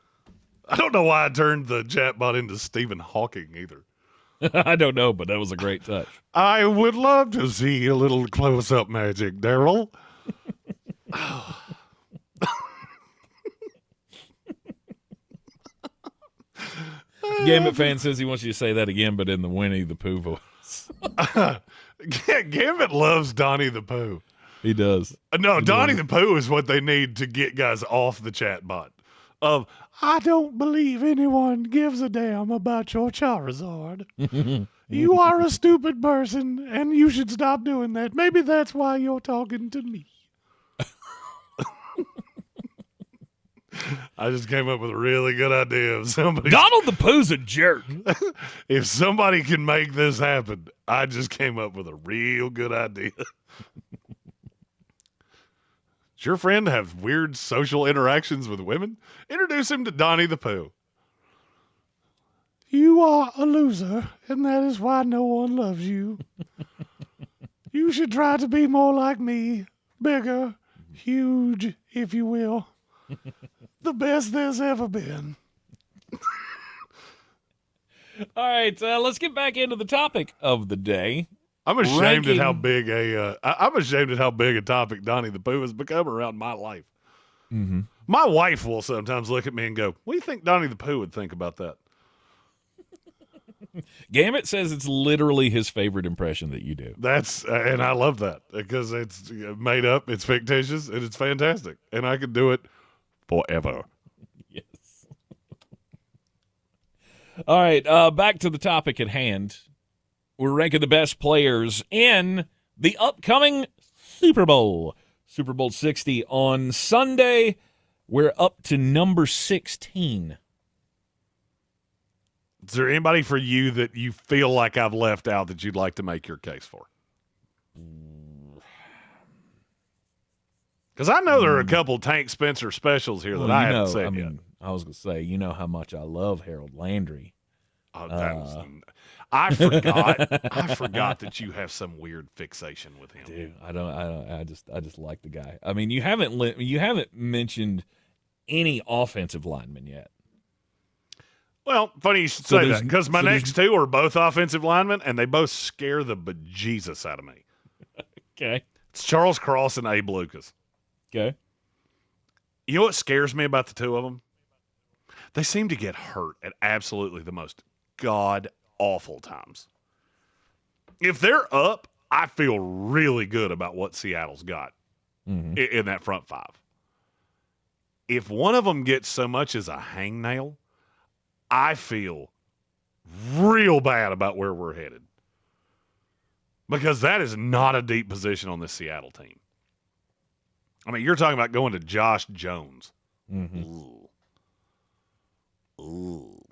Speaker 2: I don't know why I turned the chatbot into Stephen Hawking either.
Speaker 1: I don't know, but that was a great touch.
Speaker 2: I would love to see a little close-up magic, Daryl.
Speaker 1: Gambit fan says he wants you to say that again, but in the Winnie the Pooh voice.
Speaker 2: Gambit loves Donnie the Pooh.
Speaker 1: He does.
Speaker 2: No, Donnie the Pooh is what they need to get guys off the chatbot. I don't believe anyone gives a damn about your Charizard. You are a stupid person, and you should stop doing that. Maybe that's why you're talking to me. I just came up with a really good idea of somebody.
Speaker 1: Donald the Pooh's a jerk.
Speaker 2: If somebody can make this happen, I just came up with a real good idea. Does your friend have weird social interactions with women? Introduce him to Donnie the Pooh. You are a loser, and that is why no one loves you. You should try to be more like me. Bigger, huge, if you will. The best there's ever been.
Speaker 1: All right, let's get back into the topic of the day.
Speaker 2: I'm ashamed at how big a topic Donnie the Pooh has become around my life.
Speaker 1: Mm-hmm.
Speaker 2: My wife will sometimes look at me and go, "What do you think Donnie the Pooh would think about that?"
Speaker 1: Gambit says it's literally his favorite impression that you do.
Speaker 2: And I love that because it's made up, it's fictitious, and it's fantastic, and I can do it forever.
Speaker 1: Yes. All right, back to the topic at hand. We're ranking the best players in the upcoming Super Bowl. Super Bowl 60 on Sunday. We're up to number 16.
Speaker 2: Is there anybody for you that you feel like I've left out that you'd like to make your case for? Because I know there are a couple Tank Spencer specials here that I haven't seen yet.
Speaker 1: I was going to say, you know how much I love Harold Landry.
Speaker 2: I forgot that you have some weird fixation with him.
Speaker 1: Dude, I just like the guy. I mean, you haven't mentioned any offensive linemen yet.
Speaker 2: Well, funny you should say that because my next two are both offensive linemen, and they both scare the bejesus out of me.
Speaker 1: Okay,
Speaker 2: it's Charles Cross and Abe Lucas.
Speaker 1: Okay,
Speaker 2: you know what scares me about the two of them? They seem to get hurt at absolutely the most god-awful times. If they're up, I feel really good about what Seattle's got in that front five. If one of them gets so much as a hangnail, I feel real bad about where we're headed. Because that is not a deep position on this Seattle team. I mean, you're talking about going to Josh Jones. Ooh.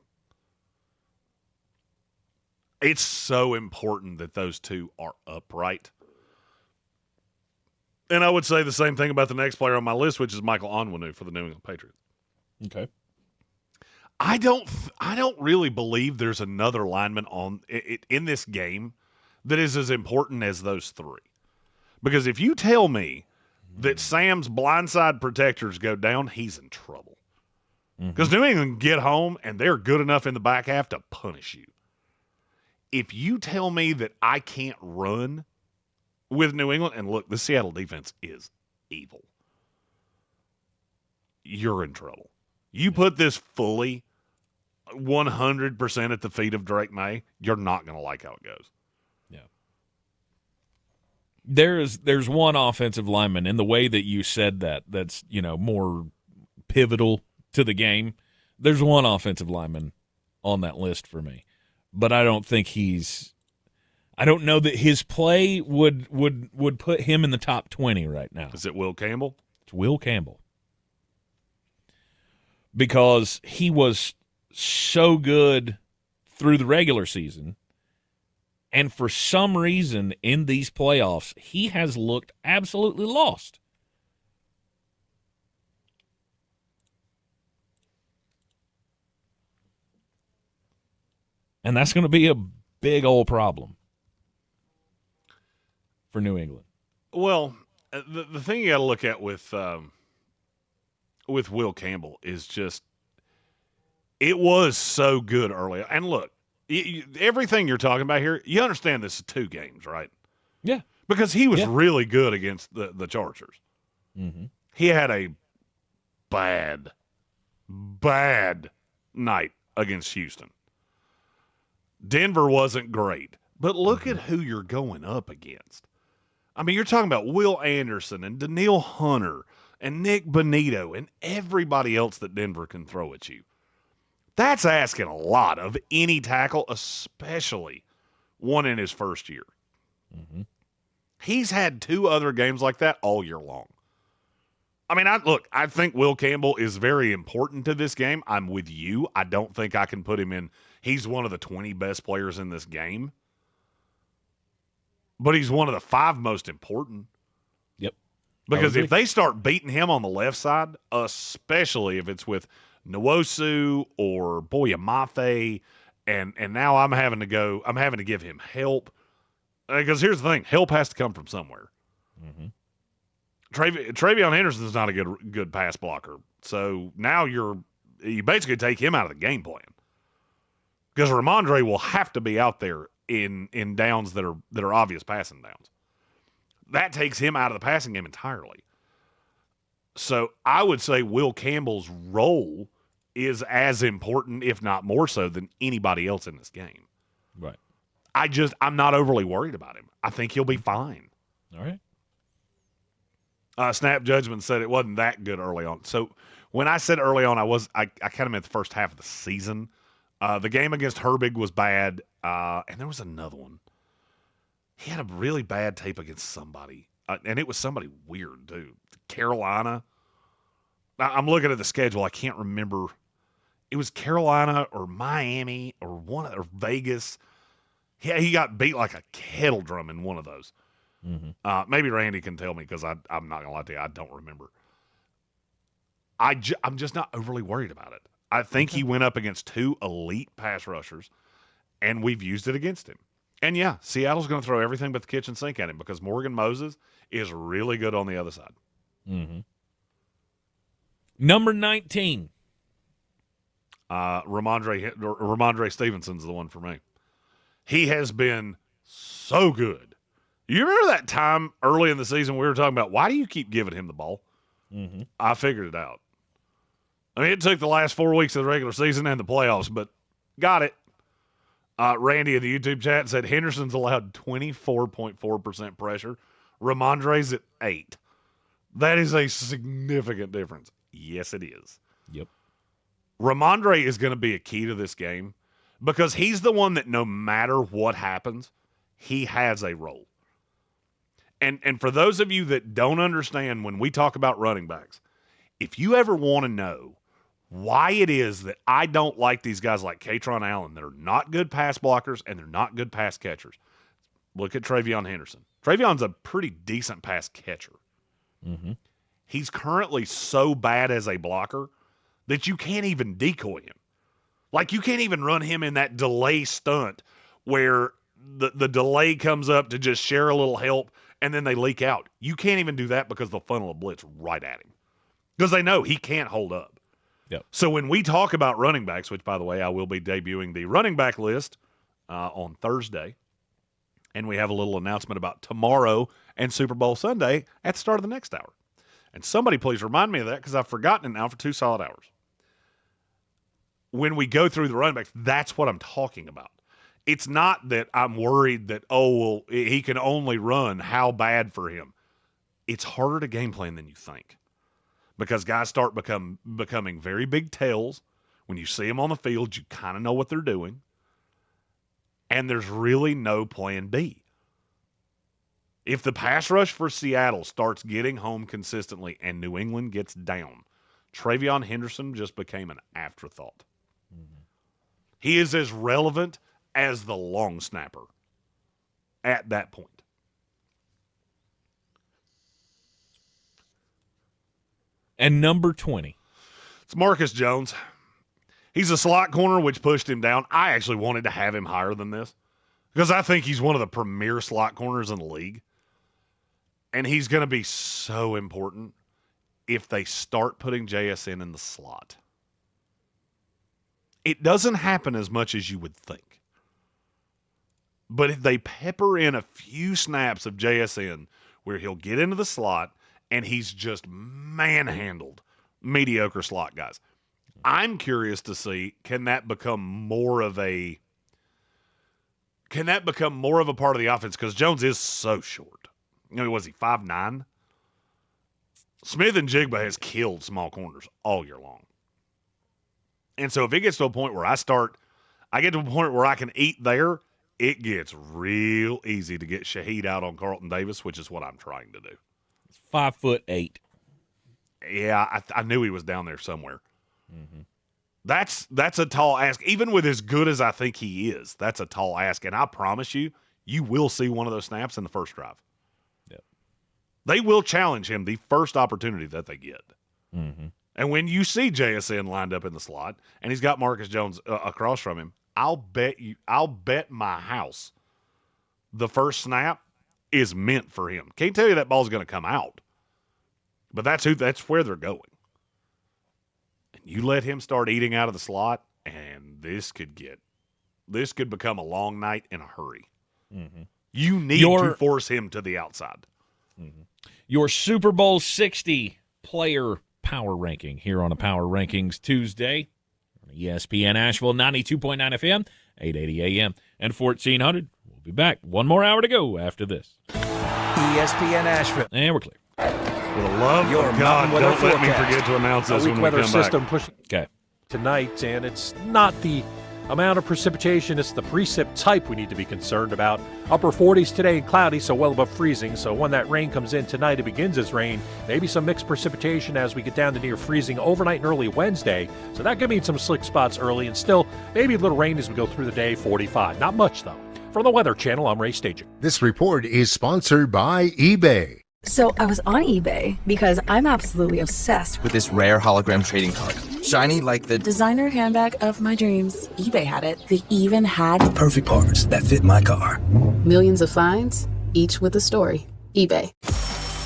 Speaker 2: It's so important that those two are upright. And I would say the same thing about the next player on my list, which is Michael Onwenu for the New England Patriots.
Speaker 1: Okay.
Speaker 2: I don't really believe there's another lineman in this game that is as important as those three. Because if you tell me that Sam's blindside protectors go down, he's in trouble. Because New England get home, and they're good enough in the back half to punish you. If you tell me that I can't run with New England, and look, the Seattle defense is evil, you're in trouble. You put this fully 100% at the feet of Drake Maye, you're not going to like how it goes.
Speaker 1: Yeah. There's one offensive lineman in the way that you said that's, more pivotal to the game. There's one offensive lineman on that list for me, but I don't think I don't know that his play would put him in the top 20 right now.
Speaker 2: Is it Will Campbell?
Speaker 1: It's Will Campbell. Because he was so good through the regular season, and for some reason in these playoffs, he has looked absolutely lost. And that's going to be a big old problem for New England.
Speaker 2: Well, the thing you got to look at with Will Campbell is just it was so good early. And look, everything you're talking about here, you understand this is 2 games, right?
Speaker 1: Yeah.
Speaker 2: Because he was really good against the Chargers.
Speaker 1: Mm-hmm.
Speaker 2: He had a bad night against Houston. Denver wasn't great, but look at who you're going up against. I mean, you're talking about Will Anderson and Danielle Hunter and Nick Bonito and everybody else that Denver can throw at you. That's asking a lot of any tackle, especially one in his first year.
Speaker 1: Mm-hmm.
Speaker 2: He's had 2 other games like that all year long. I mean, I think Will Campbell is very important to this game. I'm with you. I don't think I can put him in. He's one of the 20 best players in this game. But he's one of the 5 most important.
Speaker 1: Yep.
Speaker 2: Because if they start beating him on the left side, especially if it's with Nwosu or Boya Mafe, and now I'm having to give him help. Because here's the thing, help has to come from somewhere.
Speaker 1: Mm-hmm.
Speaker 2: Travion Henderson's not a good pass blocker. So now you basically take him out of the game plan. Because Ramondre will have to be out there in downs that are obvious passing downs. That takes him out of the passing game entirely. So I would say Will Campbell's role is as important, if not more so, than anybody else in this game.
Speaker 1: Right.
Speaker 2: I'm not overly worried about him. I think he'll be fine.
Speaker 1: All right.
Speaker 2: Snap Judgment said it wasn't that good early on. So when I said early on, I kind of meant the first half of the season. The game against Herbig was bad, and there was another one. He had a really bad tape against somebody, and it was somebody weird, too. Carolina. I'm looking at the schedule. I can't remember. It was Carolina or Miami or Vegas. Yeah, he got beat like a kettle drum in one of those.
Speaker 1: Mm-hmm.
Speaker 2: Maybe Randy can tell me because I'm not going to lie to you. I don't remember. I'm just not overly worried about it. I think he went up against 2 elite pass rushers, and we've used it against him. And, yeah, Seattle's going to throw everything but the kitchen sink at him because Morgan Moses is really good on the other side.
Speaker 1: Mm-hmm. Number 19.
Speaker 2: Ramondre Stevenson's the one for me. He has been so good. You remember that time early in the season we were talking about, why do you keep giving him the ball?
Speaker 1: Mm-hmm.
Speaker 2: I figured it out. I mean, it took the last 4 weeks of the regular season and the playoffs, but got it. Randy in the YouTube chat said Henderson's allowed 24.4% pressure. Ramondre's at 8%. That is a significant difference. Yes, it is.
Speaker 1: Yep.
Speaker 2: Ramondre is going to be a key to this game because he's the one that no matter what happens, he has a role. And for those of you that don't understand when we talk about running backs, if you ever want to know why it is that I don't like these guys like Katron Allen that are not good pass blockers and they're not good pass catchers, look at Travion Henderson. Travion's a pretty decent pass catcher.
Speaker 1: Mm-hmm.
Speaker 2: He's currently so bad as a blocker that you can't even decoy him. Like, you can't even run him in that delay stunt where the delay comes up to just share a little help and then they leak out. You can't even do that because they'll funnel a blitz right at him because they know he can't hold up.
Speaker 1: Yep.
Speaker 2: So when we talk about running backs, which, by the way, I will be debuting the running back list on Thursday, and we have a little announcement about tomorrow and Super Bowl Sunday at the start of the next hour. And somebody please remind me of that because I've forgotten it now for 2 solid hours. When we go through the running backs, that's what I'm talking about. It's not that I'm worried that, he can only run. How bad for him? It's harder to game plan than you think. because guys start becoming very big tails. When you see them on the field, you kind of know what they're doing. And there's really no plan B. If the pass rush for Seattle starts getting home consistently and New England gets down, Travion Henderson just became an afterthought. Mm-hmm. He is as relevant as the long snapper at that point.
Speaker 1: And number 20.
Speaker 2: It's Marcus Jones. He's a slot corner, which pushed him down. I actually wanted to have him higher than this because I think he's one of the premier slot corners in the league. And he's going to be so important if they start putting JSN in the slot. It doesn't happen as much as you would think. But if they pepper in a few snaps of JSN where he'll get into the slot and he's just manhandled mediocre slot guys. I'm curious to see, can that become more of a part of the offense? Because Jones is so short. Was he 5'9"? Smith-Njigba has killed small corners all year long. And so if it gets to a point where I get to a point where I can eat there, it gets real easy to get Shaheed out on Carlton Davis, which is what I'm trying to do.
Speaker 1: 5'8".
Speaker 2: Yeah, I knew he was down there somewhere. Mm-hmm. That's a tall ask. Even with as good as I think he is, that's a tall ask. And I promise you, you will see one of those snaps in the first drive. Yep. They will challenge him the first opportunity that they get. Mm-hmm. And when you see JSN lined up in the slot and he's got Marcus Jones across from him, I'll bet my house the first snap is meant for him. Can't tell you that ball's going to come out, but that's where they're going. And you let him start eating out of the slot, and this could become a long night in a hurry. Mm-hmm. You need to force him to the outside.
Speaker 1: Mm-hmm. Your Super Bowl 60 player power ranking here on a Power Rankings Tuesday. ESPN Asheville, 92.9 FM, 880 AM, and 1400. We'll be back. One more hour to go after this.
Speaker 4: ESPN Asheville.
Speaker 1: And we're clear.
Speaker 2: For the love of God, don't let me forget to announce this when we
Speaker 5: weather
Speaker 2: come
Speaker 5: system
Speaker 2: back.
Speaker 5: pushing
Speaker 1: okay.
Speaker 5: tonight, and it's not the amount of precipitation, it's the precip type we need to be concerned about. Upper 40s today and cloudy, so well above freezing. So when that rain comes in tonight, it begins as rain. Maybe some mixed precipitation as we get down to near freezing overnight and early Wednesday. So that could mean some slick spots early, and still maybe a little rain as we go through the day, 45. Not much, though. From the Weather Channel, I'm Ray Staging.
Speaker 3: This report is sponsored by eBay.
Speaker 8: So I was on eBay because I'm absolutely obsessed
Speaker 19: with this rare hologram trading card. Shiny like the
Speaker 8: designer handbag of my dreams. eBay had it. They even had
Speaker 20: the perfect parts that fit my car.
Speaker 8: Millions of finds, each with a story. eBay.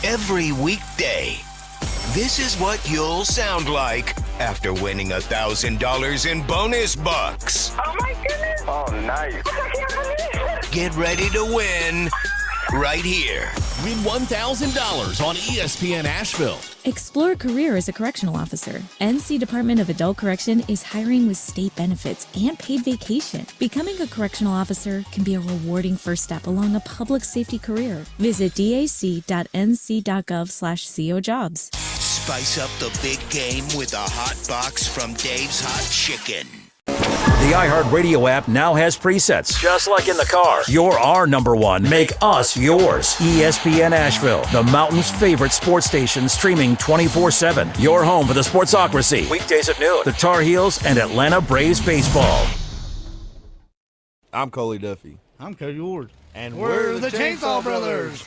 Speaker 29: Every weekday, this is what you'll sound like after winning $1,000 in bonus bucks.
Speaker 18: Oh my goodness!
Speaker 29: Oh, nice.
Speaker 18: I can't believe it!
Speaker 29: Get ready to win right here.
Speaker 6: Win $1,000 on ESPN Asheville.
Speaker 31: Explore a career as a correctional officer. NC Department of Adult Correction is hiring with state benefits and paid vacation. Becoming a correctional officer can be a rewarding first step along a public safety career. Visit dac.nc.gov/cojobs.
Speaker 29: Spice up the big game with a hot box from Dave's Hot Chicken.
Speaker 4: The iHeartRadio app now has presets. Just like in the car. You're our number one. Make us yours. ESPN Asheville, the mountain's favorite sports station, streaming 24/7. Your home for the Sportsocracy. Weekdays at noon. The Tar Heels and Atlanta Braves baseball.
Speaker 21: I'm Coley Duffy.
Speaker 22: I'm Cody Ward.
Speaker 21: And
Speaker 22: we're the Chainsaw Brothers.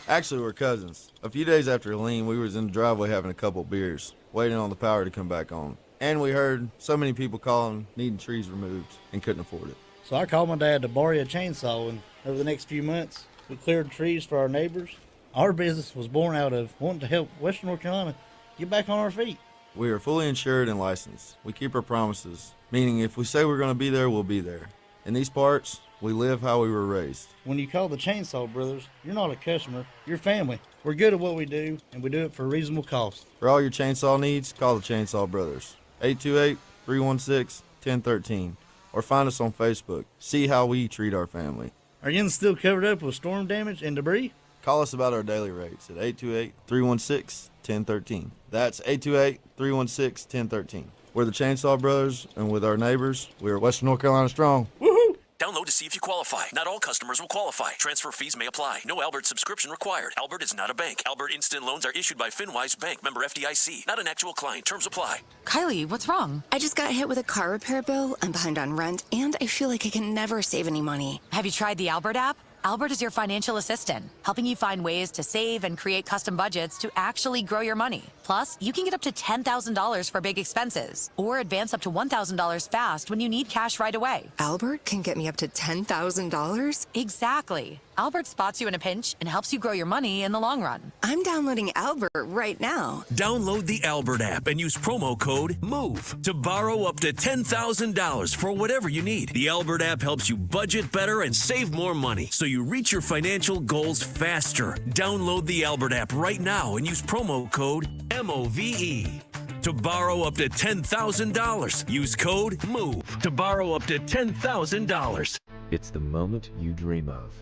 Speaker 21: Actually, we're cousins. A few days after Helene, we was in the driveway having a couple beers, waiting on the power to come back on. And we heard so many people calling, needing trees removed, and couldn't afford it.
Speaker 22: So I called my dad to borrow a chainsaw, and over the next few months, we cleared trees for our neighbors. Our business was born out of wanting to help Western North Carolina get back on our feet.
Speaker 21: We are fully insured and licensed. We keep our promises, meaning if we say we're going to be there, we'll be there. In these parts, we live how we were raised.
Speaker 22: When you call the Chainsaw Brothers, you're not a customer, you're family. We're good at what we do, and we do it for a reasonable cost.
Speaker 21: For all your chainsaw needs, call the Chainsaw Brothers. 828-316-1013, or find us on Facebook. See how we treat our family.
Speaker 22: Are you still covered up with storm damage and debris?
Speaker 21: Call us about our daily rates at 828-316-1013. That's 828-316-1013. We're the Chainsaw Brothers, and with our neighbors, we are Western North Carolina strong.
Speaker 9: Woohoo! Download to see if you qualify. Not all customers will qualify. Transfer fees may apply. No Albert subscription required. Albert is not a bank. Albert Instant Loans are issued by FinWise Bank, member FDIC. Not an actual client. Terms apply.
Speaker 10: Kylie, what's wrong?
Speaker 11: I just got hit with a car repair bill. I'm behind on rent, and I feel like I can never save any money.
Speaker 10: Have you tried the Albert app? Albert is your financial assistant, helping you find ways to save and create custom budgets to actually grow your money. Plus, you can get up to $10,000 for big expenses, or advance up to $1,000 fast when you need cash right away.
Speaker 11: Albert can get me up to $10,000?
Speaker 10: Exactly. Albert spots you in a pinch and helps you grow your money in the long run.
Speaker 11: I'm downloading Albert right now.
Speaker 9: Download the Albert app and use promo code MOVE to borrow up to $10,000 for whatever you need. The Albert app helps you budget better and save more money so you reach your financial goals faster. Download the Albert app right now and use promo code MOVE to borrow up to $10,000. Use code MOVE to borrow up to $10,000.
Speaker 13: It's the moment you dream of.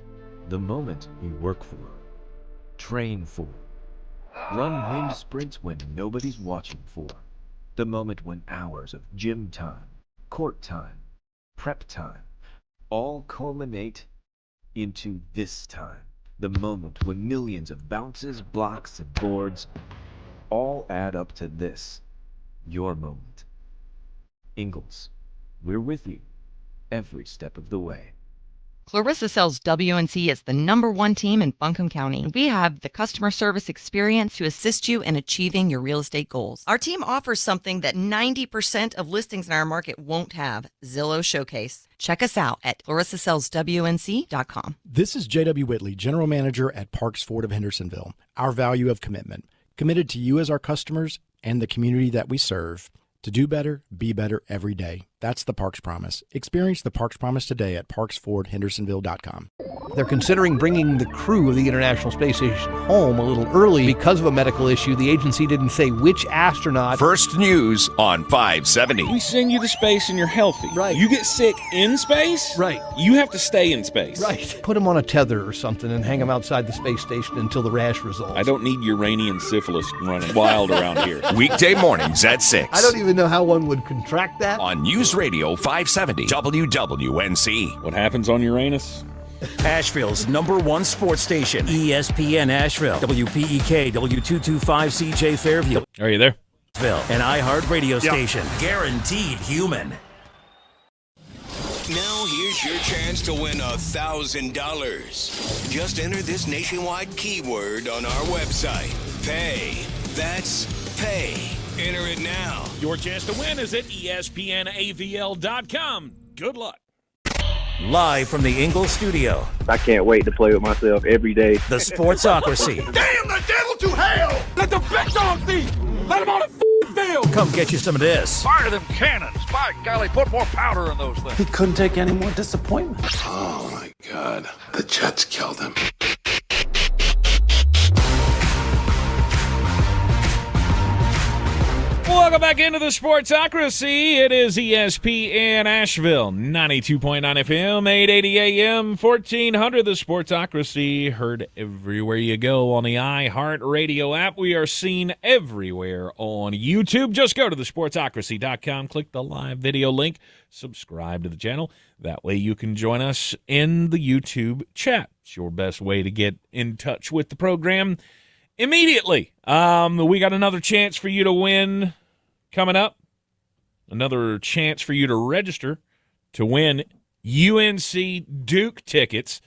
Speaker 13: The moment you work for, train for, run wind sprints when nobody's watching for. The moment when hours of gym time, court time, prep time, all culminate into this time. The moment when millions of bounces, blocks, and boards all add up to this, your moment. Ingalls, we're with you every step of the way.
Speaker 14: Clarissa sells WNC as the #1 team in Buncombe County. We have the customer service experience to assist you in achieving your real estate goals. Our team offers something that 90% of listings in our market won't have, Zillow Showcase. Check us out at clarissasellswnc.com.
Speaker 23: This is J.W. Whitley, General Manager at Parks Ford of Hendersonville. Our value of commitment. Committed to you as our customers and the community that we serve. To do better, be better every day. That's the Parks Promise. Experience the Parks Promise today at parksfordhendersonville.com.
Speaker 31: They're considering bringing the crew of the International Space Station home a little early because of a medical issue. The agency didn't say which astronaut.
Speaker 24: First news on 570.
Speaker 7: We send you to space and you're healthy.
Speaker 31: Right.
Speaker 7: You get sick in space?
Speaker 31: Right.
Speaker 7: You have to stay in space.
Speaker 31: Right. Put them on a tether or something and hang them outside the space station until the rash resolves.
Speaker 7: I don't need Uranian syphilis running wild around here.
Speaker 24: Weekday mornings at 6.
Speaker 31: I don't even know how one would contract that.
Speaker 24: On News Radio 570 WWNC.
Speaker 7: What happens on Uranus?
Speaker 4: Asheville's #1 sports station, ESPN Asheville, WPEK, W225CJ Fairview.
Speaker 7: Are you there?
Speaker 4: An iHeart radio station, guaranteed human.
Speaker 29: Now here's your chance to win $1,000. Just enter this nationwide keyword on our website. Pay. That's pay. Enter it now.
Speaker 7: Your chance to win is at ESPNAVL.com. Good luck.
Speaker 4: Live from the Ingalls studio.
Speaker 25: I can't wait to play with myself every day.
Speaker 4: The Sportsocracy.
Speaker 18: Damn the devil to hell! Let the big dogs eat! Let them on the field!
Speaker 4: Come get you some of this.
Speaker 26: Fire them cannons! By golly, put more powder in those things.
Speaker 27: He couldn't take any more disappointment.
Speaker 30: Oh my God. The Jets killed him.
Speaker 7: Welcome back into the Sportsocracy. It is ESPN Asheville, 92.9 FM, 880 AM, 1400. The Sportsocracy, heard everywhere you go on the iHeart Radio app. We are seen everywhere on YouTube. Just go to thesportsocracy.com, click the live video link, subscribe to the channel. That way you can join us in the YouTube chat. It's your best way to get in touch with the program immediately. We got another chance for you to win coming up. Another chance for you to register to win UNC Duke tickets.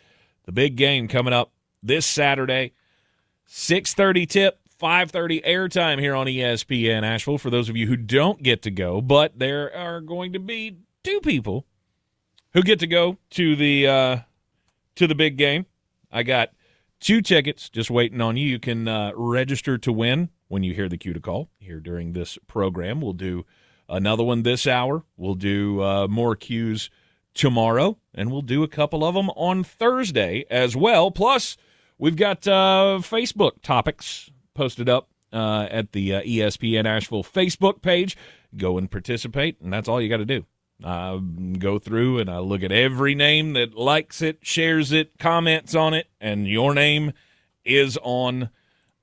Speaker 7: The big game coming up this Saturday. 6:30 tip, 5:30 airtime here on ESPN Asheville for those of you who don't get to go. But there are going to be two people who get to go to the big game. I got 2 tickets just waiting on you. You can register to win when you hear the cue to call here during this program. We'll do another one this hour. We'll do more cues tomorrow, and we'll do a couple of them on Thursday as well. Plus, we've got Facebook topics posted up at the ESPN Asheville Facebook page. Go and participate, and that's all you got to do. Go through and I look at every name that likes it, shares it, comments on it, and your name is on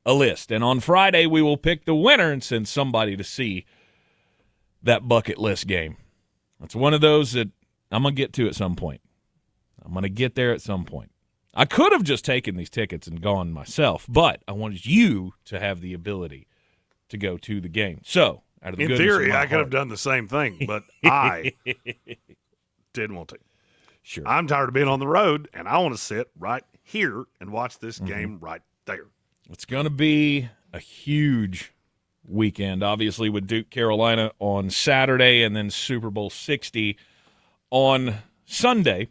Speaker 7: a list. And on Friday, we will pick the winner and send somebody to see that bucket list game. It's one of those that I'm going to get to at some point. I'm going to get there at some point. I could have just taken these tickets and gone myself, but I wanted you to have the ability to go to the game. So, out of the
Speaker 1: in
Speaker 7: goodness
Speaker 1: theory,
Speaker 7: of my
Speaker 1: I could have
Speaker 7: heart.
Speaker 1: done the same thing, but I didn't want to.
Speaker 7: Sure.
Speaker 1: I'm tired of being on the road, and I want to sit right here and watch this game right there.
Speaker 7: It's going to be a huge weekend, obviously, with Duke, Carolina on Saturday and then Super Bowl 60 on Sunday.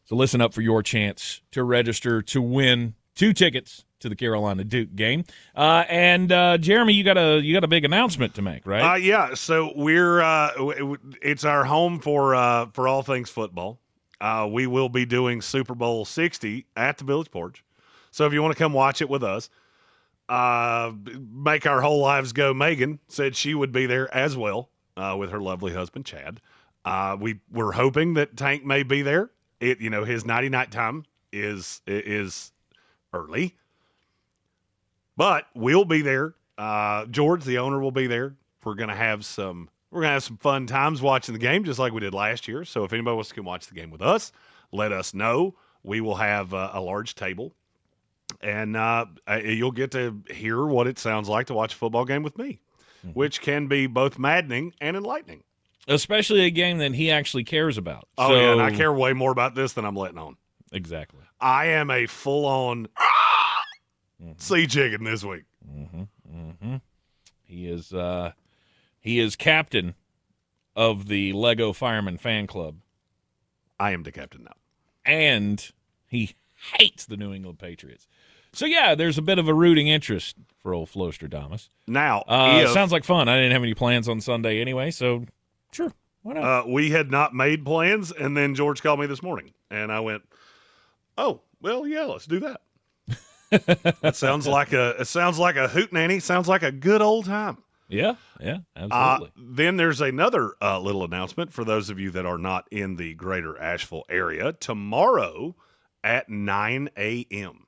Speaker 7: So listen up for your chance to register to win 2 tickets to the Carolina-Duke game. And Jeremy, you got a big announcement to make, right?
Speaker 1: Yeah. So we're it's our home for all things football. We will be doing Super Bowl 60 at the Village Porch. So if you want to come watch it with us, make our whole lives go. Megan said she would be there as well with her lovely husband Chad. We're hoping that Tank may be there. His nighty-night time is early, but we'll be there. George, the owner, will be there. We're gonna have some fun times watching the game, just like we did last year. So if anybody wants to come watch the game with us, let us know. We will have a large table, and you'll get to hear what it sounds like to watch a football game with me, which can be both maddening and enlightening.
Speaker 7: Especially a game that he actually cares about.
Speaker 1: Oh,
Speaker 7: so,
Speaker 1: yeah, and I care way more about this than I'm letting on.
Speaker 7: Exactly.
Speaker 1: I am a full-on sea chicken this week.
Speaker 7: He is captain of the Lego Fireman fan club.
Speaker 1: I am the captain now.
Speaker 7: And he hates the New England Patriots. So, yeah, there's a bit of a rooting interest for old Flostradamus.
Speaker 1: Now,
Speaker 7: sounds like fun. I didn't have any plans on Sunday anyway, so sure, why not?
Speaker 1: We had not made plans, and then George called me this morning, and I went, "Oh, well, yeah, let's do that." It sounds like a hootenanny. Sounds like a good old time.
Speaker 7: Yeah, absolutely.
Speaker 1: Then there's another little announcement for those of you that are not in the greater Asheville area. Tomorrow at 9 a.m.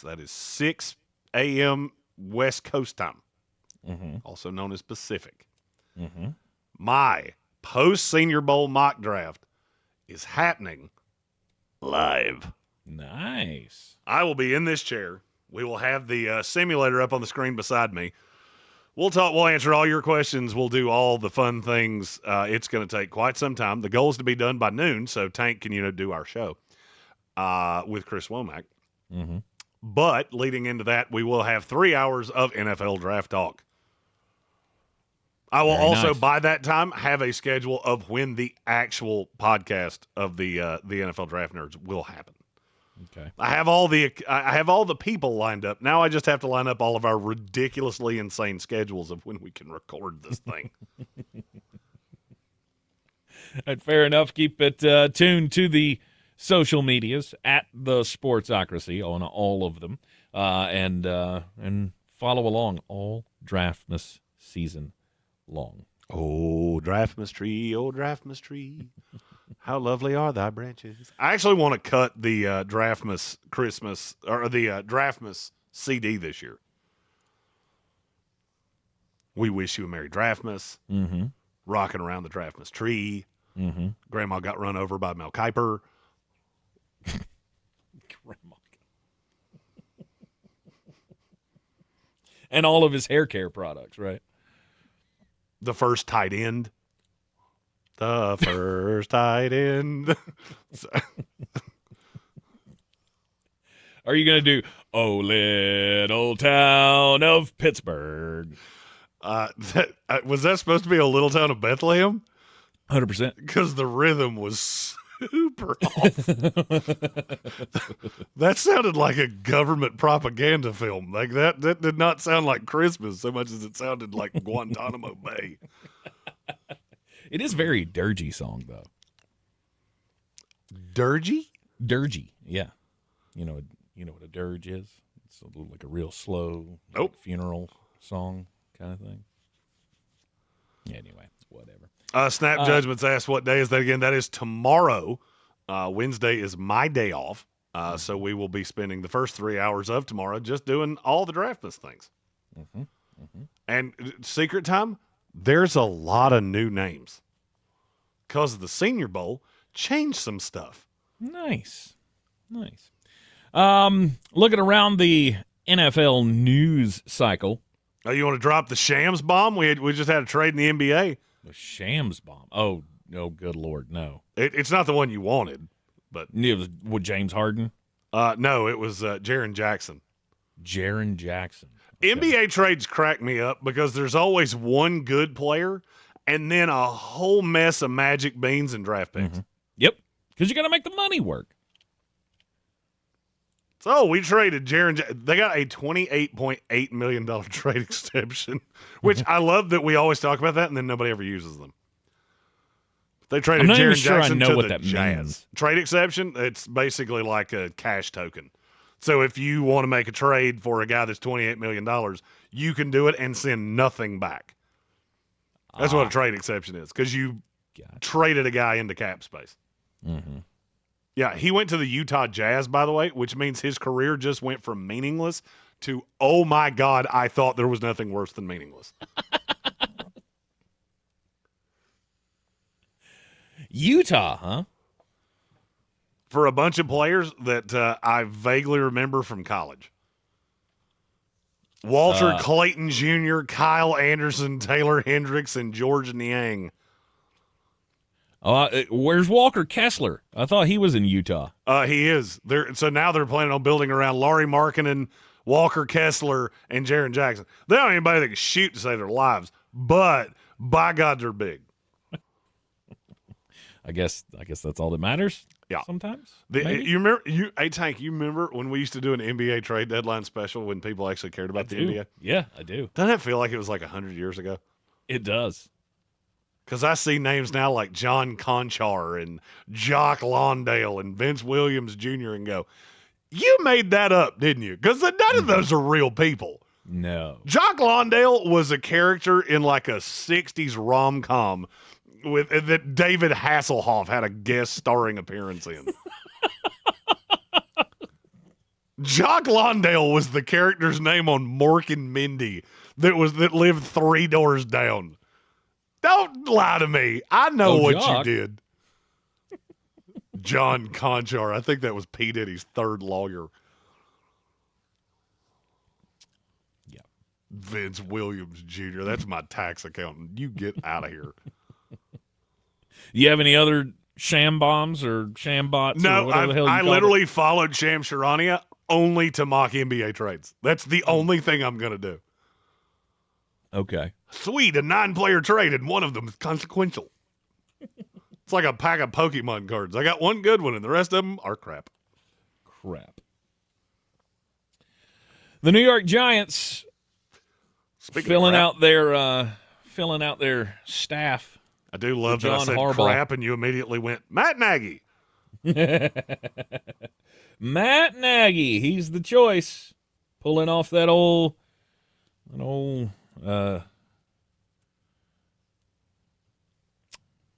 Speaker 1: That is 6 a.m. West Coast time, also known as Pacific. My post-Senior Bowl mock draft is happening live.
Speaker 7: Nice.
Speaker 1: I will be in this chair. We will have the simulator up on the screen beside me. We'll talk. We'll answer all your questions. We'll do all the fun things. It's going to take quite some time. The goal is to be done by noon, so Tank can do our show with Chris Womack. But leading into that, we will have 3 hours of NFL draft talk. I will also, by that time, have a schedule of when the actual podcast of the NFL Draft Nerds will happen.
Speaker 7: Okay.
Speaker 1: I have all the people lined up. Now I just have to line up all of our ridiculously insane schedules of when we can record this thing.
Speaker 7: Right, fair enough. Keep it tuned to the social medias at the Sportsocracy on all of them, and follow along all Draftmas season long.
Speaker 1: Oh, Draftmas tree, how lovely are thy branches. I actually want to cut the Draftmas Christmas, or the Draftmas CD this year. We wish you a Merry Draftmas. Rocking around the Draftmas tree. Grandma got run over by Mel Kiper.
Speaker 7: Grandma. And all of his hair care products, right?
Speaker 1: The first tight end. The first tight end.
Speaker 7: Are you going to do, "Oh, little town of Pittsburgh"?
Speaker 1: Was that supposed to be a little town of Bethlehem?
Speaker 7: 100%.
Speaker 1: Because the rhythm was super off. That sounded like a government propaganda film. Like that did not sound like Christmas so much as it sounded like Guantanamo Bay.
Speaker 7: It is very dirgy song, though.
Speaker 1: Dirgy?
Speaker 7: Dirgy, yeah. You know what a dirge is? It's like a real slow funeral song kind of thing. Anyway, whatever.
Speaker 1: Snap Judgments asked, what day is that again? That is tomorrow. Wednesday is my day off. So we will be spending the first 3 hours of tomorrow just doing all the Draftmas things.
Speaker 7: Mm-hmm. Mm-hmm.
Speaker 1: And secret time, there's a lot of new names because the Senior Bowl changed some stuff.
Speaker 7: Nice. Looking around the NFL news cycle.
Speaker 1: Oh, you want to drop the Shams bomb? We just had a trade in the NBA.
Speaker 7: The Shams bomb? Oh, good Lord, no.
Speaker 1: It's not the one you wanted, but
Speaker 7: it was with James Harden.
Speaker 1: No, it was Jaren Jackson.
Speaker 7: Jaren Jackson.
Speaker 1: Okay. NBA trades crack me up because there's always one good player and then a whole mess of magic beans and draft picks.
Speaker 7: Mm-hmm. Yep, because you got to make the money work.
Speaker 1: So we traded Jaren. They got a $28.8 million trade exception, which I love that we always talk about that and then nobody ever uses them. They traded Jaren Jackson to the Jazz. Trade exception, it's basically like a cash token. So if you want to make a trade for a guy that's $28 million, you can do it and send nothing back. That's what a trade exception is, because you traded a guy into cap space.
Speaker 7: Mm-hmm.
Speaker 1: Yeah, he went to the Utah Jazz, by the way, which means his career just went from meaningless to, oh my God, I thought there was nothing worse than meaningless.
Speaker 7: Utah, huh?
Speaker 1: For a bunch of players that I vaguely remember from college. Walter Clayton Jr., Kyle Anderson, Taylor Hendricks, and George Niang.
Speaker 7: Where's Walker Kessler? I thought he was in Utah.
Speaker 1: He is. So now they're planning on building around Laurie Markkinen, Walker Kessler, and Jaren Jackson. They don't have anybody that can shoot to save their lives, but by God, they're big.
Speaker 7: I guess that's all that matters.
Speaker 1: Yeah.
Speaker 7: Sometimes.
Speaker 1: You remember? Hey Tank, you remember when we used to do an NBA trade deadline special when people actually cared about the NBA?
Speaker 7: Yeah, I do.
Speaker 1: Doesn't that feel like it was like 100 years ago?
Speaker 7: It does.
Speaker 1: Because I see names now like John Conchar and Jock Lawndale and Vince Williams Jr. and go, you made that up, didn't you? Because none of those are real people.
Speaker 7: No.
Speaker 1: Jock Lawndale was a character in like a 60s rom-com that David Hasselhoff had a guest starring appearance in. Jock Lawndale was the character's name on Mork and Mindy that lived 3 doors down. Don't lie to me. I know what
Speaker 7: Jock.
Speaker 1: you did. John Conchar. I think that was P. Diddy's third lawyer.
Speaker 7: Yeah.
Speaker 1: Vince Williams Jr. That's my tax accountant. You get out of here.
Speaker 7: You have any other sham bombs or sham bots?
Speaker 1: No,
Speaker 7: or whatever the hell
Speaker 1: I literally followed Sham Charania only to mock NBA trades. That's the only thing I'm going to do.
Speaker 7: Okay.
Speaker 1: Sweet, a 9-player trade, and one of them is consequential. It's like a pack of Pokemon cards. I got one good one, and the rest of them are crap.
Speaker 7: The New York Giants filling out their staff.
Speaker 1: I do love that I said
Speaker 7: Harbaugh.
Speaker 1: crap, and you immediately went, Matt Nagy.
Speaker 7: Matt Nagy, he's the choice. Pulling off that old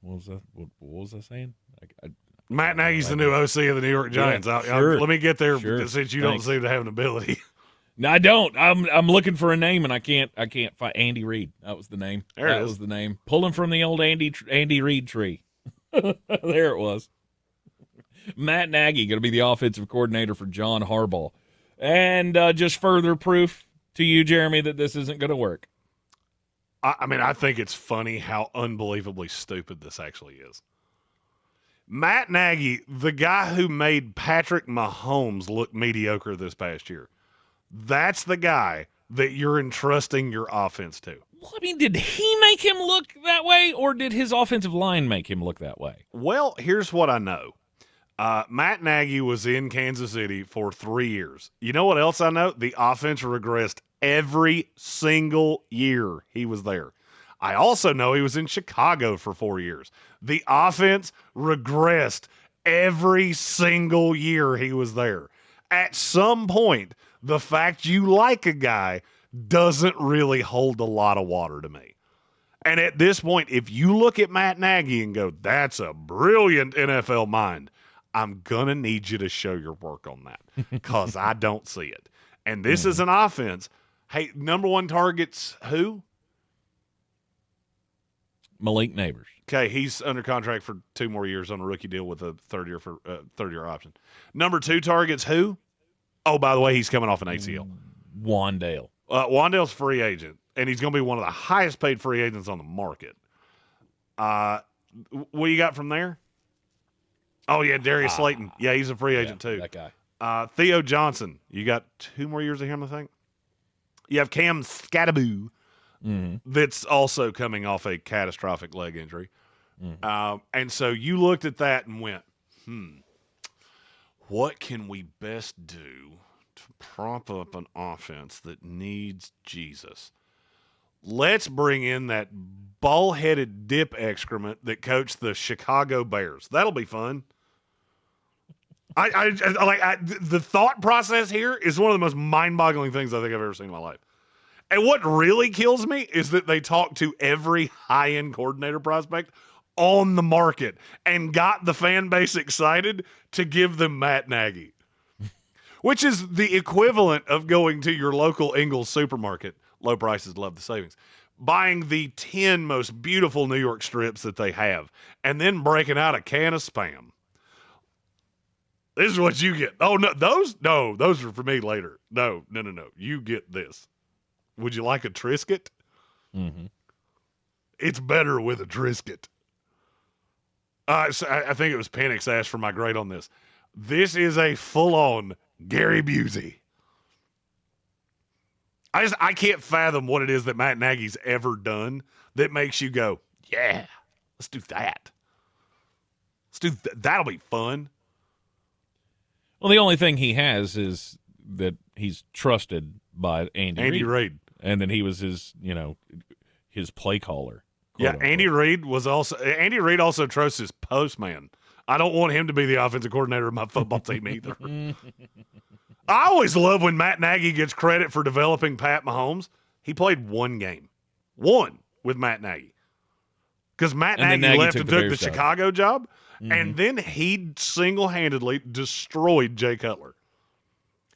Speaker 7: what was I saying?
Speaker 1: Matt Nagy's the new OC of the New York Giants.
Speaker 7: Yeah, sure.
Speaker 1: Let me get there
Speaker 7: Thanks.
Speaker 1: since you don't seem to have an ability.
Speaker 7: No, I don't. I'm looking for a name and I can't find Andy Reid. That was the name.
Speaker 1: That
Speaker 7: was the name. Pulling from the old Andy Reid tree. There it was. Matt Nagy going to be the offensive coordinator for John Harbaugh. And just further proof to you, Jeremy, that this isn't going to work.
Speaker 1: I mean, I think it's funny how unbelievably stupid this actually is. Matt Nagy, the guy who made Patrick Mahomes look mediocre this past year, that's the guy that you're entrusting your offense to.
Speaker 7: Well, I mean, did he make him look that way, or did his offensive line make him look that way?
Speaker 1: Well, here's what I know. Matt Nagy was in Kansas City for 3 years. You know what else I know? The offense regressed every single year he was there. I also know he was in Chicago for 4 years. The offense regressed every single year he was there. At some point, the fact you like a guy doesn't really hold a lot of water to me. And at this point, if you look at Matt Nagy and go, that's a brilliant NFL mind, I'm going to need you to show your work on that because I don't see it. And this is an offense. Hey, number one targets who?
Speaker 7: Malik Neighbors.
Speaker 1: Okay, he's under contract for 2 more years on a rookie deal with a third-year option. Number 2 targets who? Oh, by the way, he's coming off an ACL.
Speaker 7: Wandale.
Speaker 1: Wandale's free agent, and he's going to be one of the highest-paid free agents on the market. What you got from there? Oh, yeah, Darius Slayton. Yeah, he's a free agent too.
Speaker 7: That guy.
Speaker 1: Theo Johnson. You got 2 more years of him, I think. You have Cam Scattaboo. That's also coming off a catastrophic leg injury. And so you looked at that and went, what can we best do to prop up an offense that needs Jesus? Let's bring in that ball-headed dip excrement that coached the Chicago Bears. That'll be fun. The thought process here is one of the most mind-boggling things I think I've ever seen in my life. And what really kills me is that they talked to every high-end coordinator prospect on the market and got the fan base excited to give them Matt Nagy, which is the equivalent of going to your local Ingles supermarket, low prices, love the savings, buying the 10 most beautiful New York strips that they have, and then breaking out a can of Spam. This is what you get. Oh, no, those are for me later. No. You get this. Would you like a Triscuit? It's better with a Triscuit. So I think it was Penix asked for my grade on this. This is a full-on Gary Busey. I can't fathom what it is that Matt Nagy's ever done that makes you go, yeah, let's do that. That'll be fun.
Speaker 7: Well, the only thing he has is that he's trusted by Andy
Speaker 1: Reid.
Speaker 7: And then he was his play caller.
Speaker 1: Yeah, Andy Reid also trusts his postman. I don't want him to be the offensive coordinator of my football team either. I always love when Matt Nagy gets credit for developing Pat Mahomes. He played 1 game. 1 with Matt Nagy. Because Matt Nagy left and took the Chicago job, and then he single-handedly destroyed Jay Cutler.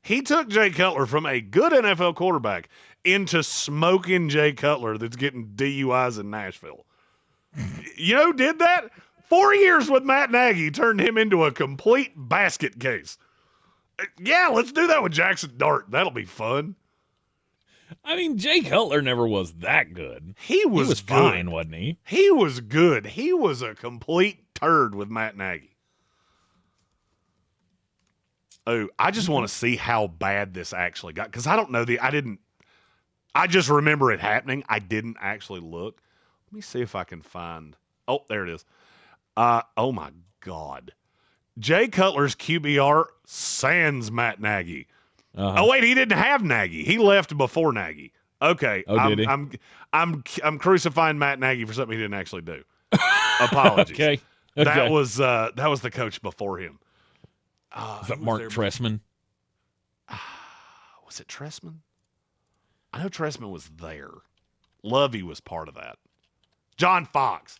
Speaker 1: He took Jay Cutler from a good NFL quarterback into smoking Jay Cutler that's getting DUIs in Nashville. You know who did that? 4 years with Matt Nagy turned him into a complete basket case. Yeah, let's do that with Jaxon Dart. That'll be fun.
Speaker 7: I mean, Jay Cutler never was that good.
Speaker 1: He was
Speaker 7: fine, wasn't he?
Speaker 1: He was good. He was a complete turd with Matt Nagy. Oh, I just want to see how bad this actually got, because I don't know I just remember it happening. I didn't actually look. Let me see if I can find. Oh, there it is. Oh my God. Jay Cutler's QBR sans Matt Nagy. Oh wait, he didn't have Nagy. He left before Nagy. Okay.
Speaker 7: Did he?
Speaker 1: I'm crucifying Matt Nagy for something he didn't actually do. Apologies.
Speaker 7: Okay.
Speaker 1: That was the coach before him.
Speaker 7: Was that Mark Trestman?
Speaker 1: Was it Trestman? I know Trestman was there. Lovey was part of that. John Fox.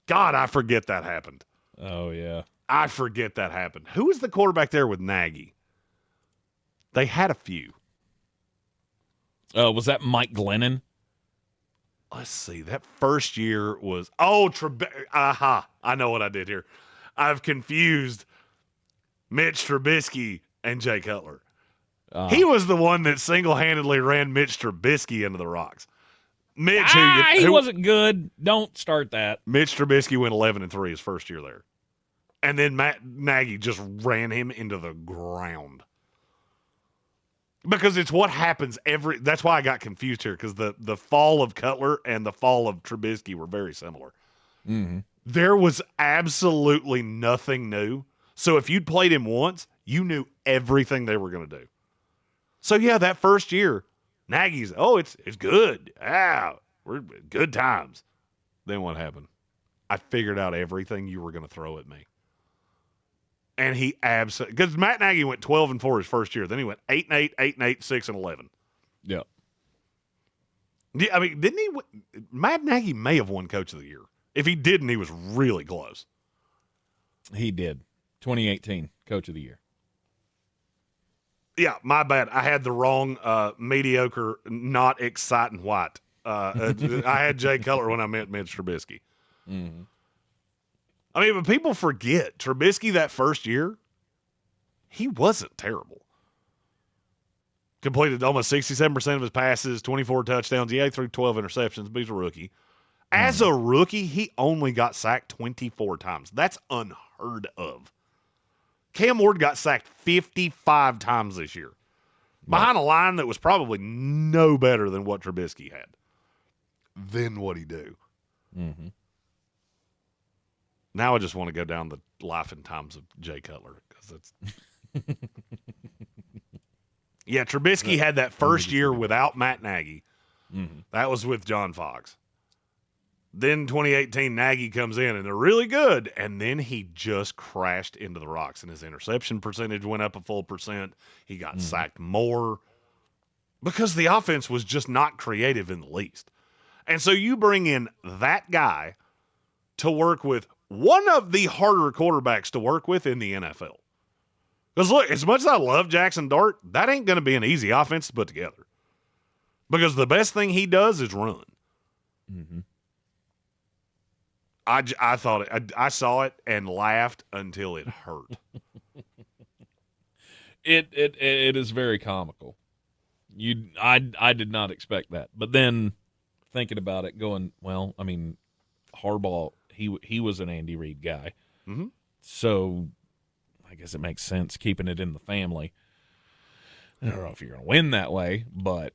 Speaker 1: God, I forget that happened.
Speaker 7: Oh, yeah.
Speaker 1: I forget that happened. Who was the quarterback there with Nagy? They had a few.
Speaker 7: Was that Mike Glennon?
Speaker 1: Let's see. That first year was... I know what I did here. I've confused Mitch Trubisky and Jay Cutler. He was the one that single-handedly ran Mitch Trubisky into the rocks. Mitch,
Speaker 7: he wasn't good. Don't start that.
Speaker 1: Mitch Trubisky went 11-3 his first year there. And then Matt Nagy just ran him into the ground. Because it's what happens that's why I got confused here, because the fall of Cutler and the fall of Trubisky were very similar.
Speaker 7: Mm-hmm.
Speaker 1: There was absolutely nothing new. So if you'd played him once, you knew everything they were going to do. So yeah, that first year, Nagy's, it's good. We're good times. Then what happened? I figured out everything you were going to throw at me. And he absolutely, because Matt Nagy went 12-4 his first year. Then he went 8-8, 8-8, 6-11.
Speaker 7: Yeah.
Speaker 1: I mean, didn't he? Matt Nagy may have won Coach of the Year. If he didn't, he was really close.
Speaker 7: He did. 2018 Coach of the Year.
Speaker 1: Yeah, my bad. I had the wrong mediocre, not exciting white. I had Jay Cutler when I meant Mitch Trubisky.
Speaker 7: Mm-hmm.
Speaker 1: I mean, but people forget Trubisky that first year, he wasn't terrible. Completed almost 67% of his passes, 24 touchdowns. Yeah, he threw 12 interceptions, but he's a rookie. As a rookie, he only got sacked 24 times. That's unheard of. Cam Ward got sacked 55 times this year behind a line that was probably no better than what Trubisky had. Then what'd he do?
Speaker 7: Mm-hmm.
Speaker 1: Now I just want to go down the life and times of Jay Cutler because that's. Yeah, Trubisky had that first year without Matt Nagy.
Speaker 7: Mm-hmm.
Speaker 1: That was with John Fox. Then 2018, Nagy comes in, and they're really good. And then he just crashed into the rocks, and his interception percentage went up a full %. He got sacked more because the offense was just not creative in the least. And so you bring in that guy to work with one of the harder quarterbacks to work with in the NFL. Because, look, as much as I love Jaxon Dart, that ain't going to be an easy offense to put together. Because the best thing he does is run.
Speaker 7: Mm-hmm.
Speaker 1: I thought it. I saw it and laughed until it hurt.
Speaker 7: It is very comical. I did not expect that, but then thinking about it, going, well, I mean, Harbaugh, he was an Andy Reid guy, so I guess it makes sense keeping it in the family. I don't know if you're going to win that way, but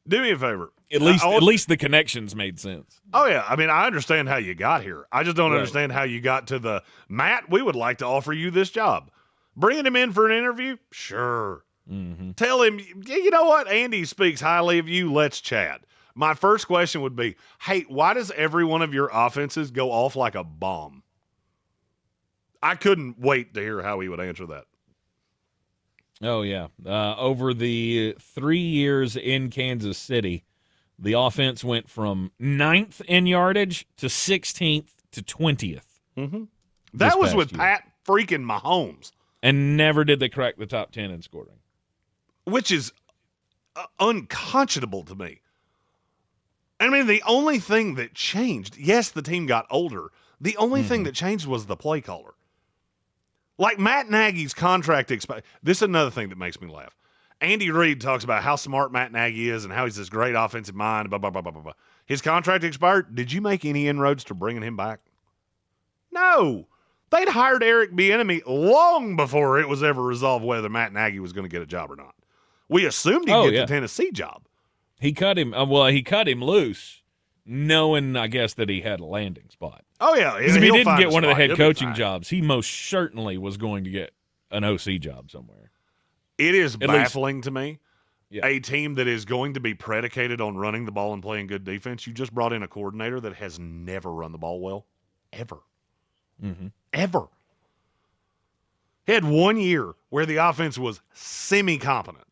Speaker 1: do me a favor.
Speaker 7: At least the connections made sense.
Speaker 1: Oh, yeah. I mean, I understand how you got here. I just don't understand how you got to the, Matt, we would like to offer you this job. Bringing him in for an interview? Sure.
Speaker 7: Mm-hmm.
Speaker 1: Tell him, you know what? Andy speaks highly of you. Let's chat. My first question would be, hey, why does every one of your offenses go off like a bomb? I couldn't wait to hear how he would answer that.
Speaker 7: Oh, yeah. Over the 3 years in Kansas City, the offense went from 9th in yardage to 16th to 20th.
Speaker 1: Mm-hmm. That was with Pat freaking Mahomes.
Speaker 7: And never did they crack the top 10 in scoring.
Speaker 1: Which is unconscionable to me. I mean, the only thing that changed, yes, the team got older. The only thing that changed was the play caller. Like Matt Nagy's contract expired. This is another thing that makes me laugh. Andy Reid talks about how smart Matt Nagy is and how he's this great offensive mind, blah, blah, blah, blah, blah. His contract expired. Did you make any inroads to bringing him back? No. They'd hired Eric Bieniemy long before it was ever resolved whether Matt Nagy was going to get a job or not. We assumed he'd get the Tennessee job.
Speaker 7: He cut him. He cut him loose, knowing, I guess, that he had a landing spot.
Speaker 1: Oh, yeah.
Speaker 7: Because if he didn't get one of the head coaching jobs, he most certainly was going to get an OC job somewhere.
Speaker 1: It is baffling to me. Yeah. A team that is going to be predicated on running the ball and playing good defense, you just brought in a coordinator that has never run the ball well, ever.
Speaker 7: Mm-hmm.
Speaker 1: Ever. He had 1 year where the offense was semi-competent.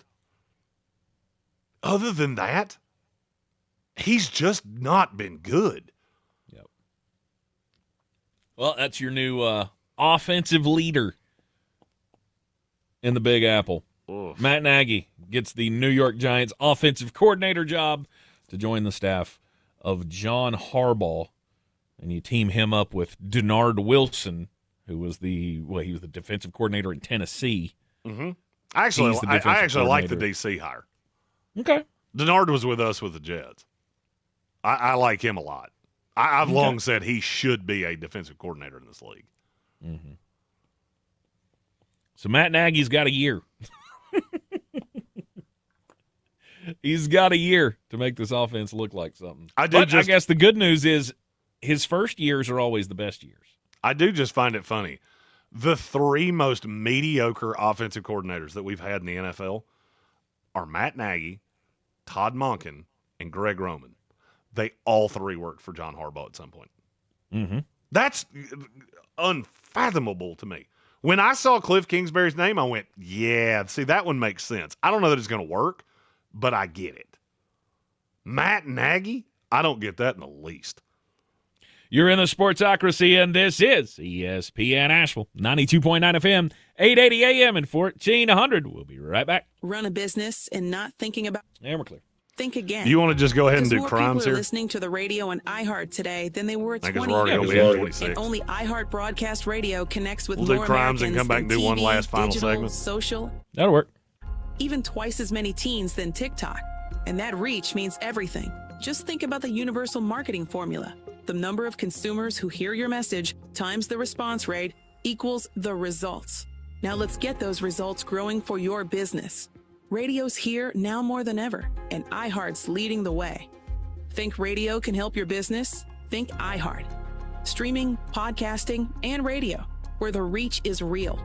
Speaker 1: Other than that, he's just not been good.
Speaker 7: Yep. Well, that's your new offensive leader in the Big Apple.
Speaker 1: Oof.
Speaker 7: Matt Nagy gets the New York Giants offensive coordinator job to join the staff of John Harbaugh. And you team him up with Denard Wilson, who was he was the defensive coordinator in Tennessee.
Speaker 1: Mm-hmm. I actually like the DC hire.
Speaker 7: Okay.
Speaker 1: Denard was with us with the Jets. I like him a lot. I've long said he should be a defensive coordinator in this league.
Speaker 7: Mm-hmm. So Matt Nagy's got a year. He's got a year to make this offense look like something. I guess the good news is his first years are always the best years.
Speaker 1: I do just find it funny. The three most mediocre offensive coordinators that we've had in the NFL are Matt Nagy, Todd Monken, and Greg Roman. They all three worked for John Harbaugh at some point.
Speaker 7: Mm-hmm.
Speaker 1: That's unfathomable to me. When I saw Cliff Kingsbury's name, I went, yeah, see, that one makes sense. I don't know that it's going to work, but I get it. Matt Nagy, I don't get that in the least.
Speaker 7: You're in the Sportsocracy, and this is ESPN Asheville, 92.9 FM, 880 AM, and 1400. We'll be right back.
Speaker 2: Run a business and not thinking about...
Speaker 7: And we're clear.
Speaker 2: Think again.
Speaker 1: You want to just go ahead and do
Speaker 2: more
Speaker 1: crimes
Speaker 2: people
Speaker 1: here?
Speaker 2: Are listening to the radio on iHeart today than they were 20
Speaker 1: we're already
Speaker 2: years
Speaker 1: over
Speaker 2: ago.
Speaker 1: 26.
Speaker 2: And only iHeart Broadcast Radio connects with
Speaker 1: We'll do
Speaker 2: more
Speaker 1: crimes
Speaker 2: Americans
Speaker 1: and come back and do one
Speaker 2: TV,
Speaker 1: last final
Speaker 2: digital,
Speaker 1: segment.
Speaker 2: social.
Speaker 7: That'll work.
Speaker 2: Even twice as many teens than TikTok. And that reach means everything. Just think about the universal marketing formula. The number of consumers who hear your message times the response rate equals the results. Now let's get those results growing for your business. Radio's here now more than ever, and iHeart's leading the way. Think radio can help your business? Think iHeart. Streaming, podcasting, and radio, where the reach is real.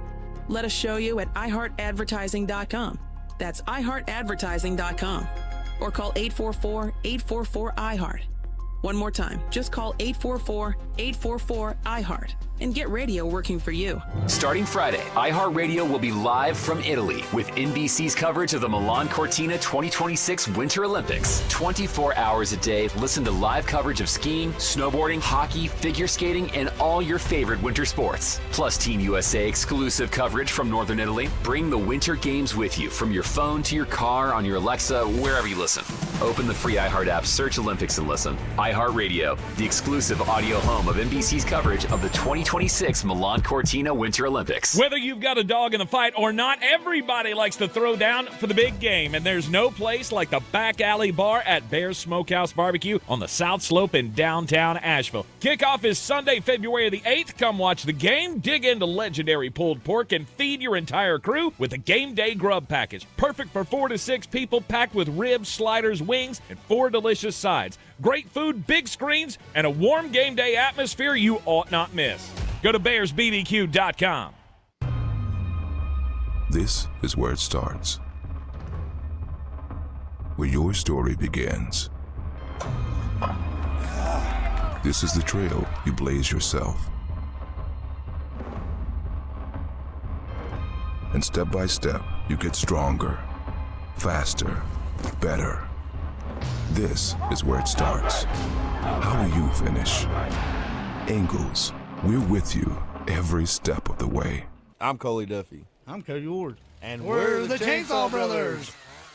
Speaker 2: Let us show you at iHeartAdvertising.com. That's iHeartAdvertising.com. Or call 844-844-iHeart. One more time, just call 844-844-iHeart and get radio working for you.
Speaker 3: Starting Friday, iHeartRadio will be live from Italy with NBC's coverage of the Milan Cortina 2026 Winter Olympics. 24 hours a day, listen to live coverage of skiing, snowboarding, hockey, figure skating, and all your favorite winter sports. Plus Team USA exclusive coverage from Northern Italy. Bring the Winter Games with you from your phone to your car, on your Alexa, wherever you listen. Open the free iHeart app, search Olympics, and listen. iHeartRadio, the exclusive audio home of NBC's coverage of the 2026 Milan Cortina Winter Olympics.
Speaker 7: Whether you've got a dog in the fight or not, everybody likes to throw down for the big game, and there's no place like the back alley bar at Bear's Smokehouse Barbecue on the South Slope in downtown Asheville. Kickoff is Sunday, February the 8th. Come watch the game, dig into legendary pulled pork, and feed your entire crew with a game day grub package. Perfect for 4 to 6 people, packed with ribs, sliders, wings, and 4 delicious sides. Great food, big screens, and a warm game day atmosphere you ought not miss. Go to BearsBBQ.com.
Speaker 5: This is where it starts. Where your story begins. This is the trail you blaze yourself. And step by step, you get stronger, faster, better. This is where it starts. How will you finish? Ingalls, we're with you every step of the way.
Speaker 21: I'm Coley Duffy.
Speaker 22: I'm Cody Ward.
Speaker 21: And
Speaker 22: we're the Chainsaw Brothers.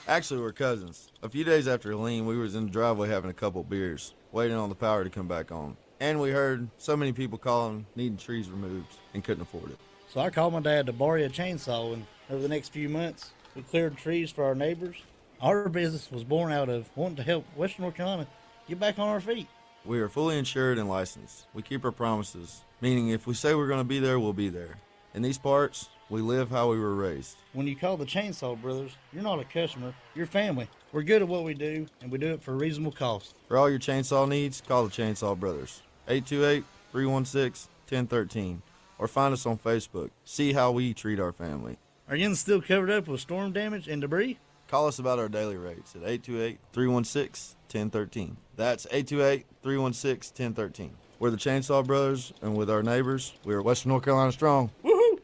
Speaker 21: Actually, we're cousins. A few days after Helene, we was in the driveway having a couple beers, waiting on the power to come back on. And we heard so many people calling, needing trees removed, and couldn't afford it.
Speaker 22: So I called my dad to borrow a chainsaw, and over the next few months, we cleared trees for our neighbors. Our business was born out of wanting to help Western North Carolina get back on our feet.
Speaker 21: We are fully insured and licensed. We keep our promises, meaning if we say we're going to be there, we'll be there. In these parts, we live how we were raised.
Speaker 22: When you call the Chainsaw Brothers, you're not a customer, you're family. We're good at what we do, and we do it for a reasonable cost.
Speaker 21: For all your chainsaw needs, call the Chainsaw Brothers. 828-316-1013. Or find us on Facebook. See how we treat our family.
Speaker 22: Are you still covered up with storm damage and debris?
Speaker 21: Call us about our daily rates at 828-316-1013. That's 828-316-1013. We're the Chainsaw Brothers, and with our neighbors, we are Western North Carolina strong.
Speaker 22: Woohoo!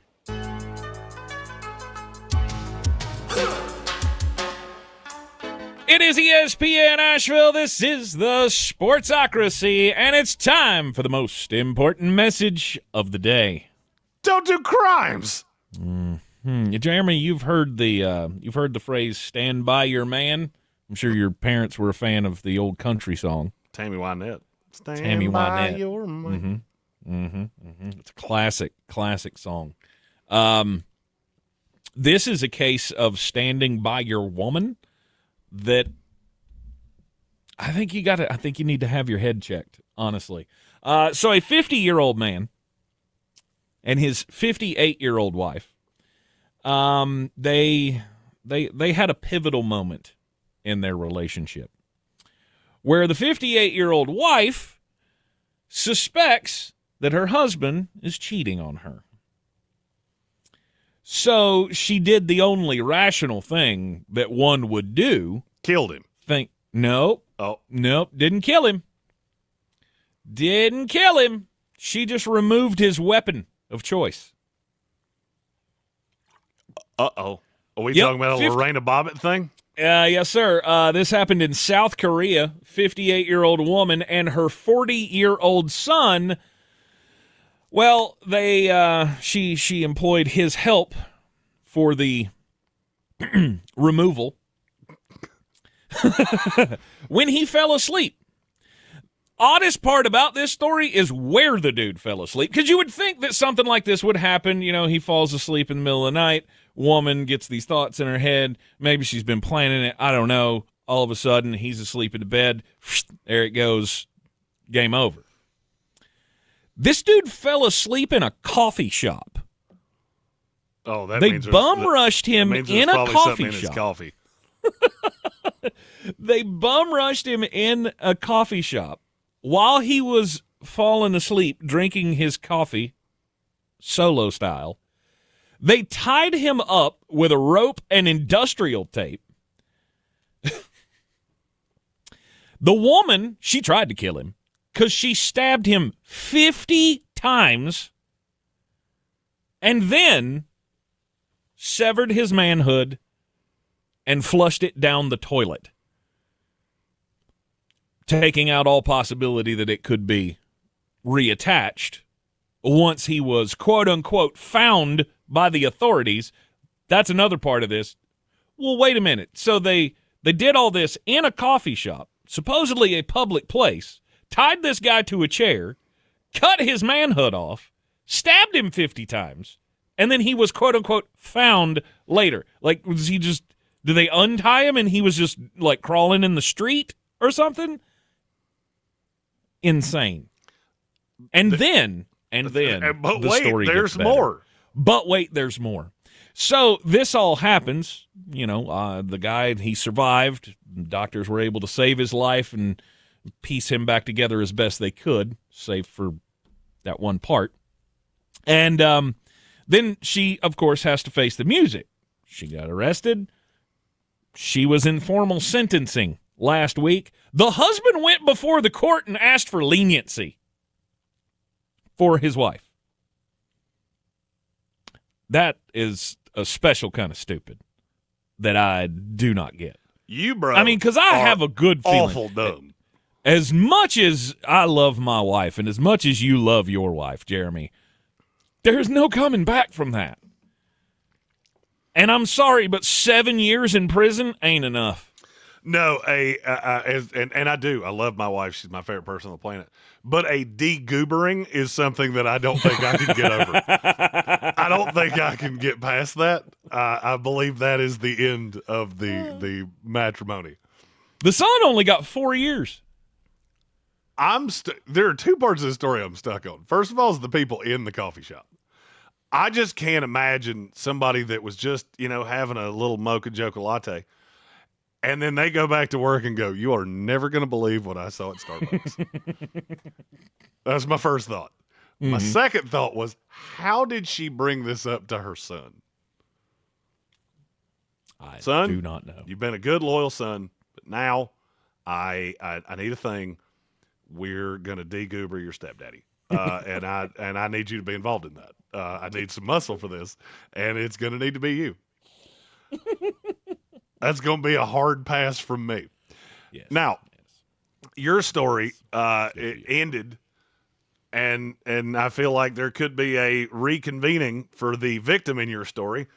Speaker 7: It is ESPN Asheville. This is the Sportsocracy, and it's time for the most important message of the day.
Speaker 1: Don't do crimes.
Speaker 7: Jeremy, you've heard the phrase "stand by your man." I'm sure your parents were a fan of the old country song.
Speaker 1: Tammy Wynette.
Speaker 7: Tammy Wynette.
Speaker 1: Your man.
Speaker 7: It's a classic song. This is a case of standing by your woman that I think you need to have your head checked, honestly. So a 50-year-old man and his 58-year-old wife, they had a pivotal moment in their relationship where the 58-year-old wife suspects that her husband is cheating on her. So she did the only rational thing that one would do.
Speaker 1: Killed him.
Speaker 7: Nope, didn't kill him. She just removed his weapon of choice.
Speaker 1: Uh-oh. Are we talking about a Lorena Bobbitt thing?
Speaker 7: Yes, sir. This happened in South Korea. 58-year-old woman and her 40-year-old son. Well, she employed his help for the removal when he fell asleep. Oddest part about this story is where the dude fell asleep, because you would think that something like this would happen. You know, he falls asleep in the middle of the night. Woman gets these thoughts in her head. Maybe she's been planning it. I don't know. All of a sudden, he's asleep in the bed. There it goes. Game over. This dude fell asleep in a coffee shop.
Speaker 1: Oh, that
Speaker 7: they
Speaker 1: means
Speaker 7: bum rushed him in a coffee shop.
Speaker 1: Coffee.
Speaker 7: They bum rushed him in a coffee shop while he was falling asleep, drinking his coffee, solo style. They tied him up with a rope and industrial tape. The woman, she tried to kill him because she stabbed him 50 times and then severed his manhood and flushed it down the toilet, taking out all possibility that it could be reattached once he was, quote-unquote, found by the authorities. That's another part of this. Well, wait a minute. So they did all this in a coffee shop, supposedly a public place, tied this guy to a chair, cut his manhood off, stabbed him 50 times, and then he was, quote-unquote, found later. Like, was he just... Did they untie him and he was just, like, crawling in the street or something? Insane. And then
Speaker 1: but
Speaker 7: the
Speaker 1: wait,
Speaker 7: story
Speaker 1: there's
Speaker 7: gets better.
Speaker 1: more.
Speaker 7: But wait, there's more. So this all happens. You know, the guy, he survived. Doctors were able to save his life and piece him back together as best they could, save for that one part. And then she, of course, has to face the music. She got arrested. She was in formal sentencing last week. The husband went before the court and asked for leniency for his wife. That is a special kind of stupid that I do not get.
Speaker 1: You, bro.
Speaker 7: I mean, because I have a good feeling.
Speaker 1: Awful dumb.
Speaker 7: As much as I love my wife and as much as you love your wife, Jeremy, there's no coming back from that. And I'm sorry, but 7 years in prison ain't enough.
Speaker 1: No, and I do. I love my wife. She's my favorite person on the planet. But a de-goobering is something that I don't think I can get over. I don't think I can get past that. I believe that is the end of the matrimony.
Speaker 7: The son only got 4 years.
Speaker 1: There are two parts of the story I'm stuck on. First of all is the people in the coffee shop. I just can't imagine somebody that was just, having a little mocha joke latte, and then they go back to work and go, "You are never going to believe what I saw at Starbucks." That's my first thought. Mm-hmm. My second thought was, how did she bring this up to her son?
Speaker 7: I
Speaker 1: son,
Speaker 7: do not know.
Speaker 1: You've been a good, loyal son, but now I need a thing. We're going to de-goober your stepdaddy. And I need you to be involved in that. I need some muscle for this, and it's going to need to be you. That's going to be a hard pass from me.
Speaker 7: Yes.
Speaker 1: Now, your story it ended, and I feel like there could be a reconvening for the victim in your story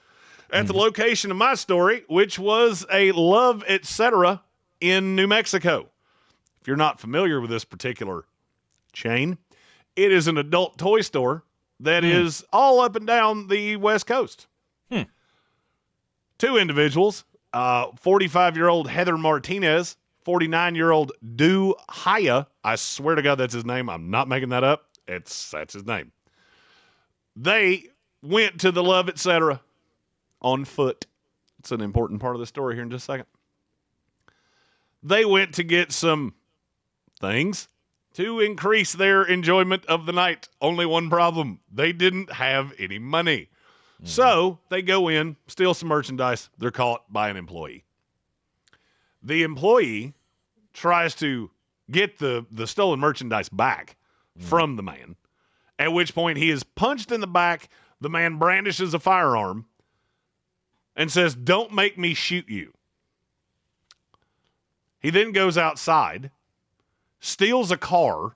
Speaker 1: at the location of my story, which was a Love Etc. in New Mexico. If you're not familiar with this particular chain, it is an adult toy store that is all up and down the West Coast. Two individuals, 45-year-old Heather Martinez, 49-year-old Du Haya. I swear to God that's his name. I'm not making that up. That's his name. They went to the Love Etc. on foot. It's an important part of the story here in just a second. They went to get some things to increase their enjoyment of the night. Only one problem. They didn't have any money. So they go in, steal some merchandise. They're caught by an employee. The employee tries to get the stolen merchandise back from the man, at which point he is punched in the back. The man brandishes a firearm and says, "Don't make me shoot you." He then goes outside, steals a car,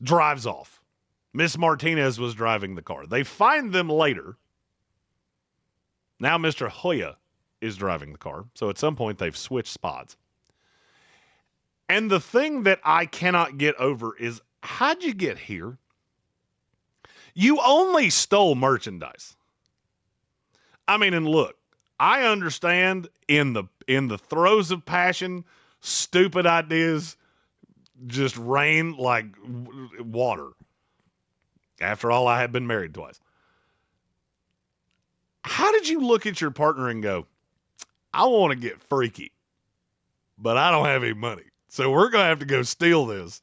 Speaker 1: drives off. Miss Martinez was driving the car. They find them later. Now Mr. Hoya is driving the car. So at some point they've switched spots. And the thing that I cannot get over is, how'd you get here? You only stole merchandise. I mean, and look, I understand in the throes of passion, stupid ideas just rain like water. After all, I had been married twice. How did you look at your partner and go, I want to get freaky, but I don't have any money, so we're going to have to go steal this?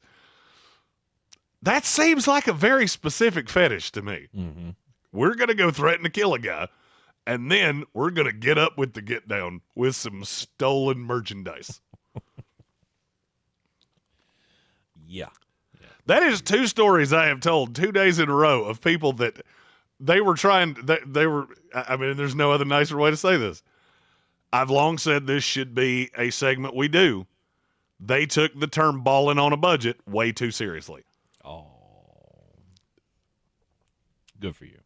Speaker 1: That seems like a very specific fetish to me.
Speaker 7: Mm-hmm.
Speaker 1: We're going to go threaten to kill a guy, and then we're going to get up with the get down with some stolen merchandise.
Speaker 7: Yeah.
Speaker 1: That is 2 stories I have told 2 days in a row of people that they were trying, they were, I mean, there's no other nicer way to say this. I've long said this should be a segment we do. They took the term balling on a budget way too seriously.
Speaker 7: Oh. Good for you.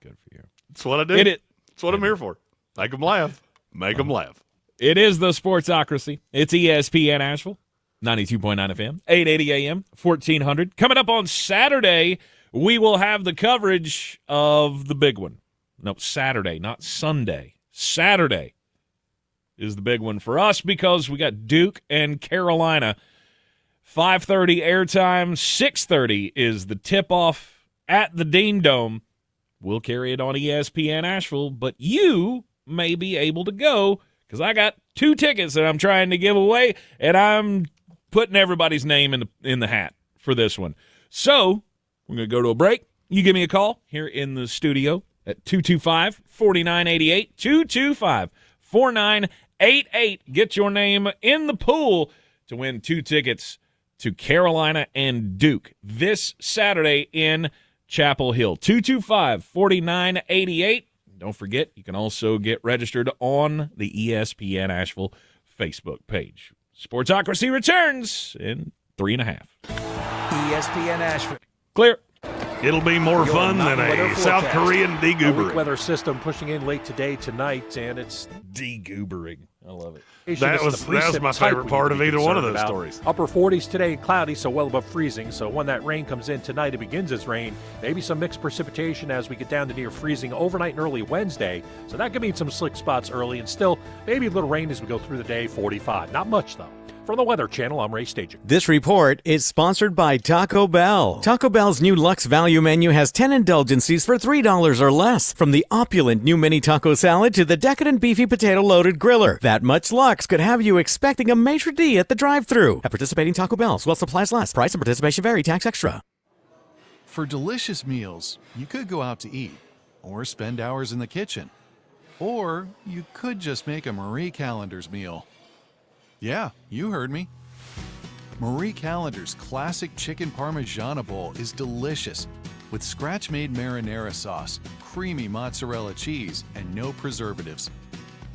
Speaker 7: Good for you.
Speaker 1: That's what I do. That's what I'm here for. Make them laugh. Make them laugh.
Speaker 7: It is the Sportsocracy. It's ESPN Asheville, 92.9 FM, 880 AM, 1400. Coming up on Saturday, we will have the coverage of the big one. No, Saturday, not Sunday. Saturday is the big one for us because we got Duke and Carolina. 5:30 airtime, 6:30 is the tip-off at the Dean Dome. We'll carry it on ESPN Asheville, but you may be able to go because I got 2 tickets that I'm trying to give away, and I'm putting everybody's name in the hat for this one. So we're going to go to a break. You give me a call here in the studio at 225-4988, 225-4988. Get your name in the pool to win 2 tickets to Carolina and Duke this Saturday in Chapel Hill. 225-4988. Don't forget, you can also get registered on the ESPN Asheville Facebook page. Sportsocracy returns in 3.5.
Speaker 4: ESPN Asheville.
Speaker 7: Clear.
Speaker 1: It'll be more fun than a South Korean degoobering.
Speaker 6: A weak weather system pushing in late today, tonight, and it's
Speaker 7: degoobering. I love it.
Speaker 1: That was my favorite part of either one of those stories.
Speaker 6: Upper 40s today, cloudy, so well above freezing. So when that rain comes in tonight, it begins as rain. Maybe some mixed precipitation as we get down to near freezing overnight and early Wednesday. So that could mean some slick spots early, and still maybe a little rain as we go through the day. 45, not much though. For the Weather Channel, I'm Ray Stajan.
Speaker 8: This report is sponsored by Taco Bell. Taco Bell's new Luxe Value menu has 10 indulgencies for $3 or less. From the opulent new mini taco salad to the decadent beefy potato-loaded griller. That much luxe could have you expecting a maitre d' at the drive-thru. At participating Taco Bells, while supplies last. Price and participation vary. Tax extra.
Speaker 10: For delicious meals, you could go out to eat or spend hours in the kitchen. Or you could just make a Marie Callender's meal. Yeah, you heard me. Marie Callender's classic chicken parmigiana bowl is delicious with scratch-made marinara sauce, creamy mozzarella cheese, and no preservatives.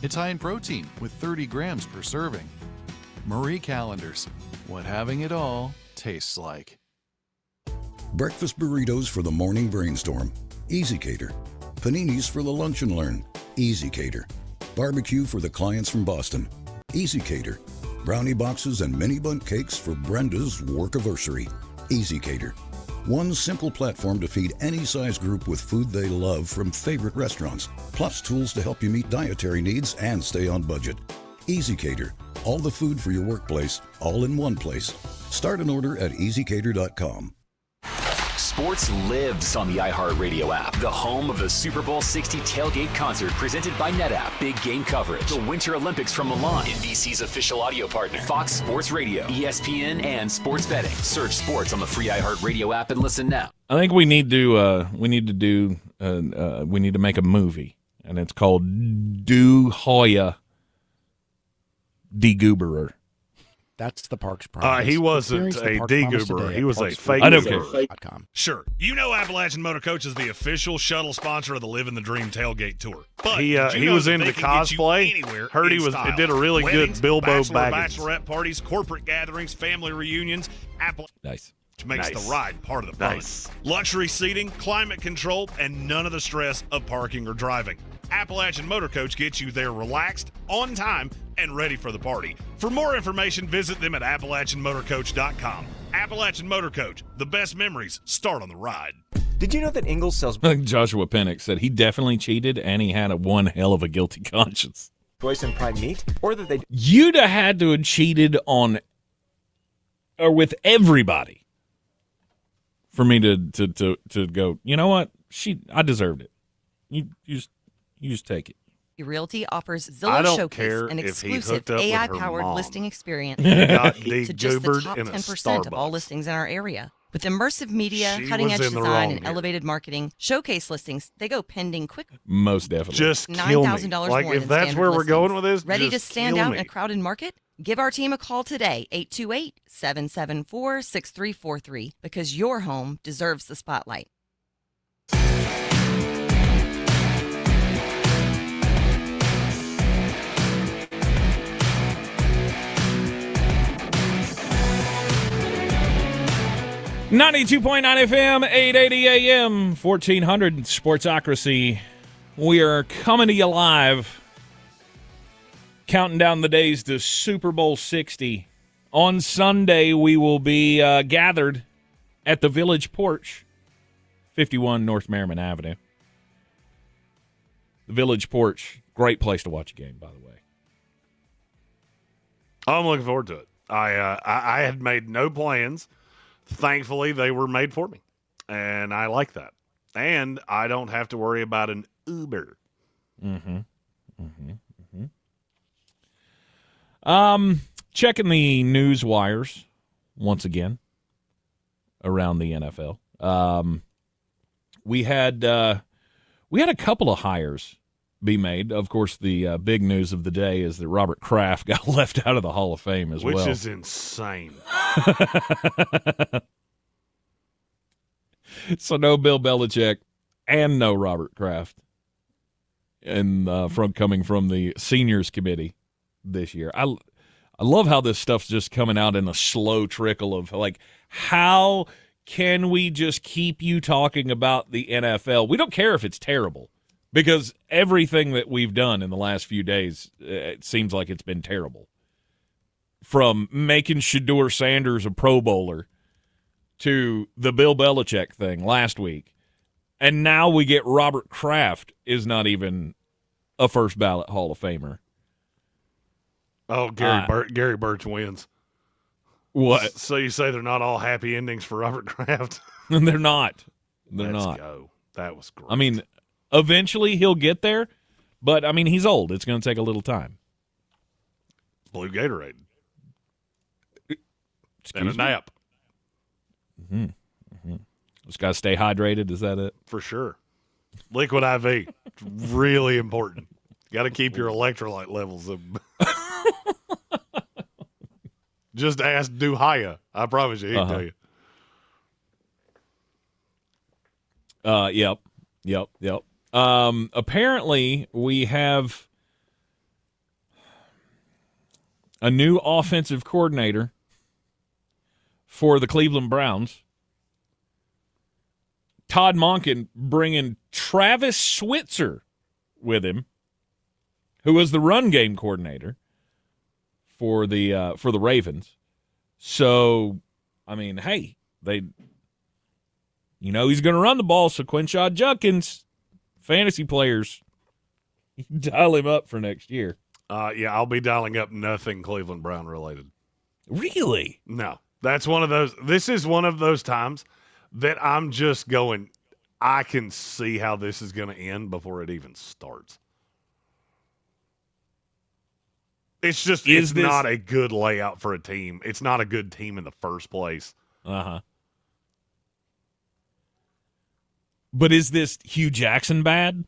Speaker 10: It's high in protein with 30 grams per serving. Marie Callender's, what having it all tastes like.
Speaker 11: Breakfast burritos for the morning brainstorm. Easy Cater. Paninis for the lunch and learn. Easy Cater. Barbecue for the clients from Boston. Easy Cater. Brownie boxes and mini bundt cakes for Brenda's workiversary. Easy Cater. One simple platform to feed any size group with food they love from favorite restaurants, plus tools to help you meet dietary needs and stay on budget. Easy Cater. All the food for your workplace, all in one place. Start an order at easycater.com.
Speaker 3: Sports lives on the iHeartRadio app, the home of the Super Bowl 60 tailgate concert presented by NetApp. Big game coverage, the Winter Olympics from Milan, NBC's official audio partner, Fox Sports Radio, ESPN, and sports betting. Search sports on the free iHeartRadio app and listen now.
Speaker 7: I think we need to make a movie, and it's called Do Hoya Degooberer.
Speaker 9: That's the park's promise.
Speaker 1: He wasn't
Speaker 9: Experience
Speaker 1: a
Speaker 9: the park's promise
Speaker 1: D-goober.
Speaker 9: today
Speaker 1: He
Speaker 9: at
Speaker 1: was a
Speaker 9: Parks
Speaker 1: fake
Speaker 7: I don't
Speaker 1: goober.
Speaker 7: care.
Speaker 12: Sure. You know Appalachian Motor Coach is the official shuttle sponsor of the Living the Dream Tailgate Tour. But
Speaker 1: He was into cosplay. Heard he was. It did a really
Speaker 12: Weddings,
Speaker 1: good Bilbo
Speaker 12: bachelor,
Speaker 1: Baggins.
Speaker 12: bachelorette parties, corporate gatherings, family reunions.
Speaker 7: Nice.
Speaker 12: Makes the ride part of the fun.
Speaker 1: Nice.
Speaker 12: Luxury seating, climate control, and none of the stress of parking or driving. Appalachian Motor Coach gets you there relaxed, on time, and ready for the party. For more information, visit them at AppalachianMotorCoach.com. Appalachian Motor Coach, the best memories start on the ride.
Speaker 13: Did you know that Ingalls sells
Speaker 7: Joshua Pennick said he definitely cheated and he had one hell of a guilty conscience.
Speaker 13: choice and prime meat, or that they
Speaker 7: You'd have had to have cheated on or with everybody for me to go, you know what? I deserved it. You just take it.
Speaker 14: Realty offers
Speaker 1: I
Speaker 14: Zillow
Speaker 1: don't
Speaker 14: Showcase,
Speaker 1: care
Speaker 14: an
Speaker 1: if he
Speaker 14: exclusive
Speaker 1: hooked up with her
Speaker 14: AI-powered
Speaker 1: mom.
Speaker 14: listing experience
Speaker 1: Got
Speaker 14: to just the
Speaker 1: de-goobered
Speaker 14: top
Speaker 1: in a
Speaker 14: 10% of all
Speaker 1: Starbucks.
Speaker 14: listings in our area. With immersive media,
Speaker 1: She
Speaker 14: cutting-edge
Speaker 1: was in the
Speaker 14: design,
Speaker 1: wrong
Speaker 14: and
Speaker 1: here.
Speaker 14: elevated marketing, Showcase listings, they go pending quick.
Speaker 7: Most definitely.
Speaker 1: Just kill me.
Speaker 14: $9,000
Speaker 1: Like,
Speaker 14: more
Speaker 1: if
Speaker 14: than
Speaker 1: that's
Speaker 14: standard
Speaker 1: where we're
Speaker 14: listings.
Speaker 1: going with this,
Speaker 14: Ready to
Speaker 1: just
Speaker 14: stand
Speaker 1: kill
Speaker 14: out
Speaker 1: me.
Speaker 14: in a crowded market? Give our team a call today, 828-774-6343, because your home deserves the spotlight.
Speaker 7: .9 FM, 880 AM, 1400 Sportsocracy. We are coming to you live, counting down the days to Super Bowl 60. On Sunday, we will be gathered at the Village Porch, 51 North Merriman Avenue. The Village Porch, great place to watch a game, by the way.
Speaker 1: I'm looking forward to it. I had made no plans. Thankfully, they were made for me, and I like that. And I don't have to worry about an Uber.
Speaker 7: Checking the news wires once again around the NFL. We had a couple of hires be made. Of course, the big news of the day is that Robert Kraft got left out of the Hall of Fame as well.
Speaker 1: Which is insane.
Speaker 7: So no Bill Belichick and no Robert Kraft, and coming from the seniors committee this year. I love how this stuff's just coming out in a slow trickle of like, how can we just keep you talking about the NFL? We don't care if it's terrible, because everything that we've done in the last few days, it seems like it's been terrible. From making Shedeur Sanders a Pro Bowler to the Bill Belichick thing last week. And now we get Robert Kraft is not even a first ballot Hall of Famer.
Speaker 1: Oh, Gary Birch wins.
Speaker 7: What?
Speaker 1: So you say they're not all happy endings for Robert Kraft?
Speaker 7: They're not. They're
Speaker 1: Let's
Speaker 7: not.
Speaker 1: go. That was great.
Speaker 7: I mean, eventually he'll get there, but I mean, he's old. It's going to take a little time.
Speaker 1: Blue Gatorade.
Speaker 7: Excuse
Speaker 1: And a
Speaker 7: me?
Speaker 1: nap.
Speaker 7: Just got to stay hydrated. Is that it?
Speaker 1: For sure. Liquid IV. Really important. Got to keep your electrolyte levels up. Just ask Duhaya. I promise you, he'll tell you.
Speaker 7: Yep. Apparently, we have a new offensive coordinator for the Cleveland Browns. Todd Monken bringing Travis Switzer with him, who was the run game coordinator for the Ravens. So, I mean, hey, he's going to run the ball. So Quinshad Judkins, fantasy players, dial him up for next year.
Speaker 1: Yeah, I'll be dialing up nothing Cleveland Brown related.
Speaker 7: Really?
Speaker 1: No. That's one of those. This is one of those times that I'm just going, I can see how this is going to end before it even starts. It's just, it's not a good layout for a team. It's not a good team in the first place.
Speaker 7: Uh-huh. But is this Hugh Jackson bad?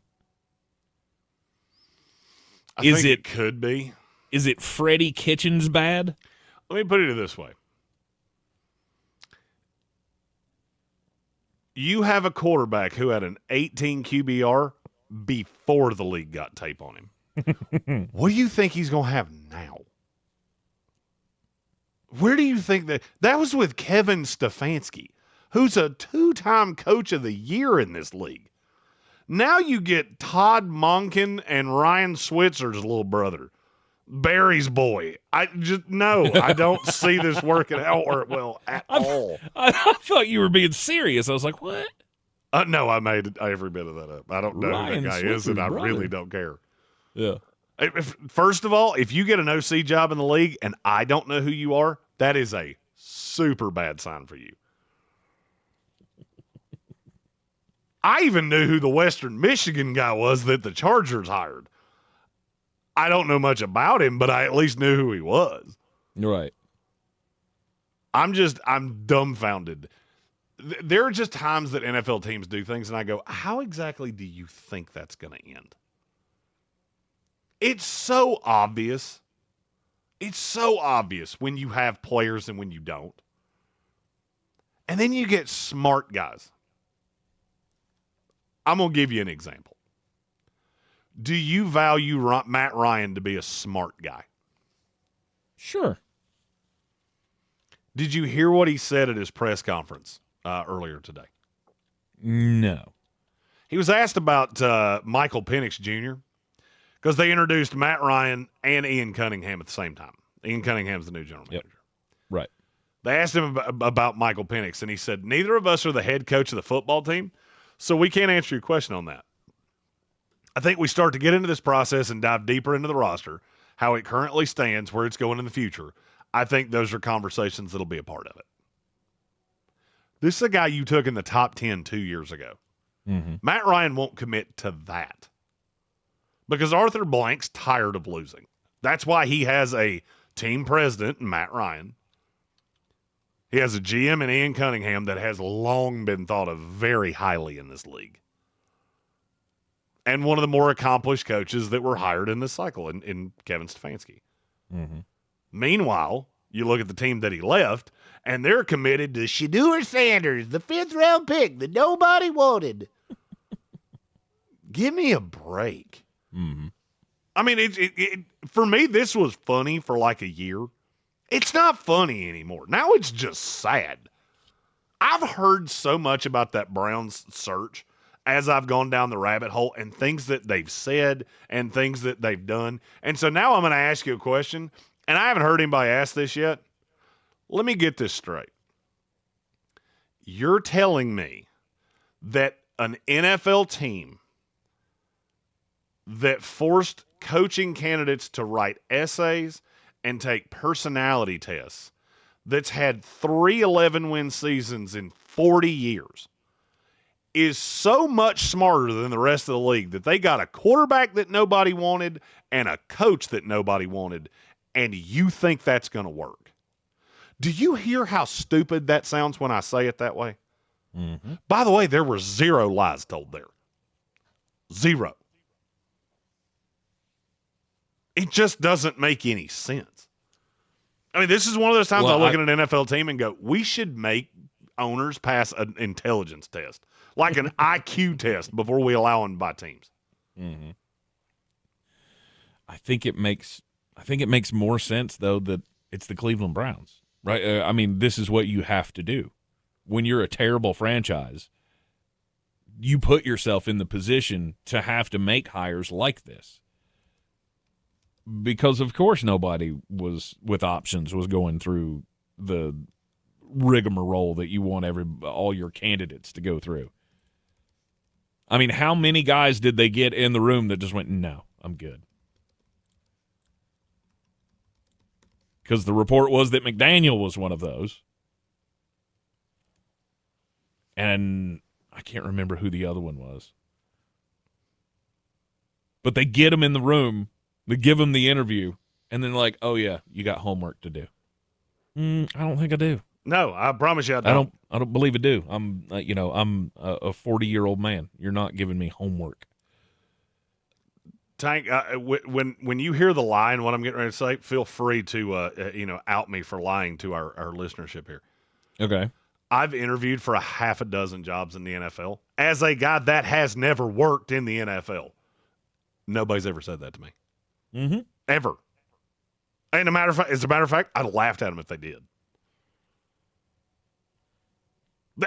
Speaker 1: I think it could be.
Speaker 7: Is it Freddie Kitchens bad?
Speaker 1: Let me put it this way. You have a quarterback who had an 18 QBR before the league got tape on him. What do you think he's going to have now? Where do you think that was with Kevin Stefanski, who's a 2-time coach of the year in this league? Now you get Todd Monken and Ryan Switzer's little brother, Barry's boy. I don't see this working out well at all.
Speaker 7: I thought you were being serious. I was like, what?
Speaker 1: No, I made every bit of that up. I don't know who that guy is, and I really don't care.
Speaker 7: Yeah.
Speaker 1: First of all, if you get an OC job in the league and I don't know who you are, that is a super bad sign for you. I even knew who the Western Michigan guy was that the Chargers hired. I don't know much about him, but I at least knew who he was.
Speaker 7: Right.
Speaker 1: I'm dumbfounded. There are just times that NFL teams do things, and I go, how exactly do you think that's going to end? It's so obvious. It's so obvious when you have players and when you don't. And then you get smart guys. I'm going to give you an example. Do you value Matt Ryan to be a smart guy?
Speaker 7: Sure.
Speaker 1: Did you hear what he said at his press conference earlier today?
Speaker 7: No.
Speaker 1: He was asked about Michael Penix Jr. because they introduced Matt Ryan and Ian Cunningham at the same time. Ian Cunningham's the new general manager.
Speaker 7: Right.
Speaker 1: They asked him about Michael Penix, and he said, neither of us are the head coach of the football team, so we can't answer your question on that. I think we start to get into this process and dive deeper into the roster, how it currently stands, where it's going in the future. I think those are conversations that'll be a part of it. This is a guy you took in the top 10 2 years ago.
Speaker 7: Mm-hmm.
Speaker 1: Matt Ryan won't commit to that because Arthur Blank's tired of losing. That's why he has a team president, Matt Ryan. He has a GM in Ian Cunningham that has long been thought of very highly in this league. And one of the more accomplished coaches that were hired in this cycle in Kevin Stefanski.
Speaker 7: Mm-hmm.
Speaker 1: Meanwhile, you look at the team that he left, and they're committed to Shedeur Sanders, the 5th-round pick that nobody wanted. Give me a break.
Speaker 7: Mm-hmm.
Speaker 1: I mean, for me, this was funny for like a year. It's not funny anymore. Now it's just sad. I've heard so much about that Browns search as I've gone down the rabbit hole and things that they've said and things that they've done. And so now I'm going to ask you a question, and I haven't heard anybody ask this yet. Let me get this straight. You're telling me that an NFL team that forced coaching candidates to write essays and take personality tests that's had 3 11-win seasons in 40 years is so much smarter than the rest of the league that they got a quarterback that nobody wanted and a coach that nobody wanted, and you think that's going to work? Do you hear how stupid that sounds when I say it that way?
Speaker 7: Mm-hmm.
Speaker 1: By the way, there were 0 lies told there. 0. It just doesn't make any sense. I mean, this is one of those times I look at an NFL team and go, we should make owners pass an intelligence test, like an IQ test, before we allow them to buy teams.
Speaker 7: Mm-hmm. I think it makes more sense, though, that it's the Cleveland Browns, right? I mean, this is what you have to do. When you're a terrible franchise, you put yourself in the position to have to make hires like this. Because, of course, nobody was with options was going through the rigmarole that you want all your candidates to go through. I mean, how many guys did they get in the room that just went, no, I'm good? Because the report was that McDaniel was one of those. And I can't remember who the other one was. But they get him in the room. They give him the interview, and then like, oh yeah, you got homework to do. I don't think I do.
Speaker 1: No, I promise you I don't.
Speaker 7: I don't believe I do. I'm a 40-year-old man. You're not giving me homework.
Speaker 1: Tank, when you hear the line, what I'm getting ready to say, feel free to out me for lying to our listenership here.
Speaker 7: Okay.
Speaker 1: I've interviewed for a half a dozen jobs in the NFL. As a guy that has never worked in the NFL, nobody's ever said that to me.
Speaker 7: Mm-hmm.
Speaker 1: Ever. And as a matter of fact, I'd laughed at them if they did.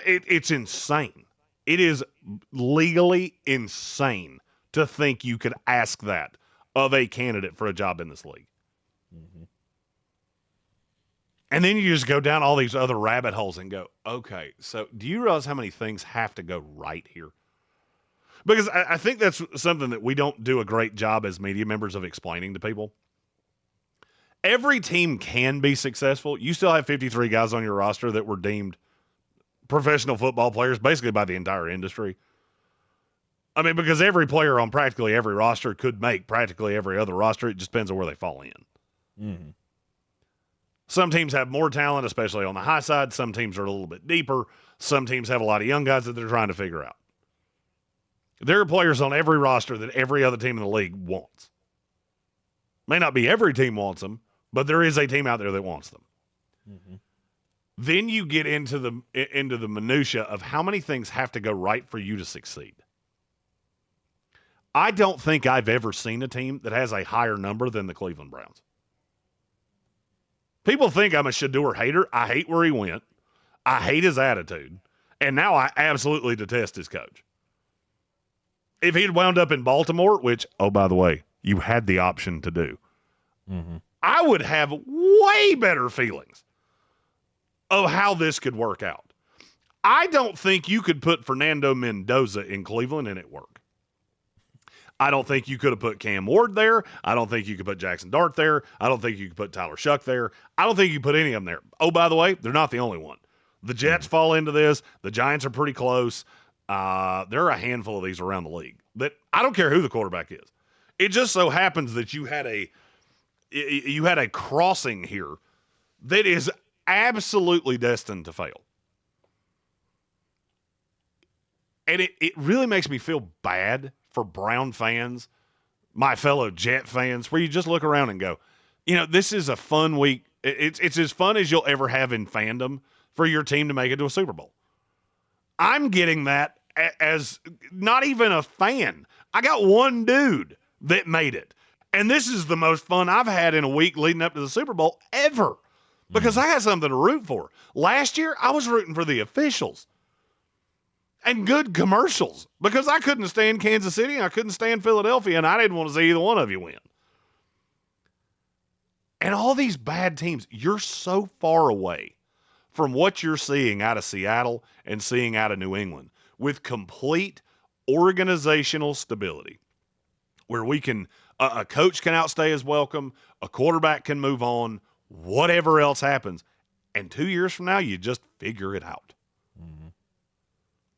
Speaker 1: It's insane. It is legally insane to think you could ask that of a candidate for a job in this league.
Speaker 7: Mm-hmm.
Speaker 1: And then you just go down all these other rabbit holes and go, okay, so do you realize how many things have to go right here? Because I think that's something that we don't do a great job as media members of explaining to people. Every team can be successful. You still have 53 guys on your roster that were deemed professional football players basically by the entire industry. I mean, because every player on practically every roster could make practically every other roster. It just depends on where they fall in.
Speaker 7: Mm-hmm.
Speaker 1: Some teams have more talent, especially on the high side. Some teams are a little bit deeper. Some teams have a lot of young guys that they're trying to figure out. There are players on every roster that every other team in the league wants. May not be every team wants them, but there is a team out there that wants them.
Speaker 7: Mm-hmm.
Speaker 1: Then you get into the minutia of how many things have to go right for you to succeed. I don't think I've ever seen a team that has a higher number than the Cleveland Browns. People think I'm a Shador hater. I hate where he went. I hate his attitude. And now I absolutely detest his coach. If he'd wound up in Baltimore, which, oh, by the way, you had the option to do,
Speaker 7: mm-hmm.
Speaker 1: I would have way better feelings of how this could work out. I don't think you could put Fernando Mendoza in Cleveland and it work. I don't think you could have put Cam Ward there. I don't think you could put Jaxon Dart there. I don't think you could put Tyler Shuck there. I don't think you could put any of them there. Oh, by the way, they're not the only one. The Jets fall into this. The Giants are pretty close. There are a handful of these around the league. But I don't care who the quarterback is. It just so happens that you had a crossing here that is absolutely destined to fail. And it really makes me feel bad for Brown fans, my fellow Jet fans, where you just look around and go, this is a fun week. It's as fun as you'll ever have in fandom for your team to make it to a Super Bowl. I'm getting that as not even a fan. I got one dude that made it. And this is the most fun I've had in a week leading up to the Super Bowl ever because I got something to root for. Last year, I was rooting for the officials and good commercials because I couldn't stand Kansas City and I couldn't stand Philadelphia, and I didn't want to see either one of you win. And all these bad teams, you're so far away from what you're seeing out of Seattle and seeing out of New England with complete organizational stability where we can a coach can outstay his welcome, a quarterback can move on, whatever else happens. And 2 years from now, you just figure it out. Mm-hmm.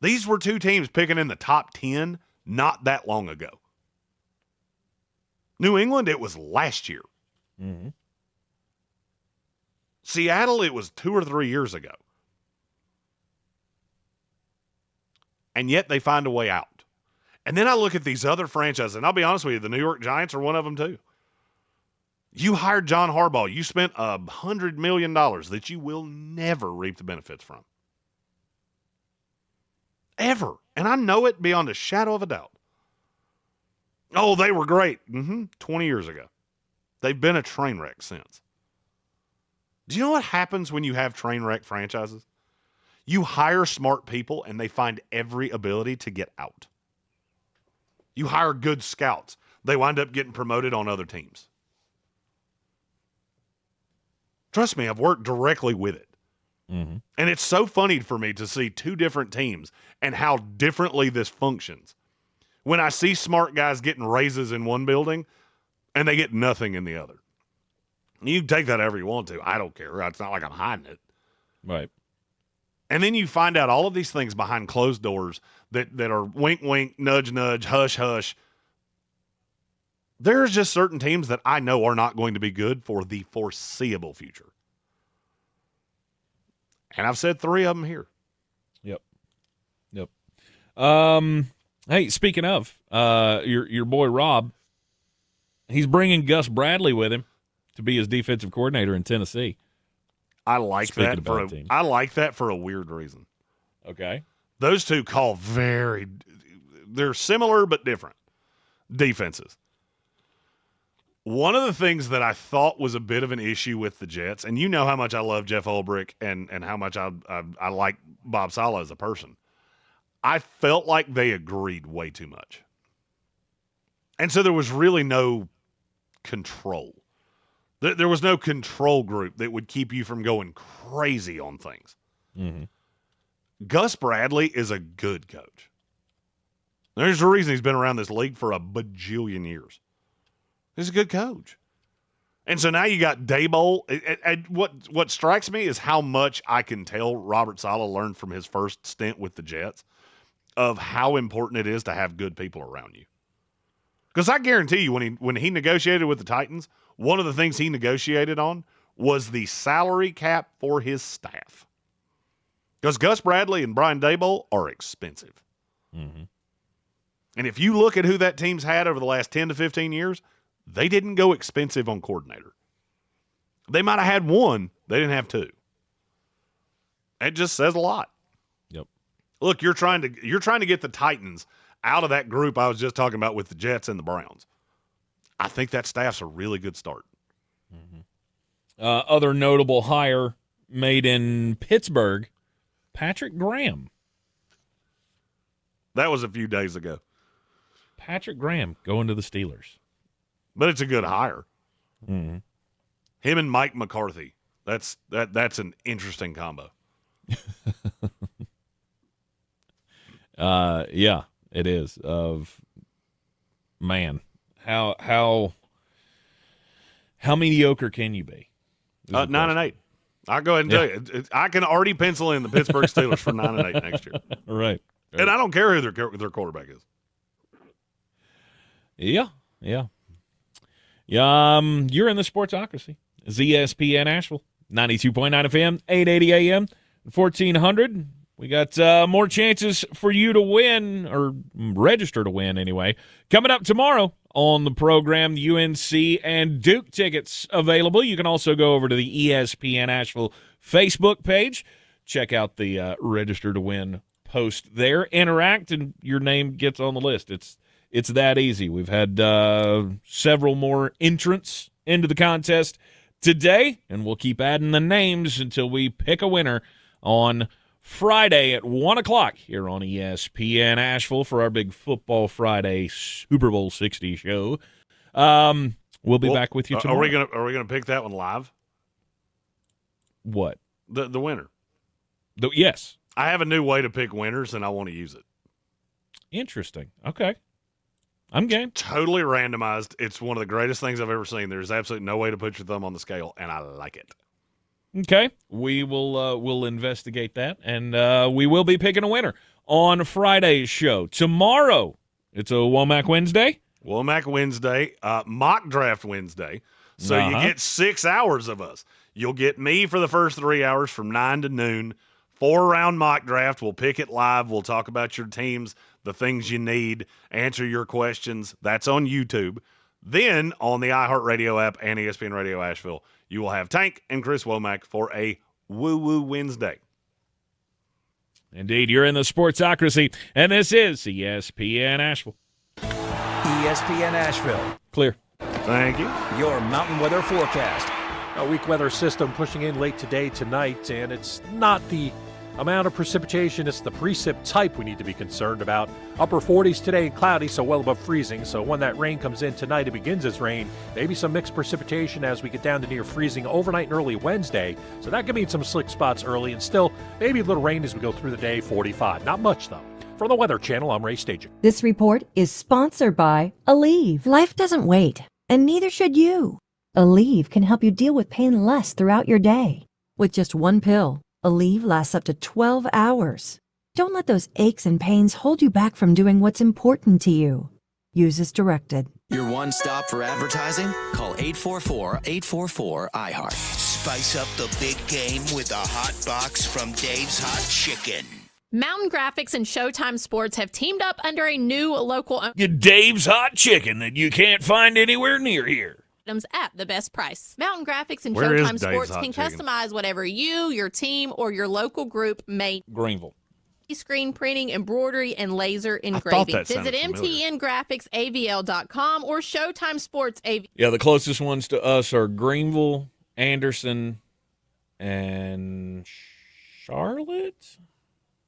Speaker 1: These were two teams picking in the top 10 not that long ago. New England, it was last year.
Speaker 7: Mm-hmm.
Speaker 1: Seattle, it was 2 or 3 years ago. And yet they find a way out. And then I look at these other franchises, and I'll be honest with you, the New York Giants are one of them too. You hired John Harbaugh. You spent $100 million that you will never reap the benefits from. Ever. And I know it beyond a shadow of a doubt. Oh, they were great. 20 years ago. They've been a train wreck since. Do you know what happens when you have train wreck franchises? You hire smart people and they find every ability to get out. You hire good scouts. They wind up getting promoted on other teams. Trust me, I've worked directly with it.
Speaker 7: Mm-hmm.
Speaker 1: And it's so funny for me to see two different teams and how differently this functions. When I see smart guys getting raises in one building and they get nothing in the other. You can take that however you want to. I don't care. It's not like I'm hiding it.
Speaker 7: Right.
Speaker 1: And then you find out all of these things behind closed doors that are wink, wink, nudge, nudge, hush, hush. There's just certain teams that I know are not going to be good for the foreseeable future. And I've said 3 of them here.
Speaker 7: Yep. Hey, speaking of, your boy Rob He's bringing Gus Bradley with him to be his defensive coordinator in Tennessee.
Speaker 1: I like that for a weird reason.
Speaker 7: Okay.
Speaker 1: Those two call they're similar but different defenses. One of the things that I thought was a bit of an issue with the Jets, and you know how much I love Jeff Ulbrich and how much I like Bob Saleh as a person. I felt like they agreed way too much. And so there was really no control. There was no control group that would keep you from going crazy on things.
Speaker 7: Mm-hmm.
Speaker 1: Gus Bradley is a good coach. There's a reason he's been around this league for a bajillion years. He's a good coach. And so now you got Daboll. And what strikes me is how much I can tell Robert Saleh learned from his first stint with the Jets of how important it is to have good people around you. Because I guarantee you, when he negotiated with the Titans, one of the things he negotiated on was the salary cap for his staff. Because Gus Bradley and Brian Daboll are expensive.
Speaker 7: Mm-hmm.
Speaker 1: And if you look at who that team's had over the last 10 to 15 years, they didn't go expensive on coordinator. They might have had one. They didn't have two. It just says a lot.
Speaker 7: Yep.
Speaker 1: Look, you're trying to get the Titans out of that group I was just talking about with the Jets and the Browns. I think that staff's a really good start.
Speaker 7: Mm-hmm. Other notable hire made in Pittsburgh, Patrick Graham.
Speaker 1: That was a few days ago.
Speaker 7: Patrick Graham going to the Steelers.
Speaker 1: But it's a good hire.
Speaker 7: Mm-hmm.
Speaker 1: Him and Mike McCarthy. That's an interesting combo.
Speaker 7: Yeah, it is. Man, how mediocre can you be?
Speaker 1: 9-8. I'll go ahead and tell you. I can already pencil in the Pittsburgh Steelers for 9-8 next year.
Speaker 7: Right.
Speaker 1: And I don't care who their quarterback is.
Speaker 7: Yeah. You're in the Sportsocracy. ESPN Asheville, 92.9 FM, 880 AM, 1400. We got more chances for you to win, or register to win anyway. Coming up tomorrow on the program, UNC and Duke tickets available. You can also go over to the ESPN Asheville Facebook page. Check out the register to win post there. Interact, and your name gets on the list. It's that easy. We've had several more entrants into the contest today, and we'll keep adding the names until we pick a winner on Friday at 1 o'clock here on ESPN Asheville for our big Football Friday Super Bowl 60 show. We'll be back with you tomorrow.
Speaker 1: Are we gonna pick that one live?
Speaker 7: What?
Speaker 1: The winner.
Speaker 7: Yes.
Speaker 1: I have a new way to pick winners, and I want to use it.
Speaker 7: Interesting. Okay. I'm game.
Speaker 1: Totally randomized. It's one of the greatest things I've ever seen. There's absolutely no way to put your thumb on the scale, and I like it.
Speaker 7: Okay. We will we'll investigate that, and we will be picking a winner on Friday's show. Tomorrow, it's a Womack Wednesday.
Speaker 1: Womack Wednesday, mock draft Wednesday. So you get 6 hours of us. You'll get me for the first 3 hours from 9 to noon. 4-round mock draft. We'll pick it live. We'll talk about your teams, the things you need, answer your questions. That's on YouTube. Then on the iHeartRadio app and ESPN Radio Asheville, you will have Tank and Chris Womack for a Woo-Woo Wednesday.
Speaker 7: Indeed, you're in the Sportsocracy, and this is ESPN Asheville.
Speaker 4: ESPN Asheville.
Speaker 7: Clear.
Speaker 1: Thank you.
Speaker 4: Your mountain weather forecast.
Speaker 6: A weak weather system pushing in late today, tonight, and it's not the amount of precipitation, it's the precip type we need to be concerned about. Upper 40s today and cloudy, so well above freezing. So when that rain comes in tonight, it begins as rain. Maybe some mixed precipitation as we get down to near freezing overnight and early Wednesday. So that could mean some slick spots early, and still maybe a little rain as we go through the day, 45. Not much, though. For the Weather Channel, I'm Ray Stajan.
Speaker 9: This report is sponsored by Aleve. Life doesn't wait, and neither should you. Aleve can help you deal with pain less throughout your day. With just one pill, Aleve lasts up to 12 hours. Don't let those aches and pains hold you back from doing what's important to you. Use as directed.
Speaker 15: Your one stop for advertising? Call 844-844-IHEART.
Speaker 16: Spice up the big game with a hot box from Dave's Hot Chicken. Mountain Graphics and Showtime Sports have teamed up under a new local
Speaker 7: Get Dave's Hot Chicken that you can't find anywhere near here.
Speaker 16: items at the best price. Mountain Graphics and
Speaker 1: Where is
Speaker 16: Showtime
Speaker 1: Dave's
Speaker 16: Sports
Speaker 1: Hot
Speaker 16: can
Speaker 1: Chicken?
Speaker 16: customize whatever you, your team, or your local group may.
Speaker 7: Greenville.
Speaker 16: Screen printing, embroidery, and laser
Speaker 1: thought
Speaker 16: engraving.
Speaker 1: that sounded
Speaker 16: Visit
Speaker 1: familiar.
Speaker 16: mtngraphicsavl.com or Showtime Sports AV.
Speaker 7: Yeah, the closest ones to us are Greenville, Anderson, and Charlotte.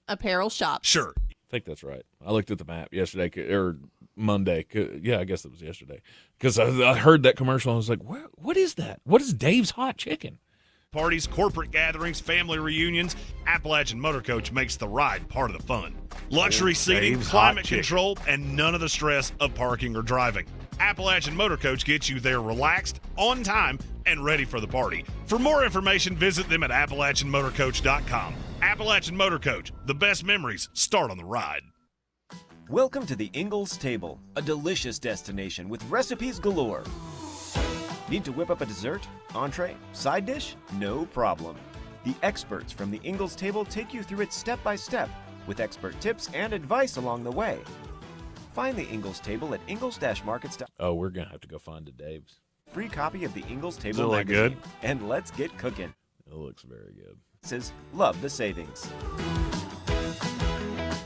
Speaker 16: Apparel shops.
Speaker 12: Sure.
Speaker 7: I think that's right. I looked at the map yesterday or Monday. Yeah, I guess it was yesterday because I heard that commercial. And I was like, "What is that? What is Dave's Hot Chicken?"
Speaker 12: Parties, corporate gatherings, family reunions, Appalachian Motor Coach makes the ride part of the fun. Luxury seating,
Speaker 1: Dave's
Speaker 12: climate
Speaker 1: Hot Chicken.
Speaker 12: control, and none of the stress of parking or driving. Appalachian Motor Coach gets you there relaxed, on time, and ready for the party. For more information, visit them at AppalachianMotorCoach.com. Appalachian Motor Coach, the best memories start on the ride.
Speaker 17: Welcome to the Ingalls Table, a delicious destination with recipes galore. Need to whip up a dessert, entree, side dish? No problem. The experts from the Ingalls Table take you through it step by step with expert tips and advice along the way. Find the Ingalls Table at ingalls-markets.com.
Speaker 7: Oh, we're gonna have to go find a Dave's.
Speaker 17: Free copy of the Ingalls
Speaker 1: Does
Speaker 17: Table
Speaker 1: it look
Speaker 17: magazine.
Speaker 1: good?
Speaker 17: And let's get cooking.
Speaker 7: It looks very good.
Speaker 17: It says, love the savings.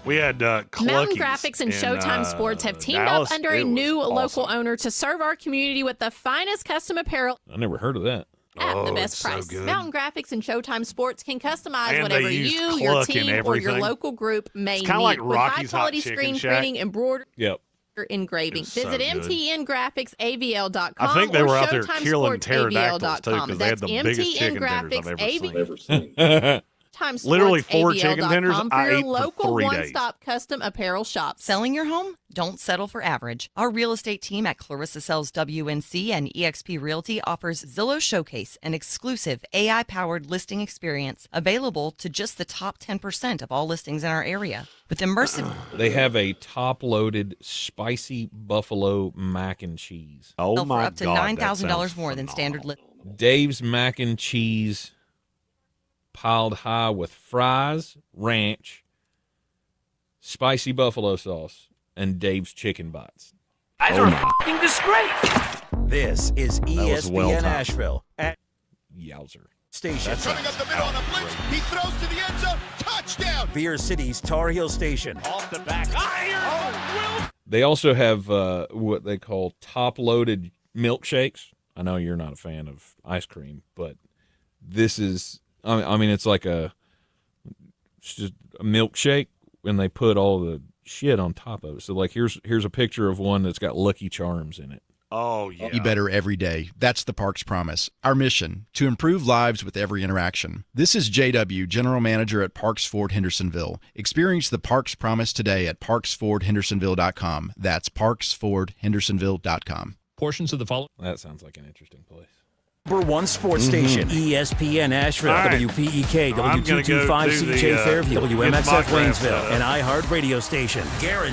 Speaker 1: We had
Speaker 16: Mountain
Speaker 1: Cluckies
Speaker 16: Graphics and
Speaker 1: in,
Speaker 16: Showtime Sports have teamed
Speaker 1: Dallas.
Speaker 16: up under
Speaker 1: It
Speaker 16: a
Speaker 1: was
Speaker 16: new local
Speaker 1: awesome.
Speaker 16: owner to serve our community with the finest custom apparel
Speaker 7: I never heard of that.
Speaker 16: at the
Speaker 1: Oh,
Speaker 16: best
Speaker 1: it's so
Speaker 16: price.
Speaker 1: good.
Speaker 16: Mountain Graphics and Showtime Sports can customize
Speaker 1: And
Speaker 16: whatever
Speaker 1: they use
Speaker 16: you, your
Speaker 1: Cluck in
Speaker 16: team, or your
Speaker 1: everything.
Speaker 16: local group may
Speaker 1: It's
Speaker 16: need.
Speaker 1: kinda like
Speaker 16: with
Speaker 1: Rocky's Hot
Speaker 16: high-quality
Speaker 1: Chicken
Speaker 16: screen
Speaker 1: Shack.
Speaker 16: printing, embroidery,
Speaker 7: Yep.
Speaker 16: engraving.
Speaker 1: It's so
Speaker 16: Visit
Speaker 1: good.
Speaker 16: mtngraphicsavl.com
Speaker 1: I think they
Speaker 16: or
Speaker 1: were out there
Speaker 16: Showtime
Speaker 1: killing
Speaker 16: Sports
Speaker 1: pterodactyls too
Speaker 16: AVL.com.
Speaker 1: because they had
Speaker 16: That's
Speaker 1: the biggest chicken tenders I've ever seen.
Speaker 16: Literally
Speaker 1: 4 chicken tenders
Speaker 16: for
Speaker 1: I
Speaker 16: your
Speaker 1: ate for
Speaker 16: local
Speaker 1: 3 days.
Speaker 16: one-stop custom apparel shop.
Speaker 14: Selling your home? Don't settle for average. Our real estate team at Clarissa Sells WNC and eXp Realty offers Zillow Showcase, an exclusive AI-powered listing experience available to just the top 10% of all listings in our area. With immersive...
Speaker 7: They have a top-loaded spicy buffalo mac and cheese.
Speaker 1: Oh
Speaker 14: for
Speaker 1: my
Speaker 14: up to
Speaker 1: God, that
Speaker 14: $9,000
Speaker 1: sounds
Speaker 14: more than standard list.
Speaker 7: Dave's mac and cheese piled high with fries, ranch, spicy buffalo sauce, and Dave's chicken bites.
Speaker 4: Guys are a f***ing disgrace. This is
Speaker 7: was well
Speaker 4: ESPN
Speaker 7: timed.
Speaker 4: Asheville at
Speaker 7: Yowzer.
Speaker 4: Station.
Speaker 18: Running up the middle on a blitz. He throws to the end zone. Touchdown.
Speaker 4: Beer City's Tar Heel Station.
Speaker 18: Off the back. Iron.
Speaker 7: They also have what they call top-loaded milkshakes. I know you're not a fan of ice cream, but this is, I mean, it's like it's just a milkshake, and they put all the shit on top of it. So, like, here's a picture of one that's got Lucky Charms in it.
Speaker 1: Oh, yeah.
Speaker 19: Be better every day. That's the Parks Promise. Our mission, to improve lives with every interaction. This is JW, General Manager at Parks Ford Hendersonville. Experience the Parks Promise today at parksfordhendersonville.com. That's parksfordhendersonville.com.
Speaker 7: Portions of the following. That sounds like an interesting place.
Speaker 4: Number one sports station, ESPN Asheville,
Speaker 1: All right.
Speaker 4: WPEK,
Speaker 1: I'm gonna go
Speaker 4: W225
Speaker 1: do
Speaker 4: CJ
Speaker 1: the,
Speaker 4: Fairview,
Speaker 1: get the
Speaker 4: WMXF
Speaker 1: mock draft
Speaker 4: Waynesville,
Speaker 1: set up.
Speaker 4: and iHeart Radio Station. Guaranteed.